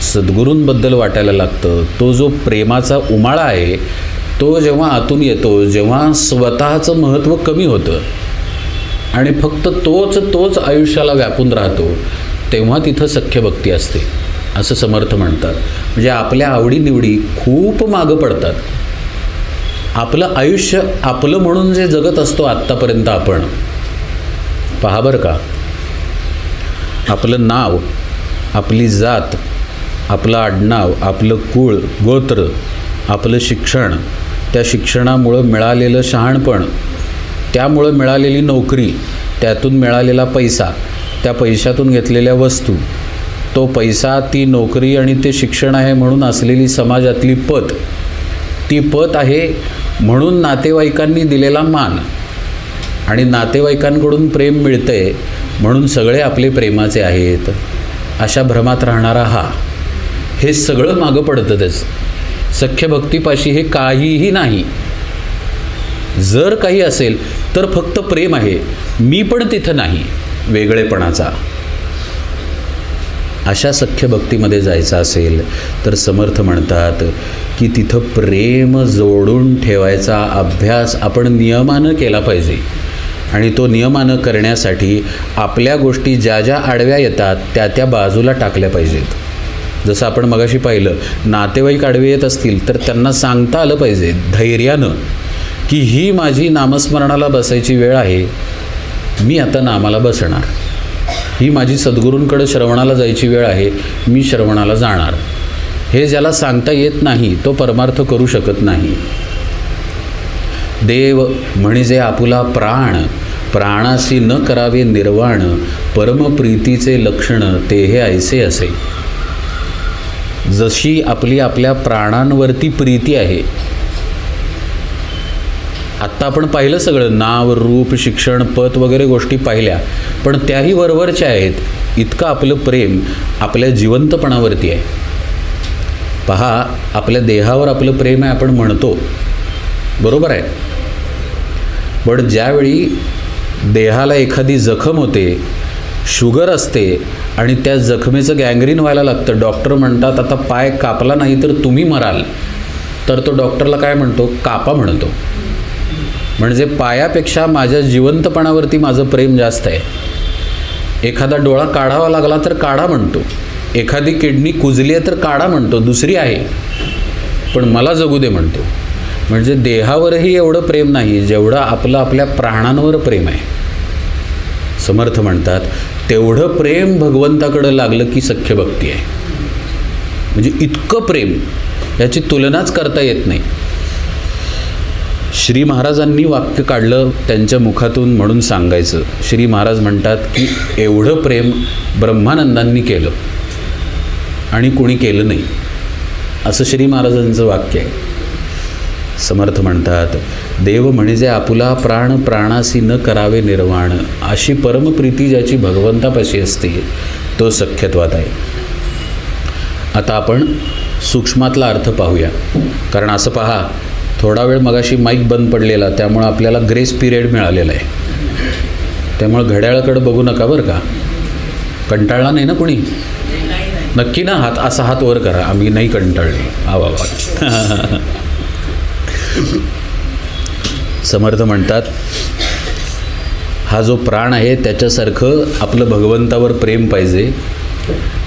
सद्गुरूंबद्दल वाटायला लागतं, तो जो प्रेमाचा उमाळा आहे तो जेव्हा आतून येतो, जेव्हा स्वतःचं महत्त्व कमी होतं आणि फक्त तोच आयुष्याला व्यापून राहतो, तेव्हा तिथं सख्य भक्ती असते, असं समर्थ म्हणतात. म्हणजे आपल्या आवडीनिवडी खूप मागं पडतात. आपलं आयुष्य आपलं म्हणून जे जगत असतो आत्तापर्यंत आपण, पहा बरं का, आपलं नाव, आपली जात, आपलं आडनाव, आपलं कुळ गोत्र, आपलं शिक्षण, त्या शिक्षणामुळं मिळालेलं शहाणपण, त्यामुळं मिळालेली नोकरी, त्यातून मिळालेला पैसा, त्या पैशातून घेतलेल्या वस्तू, तो पैसा, ती नोकरी आणि ते शिक्षण आहे म्हणून असलेली समाजातली पत, ती पत आहे म्हणून नातेवाईकांनी दिलेला मान, आणि नातेवाईकांकडून प्रेम मिळतंय म्हणून सगळे आपले प्रेमाचे आहेत, अशा भ्रमात राहणारा हा, हे सगळं मागं पडतंच. सख्य भक्तीपाशी हे काहीही नाही. जर काही असेल तर फक्त प्रेम आहे, मी पण तिथं नाही, वेगळेपणाचा. अशा सख्य भक्तीमध्ये जायचं असेल तर समर्थ म्हणतात की तिथं प्रेम जोडून ठेवायचा अभ्यास आपण नियमानं केला पाहिजे. आणि तो नियमानं करण्यासाठी आपल्या गोष्टी ज्या ज्या आडव्या येतात त्या बाजूला टाकल्या पाहिजेत. जसं आपण मगाशी पाहिलं, नातेवाईक आडवे येत असतील तर त्यांना सांगता आलं पाहिजे धैर्यानं की ही माझी नामस्मरणाला बसायची वेळ आहे, मी आता नामाला बसणार. ही माझी सद्गुरूंकडे श्रवणाला जायची वेळ आहे, मी श्रवणाला जाणार. हे ज्याला सांगता येत नाही तो परमार्थ करू शकत नाही. देव म्हणजे आपुला प्राण, प्राणाशी न करावे निर्वाण, परमप्रीतीचे लक्षण ते हे ऐसे असे. जशी आपली आपल्या प्राणांवरती प्रीती आहे, आत्ता आपण पाहिलं सगळं, नाव, रूप, शिक्षण, पत वगैरे गोष्टी पाहिल्या, पण त्याही वरवरच्या आहेत. इतकं आपलं प्रेम आपल्या जिवंतपणावरती आहे. पहा, आपल्या देहावर आपलं प्रेम आहे आपण म्हणतो, बरोबर आहे, पण ज्यावेळी देहाला एखादी जखम होते, शुगर असते आणि त्या जखमेचं गँग्रीन व्हायला लागतं, डॉक्टर म्हणतात आता पाय कापला नाही तर तुम्ही मराल, तर तो डॉक्टरला काय म्हणतो? कापा म्हणतो. म्हणजे पायापेक्षा माझ्या जिवंतपणावरती माझं प्रेम जास्त आहे. एखादा डोळा काढावा लागला तर काढा म्हणतो, एखादी किडनी कुजली आहे तर काढा म्हणतो, दुसरी आहे पण मला जगू दे म्हणतो. म्हणजे देहावरही एवढं प्रेम नाही जेवढं आपलं आपल्या प्राणांवर प्रेम आहे. समर्थ म्हणतात तेवढं प्रेम भगवंताकडं लागलं की सख्य भक्ती आहे. म्हणजे इतकं प्रेम, याची तुलनाच करता येत नाही. श्री महाराजांनी वाक्य काढलं त्यांच्या मुखातून म्हणून सांगायचं. श्री महाराज म्हणतात की एवढं प्रेम ब्रह्मानंदांनी केलं आणि कोणी केलं नाही, असं श्री महाराजांचं वाक्य आहे. समर्थ म्हणतात देव म्हणजे आपुला प्राण प्राणासी न करावे निर्वाण, अशी परमप्रीती ज्याची भगवंतापाशी असते तो सख्यत्वात आहे. आता आपण सूक्ष्मातला अर्थ पाहूया, कारण असं पहा, थोडा वेळ मगाशी माईक बंद पडलेला, त्यामुळं आपल्याला ग्रेस पिरियड मिळालेला आहे. त्यामुळं घड्याळाकडं बघू नका बरं का. कंटाळला नाही ना कोणी? नक्की ना? असा हात वर करा, आम्ही नाही कंटाळले. वा. समर्थ म्हणतात हा जो प्राण आहे त्याच्यासारखं आपलं भगवंतावर प्रेम पाहिजे.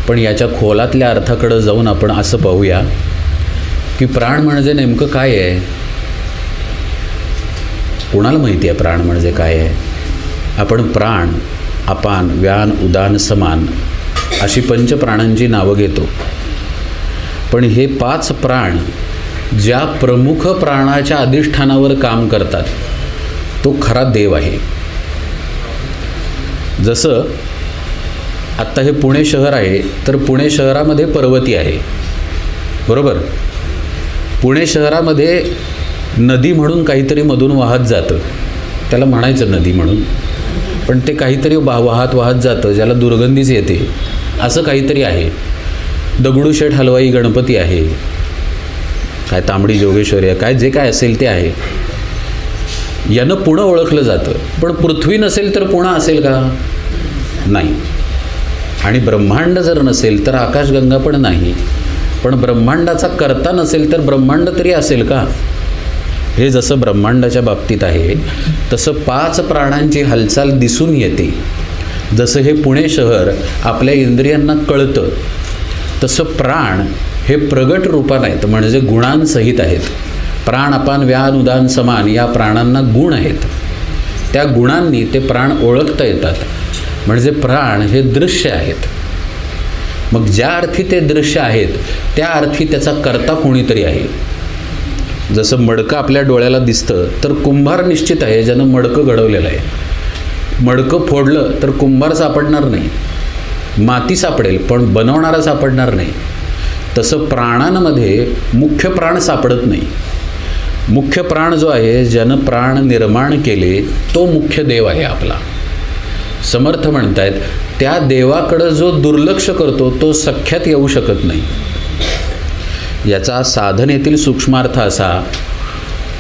पण याच्या खोलातल्या अर्थाकडं जाऊन आपण असं पाहूया की प्राण म्हणजे नेमकं काय आहे. कोणाला माहिती आहे प्राण म्हणजे काय आहे? आपण प्राण, अपान, व्यान, उदान, समान अशी पंचप्राणांची नावं घेतो. पण हे 5 प्राण ज्या प्रमुख प्राणाच्या अधिष्ठानावर काम करतात तो खरा देव आहे. जसं आत्ता हे पुणे शहर आहे, तर पुणे शहरामध्ये पर्वती आहे, बरोबर. पुणे शहरामध्ये नदी म्हणून काहीतरी मधून वाहत जातं, त्याला म्हणायचं नदी म्हणून, पण ते काहीतरी वाहत जातं ज्याला दुर्गंधीच येते, असं काहीतरी आहे. दगडूशेठ हलवाई गणपती आहे, काय तांबडी जोगेश्वरी आहे, काय जे काय असेल ते आहे. यानं पुणं ओळखलं जातं. पण पृथ्वी नसेल तर पुणं असेल का? नाही. आणि ब्रह्मांड जर नसेल तर आकाशगंगा पण नाही. पण ब्रह्मांडाचा कर्ता नसेल तर ब्रह्मांड तरी असेल का? हे जसं ब्रह्मांडाच्या बाबतीत आहे तसं 5 प्राणांची हालचाल दिसून येते. जसं हे पुणे शहर आपल्या इंद्रियांना कळतं, तसं प्राण हे प्रगट रूपात आहेत, म्हणजे गुणांसहित आहेत. प्राण, अपान, व्यान, उदान, समान या प्राणांना गुण आहेत. त्या गुणांनी ते प्राण ओळखता येतात. म्हणजे प्राण हे दृश्य आहेत. मग ज्या अर्थी ते दृश्य आहेत त्या अर्थी त्याचा कर्ता कोणीतरी आहे. जसं मडकं आपल्या डोळ्याला दिसतं तर कुंभार निश्चित आहे ज्यानं मडकं घडवलेलं आहे. मडकं फोडलं तर कुंभार सापडणार नाही, माती सापडेल पण बनवणारा सापडणार नाही. तसं प्राणांमध्ये मुख्य प्राण सापडत नाही. मुख्य प्राण जो आहे, ज्यानं प्राण निर्माण केले, तो मुख्य देव आहे आपला. समर्थ म्हणतायत त्या देवाकडं जो दुर्लक्ष करतो तो सख्यात येऊ शकत नाही. याचा साधनेतील सूक्ष्मार्थ असा,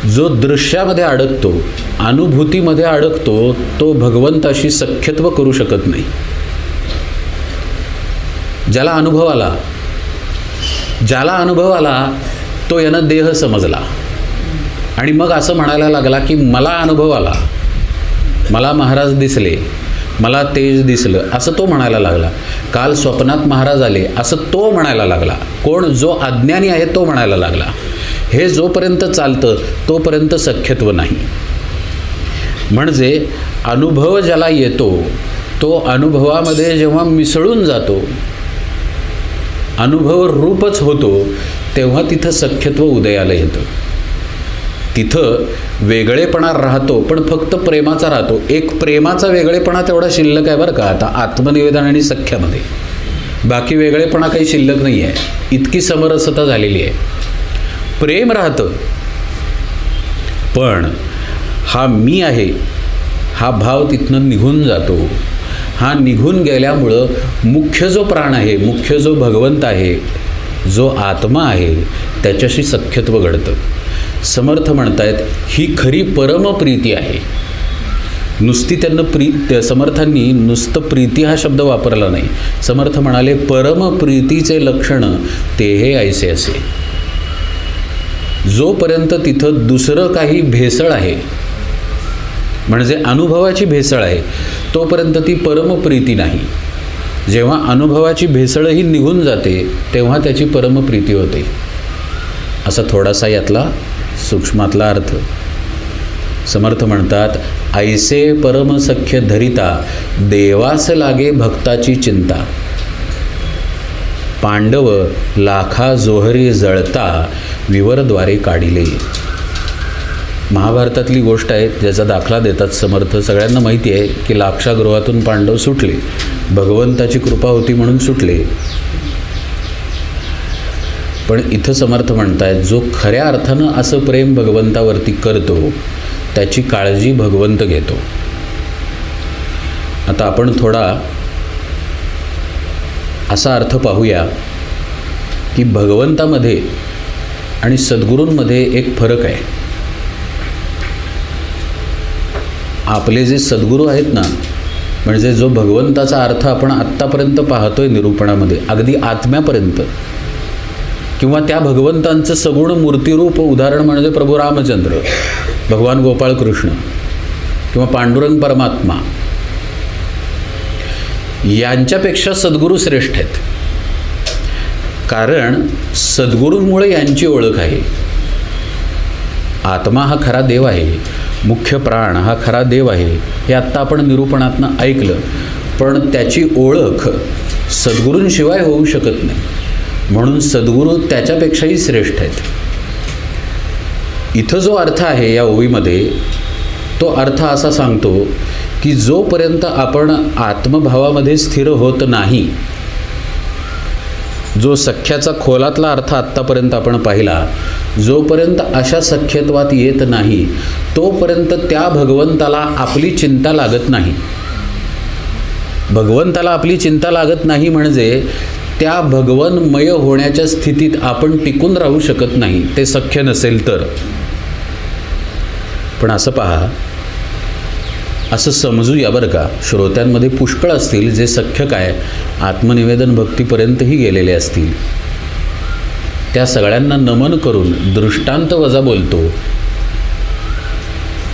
जो दृश्यामध्ये अडकतो, अनुभूतीमध्ये अडकतो, तो भगवंताशी सख्यत्व करू शकत नाही. ज्याला अनुभव आला तो यानं देह समजला आणि मग असं म्हणायला लागला की मला अनुभव आला, मला महाराज दिसले, मला तेज दिसलं, असं तो म्हणायला लागला. काल स्वप्नात महाराज आले असं तो म्हणायला लागला. कोण? जो अज्ञानी आहे तो म्हणायला लागला. हे जोपर्यंत चालतं तोपर्यंत सख्यत्व नाही. म्हणजे अनुभव ज्याला येतो तो अनुभवामध्ये जेव्हा मिसळून जातो, अनुभव रूपच होतो, तेव्हा तिथं सख्यत्व उदयाला येतं. तिथं वेगळेपणा राहतो, पण फक्त प्रेमाचा राहतो. एक प्रेमाचा वेगळेपणा तेवढा शिल्लक आहे बरं का आता आत्मनिवेदन आणि सख्यामध्ये. बाकी वेगळेपणा काही शिल्लक नाही आहे. इतकी समरसता झालेली आहे. प्रेम राहतं, पण हा मी आहे हा भाव तिथनं निघून जातो. हा निघून गेल्यामुळं मुख्य जो प्राण आहे, मुख्य जो भगवंत आहे, जो आत्मा आहे, त्याच्याशी सख्यत्व घडतं. समर्थ म्हणतायत ही खरी परमप्रीती आहे. नुसती त्यांना समर्थांनी नुसतं प्रीती हा शब्द वापरला नाही. समर्थ म्हणाले परमप्रीतीचे लक्षण ते हे ऐसे असे. जोपर्यंत तिथं दुसरं काही भेसळ आहे, म्हणजे अनुभवाची भेसळ आहे, तोपर्यंत ती परमप्रीती नाही. जेव्हा अनुभवाची भेसळही निघून जाते तेव्हा त्याची परमप्रीती होते. असा थोडासा यातला सूक्ष्मातला अर्थ. समर्थ म्हणतात ऐसे परमसख्य धरिता देवास लागे भक्ताची चिंता. पांडव लाखा जोहरी जळता विवरद्वारे काढिले. महाभारतातली गोष्ट आहे ज्याचा दाखला देतात समर्थ. सगळ्यांना माहिती आहे की लाक्षागृहातून पांडव सुटले, भगवंताची कृपा होती म्हणून सुटले. पण इथं समर्थ म्हणतायत जो खऱ्या अर्थानं असं प्रेम भगवंतावरती करतो त्याची काळजी भगवंत घेतो. आता आपण थोडा असा अर्थ पाहूया की भगवंतामध्ये आणि सद्गुरूंमध्ये एक फरक आहे. आपले जे सद्गुरू आहेत ना, म्हणजे जो भगवंताचा अर्थ आपण आत्तापर्यंत पाहतोय निरूपणामध्ये, अगदी आत्म्यापर्यंत, किंवा त्या भगवंतांचं सगुण मूर्तिरूप उदाहरण म्हणजे प्रभू रामचंद्र, भगवान गोपाळकृष्ण किंवा पांडुरंग परमात्मा, यांच्यापेक्षा सद्गुरू श्रेष्ठ आहेत. कारण सद्गुरूंमुळे यांची ओळख आहे. आत्मा हा खरा देव आहे, मुख्य प्राण हा खरा देव आहे, हे आत्ता आपण निरूपणातनं ऐकलं. पण त्याची ओळख सद्गुरूंशिवाय होऊ शकत नाही. म्हणून सद्गुरू त्याच्यापेक्षाही श्रेष्ठ आहेत. इथं जो अर्थ आहे या ओवीमध्ये, तो अर्थ असा सांगतो की जोपर्यंत आपण आत्मभावामध्ये स्थिर होत नाही, जो सख्याचा खोलातला अर्थ आत्तापर्यंत आपण पाहिला, जोपर्यंत अशा सख्यत्वात येत नाही तोपर्यंत त्या भगवंताला आपली चिंता लागत नाही. भगवंताला आपली चिंता लागत नाही म्हणजे त्या भगवन्मय होण्याच्या स्थितीत आपण टिकून राहू शकत नाही, ते सख्य नसेल तर. पण असं पहा, असं समजूया बरं का, श्रोत्यांमध्ये पुष्कळ असतील जे सख्य काय आत्मनिवेदन भक्तीपर्यंतही गेलेले असतील. त्या सगळ्यांना नमन करून दृष्टांत वजा बोलतो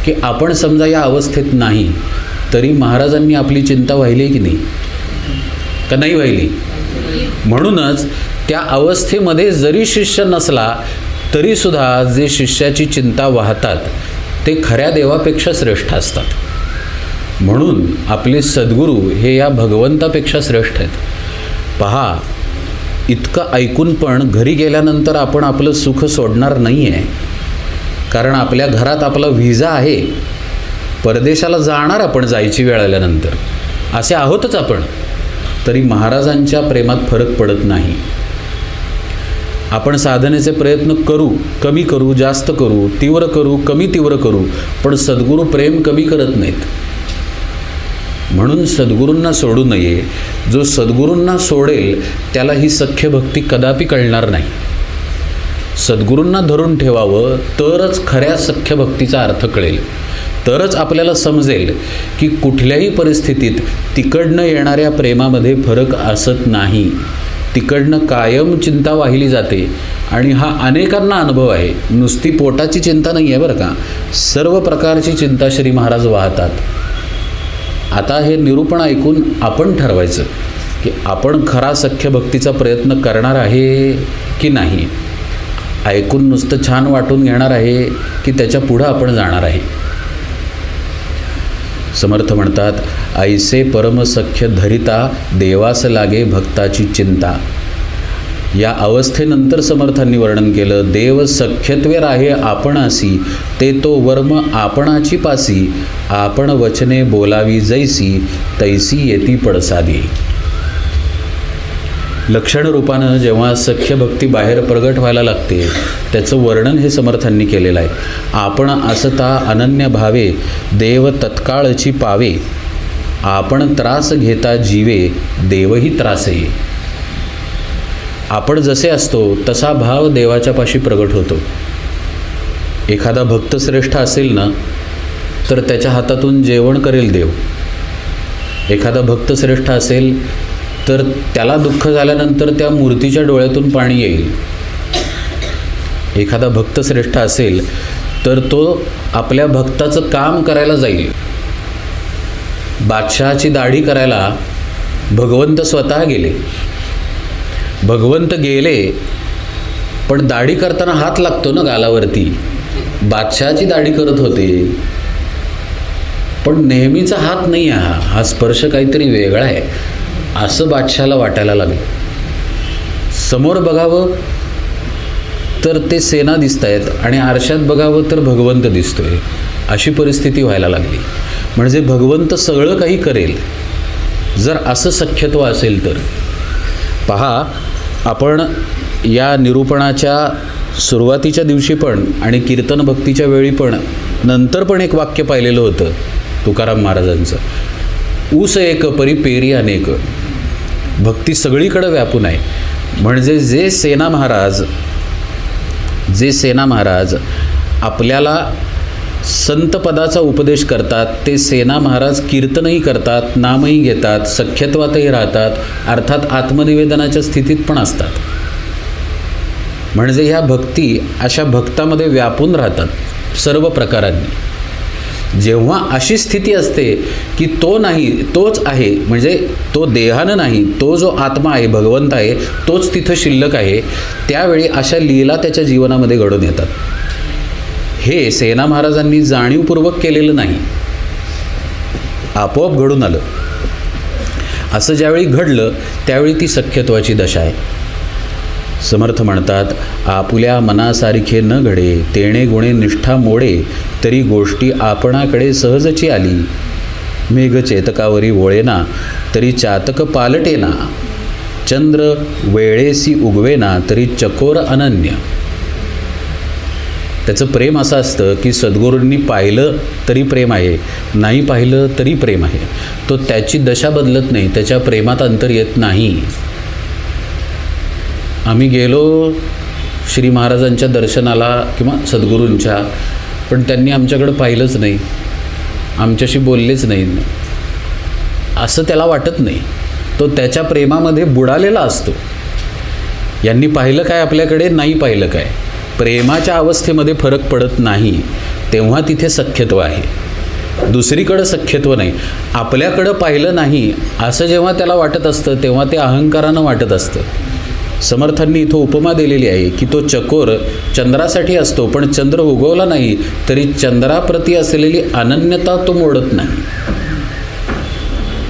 की आपण समजा या अवस्थेत नाही तरी महाराजांनी आपली चिंता वाहिली की नाही, का नाही वाहिली? म्हणूनच त्या अवस्थेमध्ये जरी शिष्य नसला तरीसुद्धा जे शिष्याची चिंता वाहतात ते खऱ्या देवापेक्षा श्रेष्ठ असतात. म्हणून आपले सद्गुरू हे या भगवंतापेक्षा श्रेष्ठ आहेत. पहा, इतकं ऐकून पण घरी गेल्यानंतर आपण आपलं सुख सोडणार नाही आहे. कारण आपल्या घरात आपला व्हिजा आहे, परदेशाला जाणार आपण जायची वेळ आल्यानंतर, असे आहोतच आपण. तरी महाराजांच्या प्रेमात फरक पडत नाही. आपण साधनेचे प्रयत्न करू, कमी करू, जास्त करू, तीव्र करू, कमी तीव्र करू, पण सद्गुरू प्रेम कमी करत नाहीत. म्हणून सद्गुरूंना सोडू नये. जो सद्गुरूंना सोडेल त्याला ही सख्य भक्ती कदापि कळणार नाही. सद्गुरूंना धरून ठेवावं तरच खऱ्या सख्य भक्तीचा अर्थ कळेल. तरच आपल्याला समजेल की कुठल्याही परिस्थितीत तिकडनं येणाऱ्या प्रेमामध्ये फरक असत नाही. तिकडनं कायम चिंता वाहिली जाते आणि हा अनेकांना अनुभव आहे. नुसती पोटाची चिंता नाही आहे बरं का, सर्व प्रकारची चिंता श्री महाराज वाहतात. आता हे निरूपण ऐकून आपण ठरवायचं की आपण खरा सख्य भक्तीचा प्रयत्न करणार आहे की नाही. ऐकून नुसतं छान वाटून घेणार आहे की त्याच्या पुढं आपण जाणार आहे. समर्थ म्हणतात ऐसे परमसख्य धरिता देवास लागे भक्ताची चिंता. या अवस्थेनंतर समर्थांनी वर्णन केलं, देव सख्यत्वे राहे आपणासी, ते तो वर्म आपणाची पासी, आपण वचने बोलावी जैसी, तैसी येती पडसादी. लक्षणरूपानं जेव्हा सख्य भक्ती बाहेर प्रगट व्हायला लागते त्याचं वर्णन हे समर्थांनी केलेलं आहे. आपण असता अनन्य भावे देव तत्काळची पावे, आपण त्रास घेता जीवे देवही त्रास ये. आपण जसे असतो तसा भाव देवाच्या पाशी प्रगट होतो. एखादा भक्तश्रेष्ठ असेल ना तर त्याच्या हातातून जेवण करेल देव. एखादा भक्तश्रेष्ठ असेल तर त्याला दुःख झाल्यानंतर त्या मूर्तीच्या डोळ्यातून पाणी येईल. एखादा भक्तश्रेष्ठ असेल तर तो आपल्या भक्ताचं काम करायला जाईल. बादशहाची दाढी करायला भगवंत स्वतः गेले. भगवंत गेले पण दाढी करताना हात लागतो ना गालावरती. बादशहाची दाढी करत होते पण नेहमीचा हात नाही आहे, हा स्पर्श काहीतरी वेगळा आहे असं बादशहाला वाटायला लागलं. समोर बघावं तर ते सेना दिसत आहेत आणि आरशात बघावं तर भगवंत दिसतोय, अशी परिस्थिती व्हायला लागली. म्हणजे भगवंत सगळं काही करेल जर असं सख्यत्व असेल तर. पहा, आपण या निरूपणाच्या सुरुवातीच्या दिवशी पण आणि कीर्तन भक्तीच्या वेळी पण नंतर पण एक वाक्य पाहिलेलं होतं तुकाराम महाराजांचं, ऊस एक परी पेरी अनेक. भक्ती सगळीकडे व्यापून आहे. म्हणजे जे सेना महाराज आपल्याला संतपदाचा उपदेश करतात ते सेना महाराज कीर्तनही करतात, नामही घेतात, सख्यत्वातही राहतात, अर्थात आत्मनिवेदनाच्या स्थितीत पण असतात. म्हणजे ह्या भक्ती अशा भक्तामध्ये व्यापून राहतात सर्व प्रकारांनी. जेव्हा अशी स्थिती असते की तो नाही तोच आहे, म्हणजे तो देहानं नाही, तो जो आत्मा आहे भगवंत आहे तोच तिथं शिल्लक आहे, त्यावेळी अशा लीला त्याच्या जीवनामध्ये घडून येतात. हे सेना महाराजांनी जाणीवपूर्वक केलेलं नाही, आपोआप घडून आलं. असं ज्यावेळी घडलं त्यावेळी ती सख्यत्वाची दशा आहे. समर्थ म्हणतात, आपुल्या मनासारखे न घडे तेणे गुणे निष्ठा मोडे, तरी गोष्टी आपणाकडे सहजची आली. मेघ चेतकावरी वोळेना तरी चातक पालटेना, चंद्र वेळेसी उगवेना तरी चकोर अनन्य. त्याचं प्रेम असं असतं की सद्गुरूंनी पाहिलं तरी प्रेम आहे, नाही पाहिलं तरी प्रेम आहे. तो त्याची दशा बदलत नाही, त्याच्या प्रेमात अंतर येत नाही. आम्ही गेलो श्री महाराजांच्या दर्शनाला किंवा सद्गुरूंच्या, पण त्यांनी आमच्याकडं पाहिलंच नाही, आमच्याशी बोललेच नाही, असं त्याला वाटत नाही. तो त्याच्या प्रेमामध्ये बुडालेला असतो. यांनी पाहिलं काय आपल्याकडे, नाही पाहिलं काय, प्रेमाच्या अवस्थेमध्ये फरक पडत नाही. तेव्हा तिथे सख्यत्व आहे, दुसरीकडं सख्यत्व नाही. आपल्याकडं पाहिलं नाही असं जेव्हा त्याला वाटत असतं तेव्हा ते अहंकारानं वाटत असतं. समर्थांनी इथं उपमा दिलेली आहे की तो चकोर चंद्रासाठी असतो, पण चंद्र उगवला नाही तरी चंद्राप्रती असलेली अनन्यता तो मोडत नाही.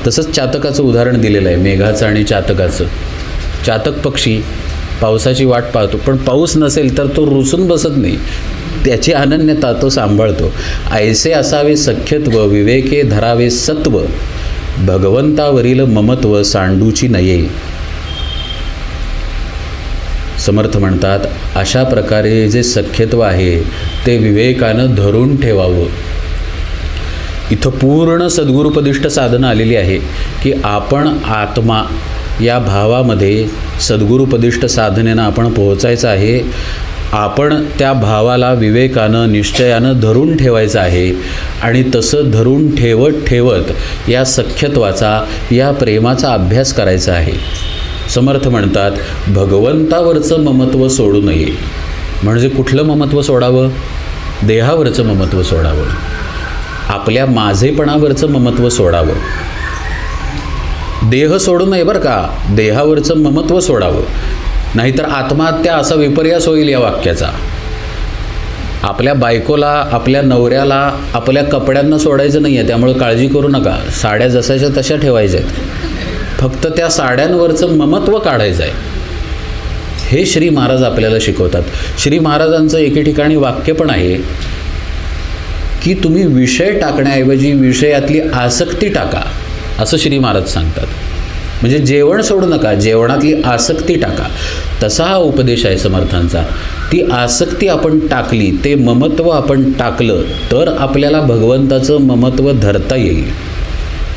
तसंच चातकाचं उदाहरण दिलेलं आहे, मेघाचं आणि चातकाचं. चातक पक्षी पावसाची वाट पाहतो, पण पाऊस नसेल तर तो रुसून बसत नाही, त्याची अनन्यता तो सांभाळतो. ऐसे असावे सख्यत्व विवेके धरावे सत्व, भगवंतावरील ममत्व सांडूची नये. समर्थ म्हणतात, अशा प्रकारे जे सख्यत्व आहे ते विवेकानं धरून ठेवावं. इथं पूर्ण सद्गुरुपदिष्ट साधनं आलेली आहे की आपण आत्मा या भावामध्ये सद्गुरुपदिष्ट साधनेनं आपण पोहोचायचं आहे. आपण त्या भावाला विवेकानं निश्चयानं धरून ठेवायचं आहे आणि तसं धरून ठेवत ठेवत या सख्यत्वाचा, या प्रेमाचा अभ्यास करायचा आहे. समर्थ म्हणतात, भगवंतावरचं ममत्व सोडू नये. म्हणजे कुठलं ममत्व सोडावं? देहावरचं ममत्व सोडावं, आपल्या माझेपणावरचं ममत्व सोडावं. देह सोडू नये बरं का, देहावरचं ममत्व सोडावं, नाहीतर आत्महत्या असा विपर्यास होईल या वाक्याचा. आपल्या बायकोला, आपल्या नवऱ्याला आपल्या कपड्यांना सोडायचं नाही आहे, त्यामुळे काळजी करू नका. साड्या जशाच्या तशा ठेवायच्या आहेत, फक्त त्या साड्यांवरचं ममत्व काढायचं आहे. हे श्री महाराज आपल्याला शिकवतात. श्री महाराजांचं एके ठिकाणी वाक्य पण आहे की तुम्ही विषय टाकण्याऐवजी विषयातली आसक्ती टाका, असं श्री महाराज सांगतात. म्हणजे जेवण सोडू नका, जेवणातली आसक्ती टाका. तसा हा उपदेश आहे समर्थांचा. ती आसक्ती आपण टाकली, ते ममत्व आपण टाकलं, तर आपल्याला भगवंताचं ममत्व धरता येईल.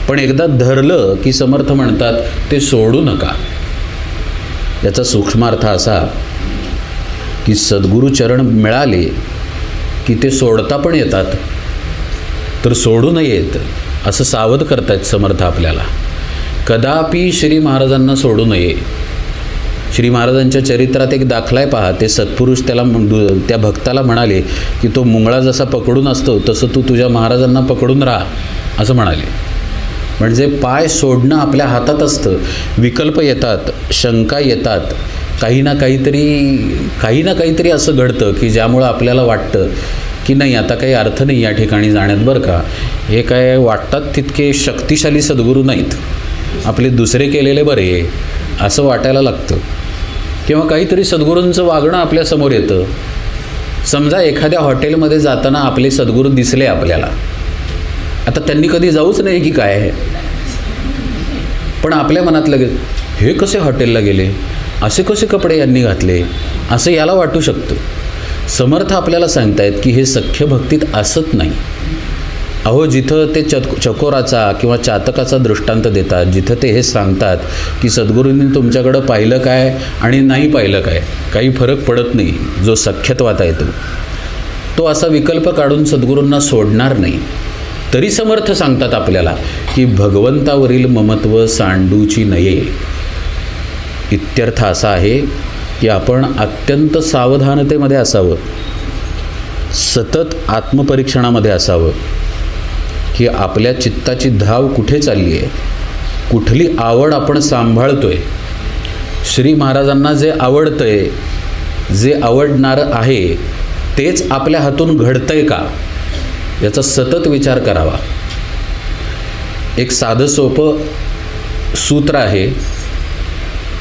पण एकदा धरलं की समर्थ म्हणतात ते सोडू नका. याचा सूक्ष्मार्थ असा की सद्गुरू चरण मिळाले की ते सोडता पण येतात, तर सोडू नयेत असं सावध करतायत समर्थ आपल्याला. कदापि श्री महाराजांना सोडू नये. श्री महाराजांच्या चरित्रात एक दाखला आहे पहा. ते सत्पुरुष त्या भक्ताला म्हणाले की तो मुंगळा जसा पकडून असतो तसं तू तुझ्या महाराजांना पकडून राहा असं म्हणाले. म्हणजे पाय सोडणं आपल्या हातात असतं. विकल्प येतात, शंका येतात, काही ना काहीतरी असं घडतं की ज्यामुळं आपल्याला वाटतं की नाही आता काही अर्थ नाही या ठिकाणी जाण्यात बरं का. हे काय वाटतात तितके शक्तिशाली सद्गुरू नाहीत, आपले दुसरे केलेले बरे असं वाटायला लागतं. किंवा काहीतरी सद्गुरूंचं वागणं आपल्यासमोर येतं. समजा एखाद्या हॉटेलमध्ये जाताना आपले सद्गुरू दिसले आपल्याला. आता त्यांनी कधी जाऊच नाही की काय, पण आपल्या मनात लगेच हे कसे हॉटेलला गेले, असे कसे कपडे यांनी घातले, असं याला वाटू शकतं. समर्थ आपल्याला सांगतायत की हे सख्य भक्तीत असत नाही. अहो जिथं ते चकोराचा किंवा चातकाचा दृष्टांत देतात, जिथं ते हे सांगतात की सद्गुरूंनी तुमच्याकडं पाहिलं काय आणि नाही पाहिलं काय, काही फरक पडत नाही, जो सख्यत्वात आहे तो असा विकल्प काढून सद्गुरूंना सोडणार नाही. तरी समर्थ सांगतात आपल्याला की भगवंतावरील ममत्व सांडूची नये. इत्यर्थ असा आहे की आपण अत्यंत सावधानतेमध्ये असावं, सतत आत्मपरीक्षणामध्ये असावं की आपल्या चित्ताची धाव कुठे चालली आहे, कुठली आवड आपण सांभाळतोय. श्री महाराजांना जे आवडतंय, जे आवडणारं आहे तेच आपल्या हातून घडतंय का, याचा सतत विचार करावा. एक साधं सोपं सूत्र आहे.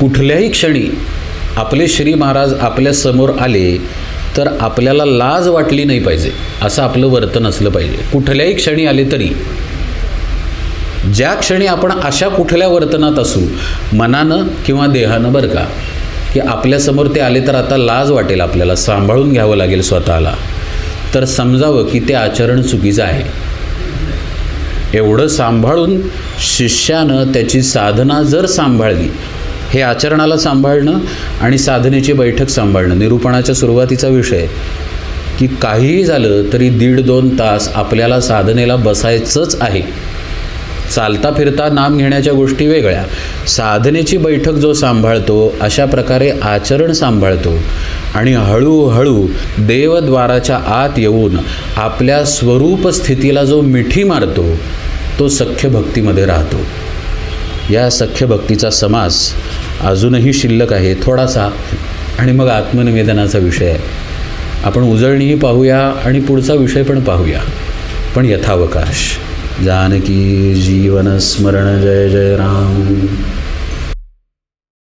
कुठल्याही क्षणी आपले श्री महाराज आपल्या समोर आले तर आपल्याला लाज वाटली नाही पाहिजे, असं आपलं वर्तन असलं पाहिजे. कुठल्याही क्षणी आले तरी, ज्या क्षणी आपण अशा कुठल्या वर्तनात असू, मनानं किंवा देहानं बरं का, की आपल्यासमोर ते आले तर आता लाज वाटेल, आपल्याला सांभाळून घ्यावं लागेल स्वतःला, तर समजावं की ते आचरण चुकीचं आहे. एवढं सांभाळून शिष्यानं त्याची साधना जर सांभाळली, हे आचरणाला सांभाळणं आणि साधनेची बैठक सांभाळणं निरूपणाच्या सुरुवातीचा विषय, की काहीही झालं तरी 1.5-2 तास आपल्याला साधनेला बसायचंच आहे. चालता फिरता नाम घेण्याच्या गोष्टी वेगळ्या, साधनेची बैठक जो सांभाळतो अशा प्रकारे आचरण सांभाळतो आणि हळूहळू देवद्वाराच्या आत येऊन आपल्या स्वरूप स्थितीला जो मिठी मारतो तो सख्य भक्तीमध्ये राहतो. या सख्य भक्तीचा समास अजूनही शिल्लक आहे थोडासा, आणि मग आत्मनिवेदनाचा विषय आहे. आपण उजळणीही पाहूया आणि पुढचा विषय पण पाहूया, पण यथावकाश. जानकी जीवन स्मरण. जय जय राम.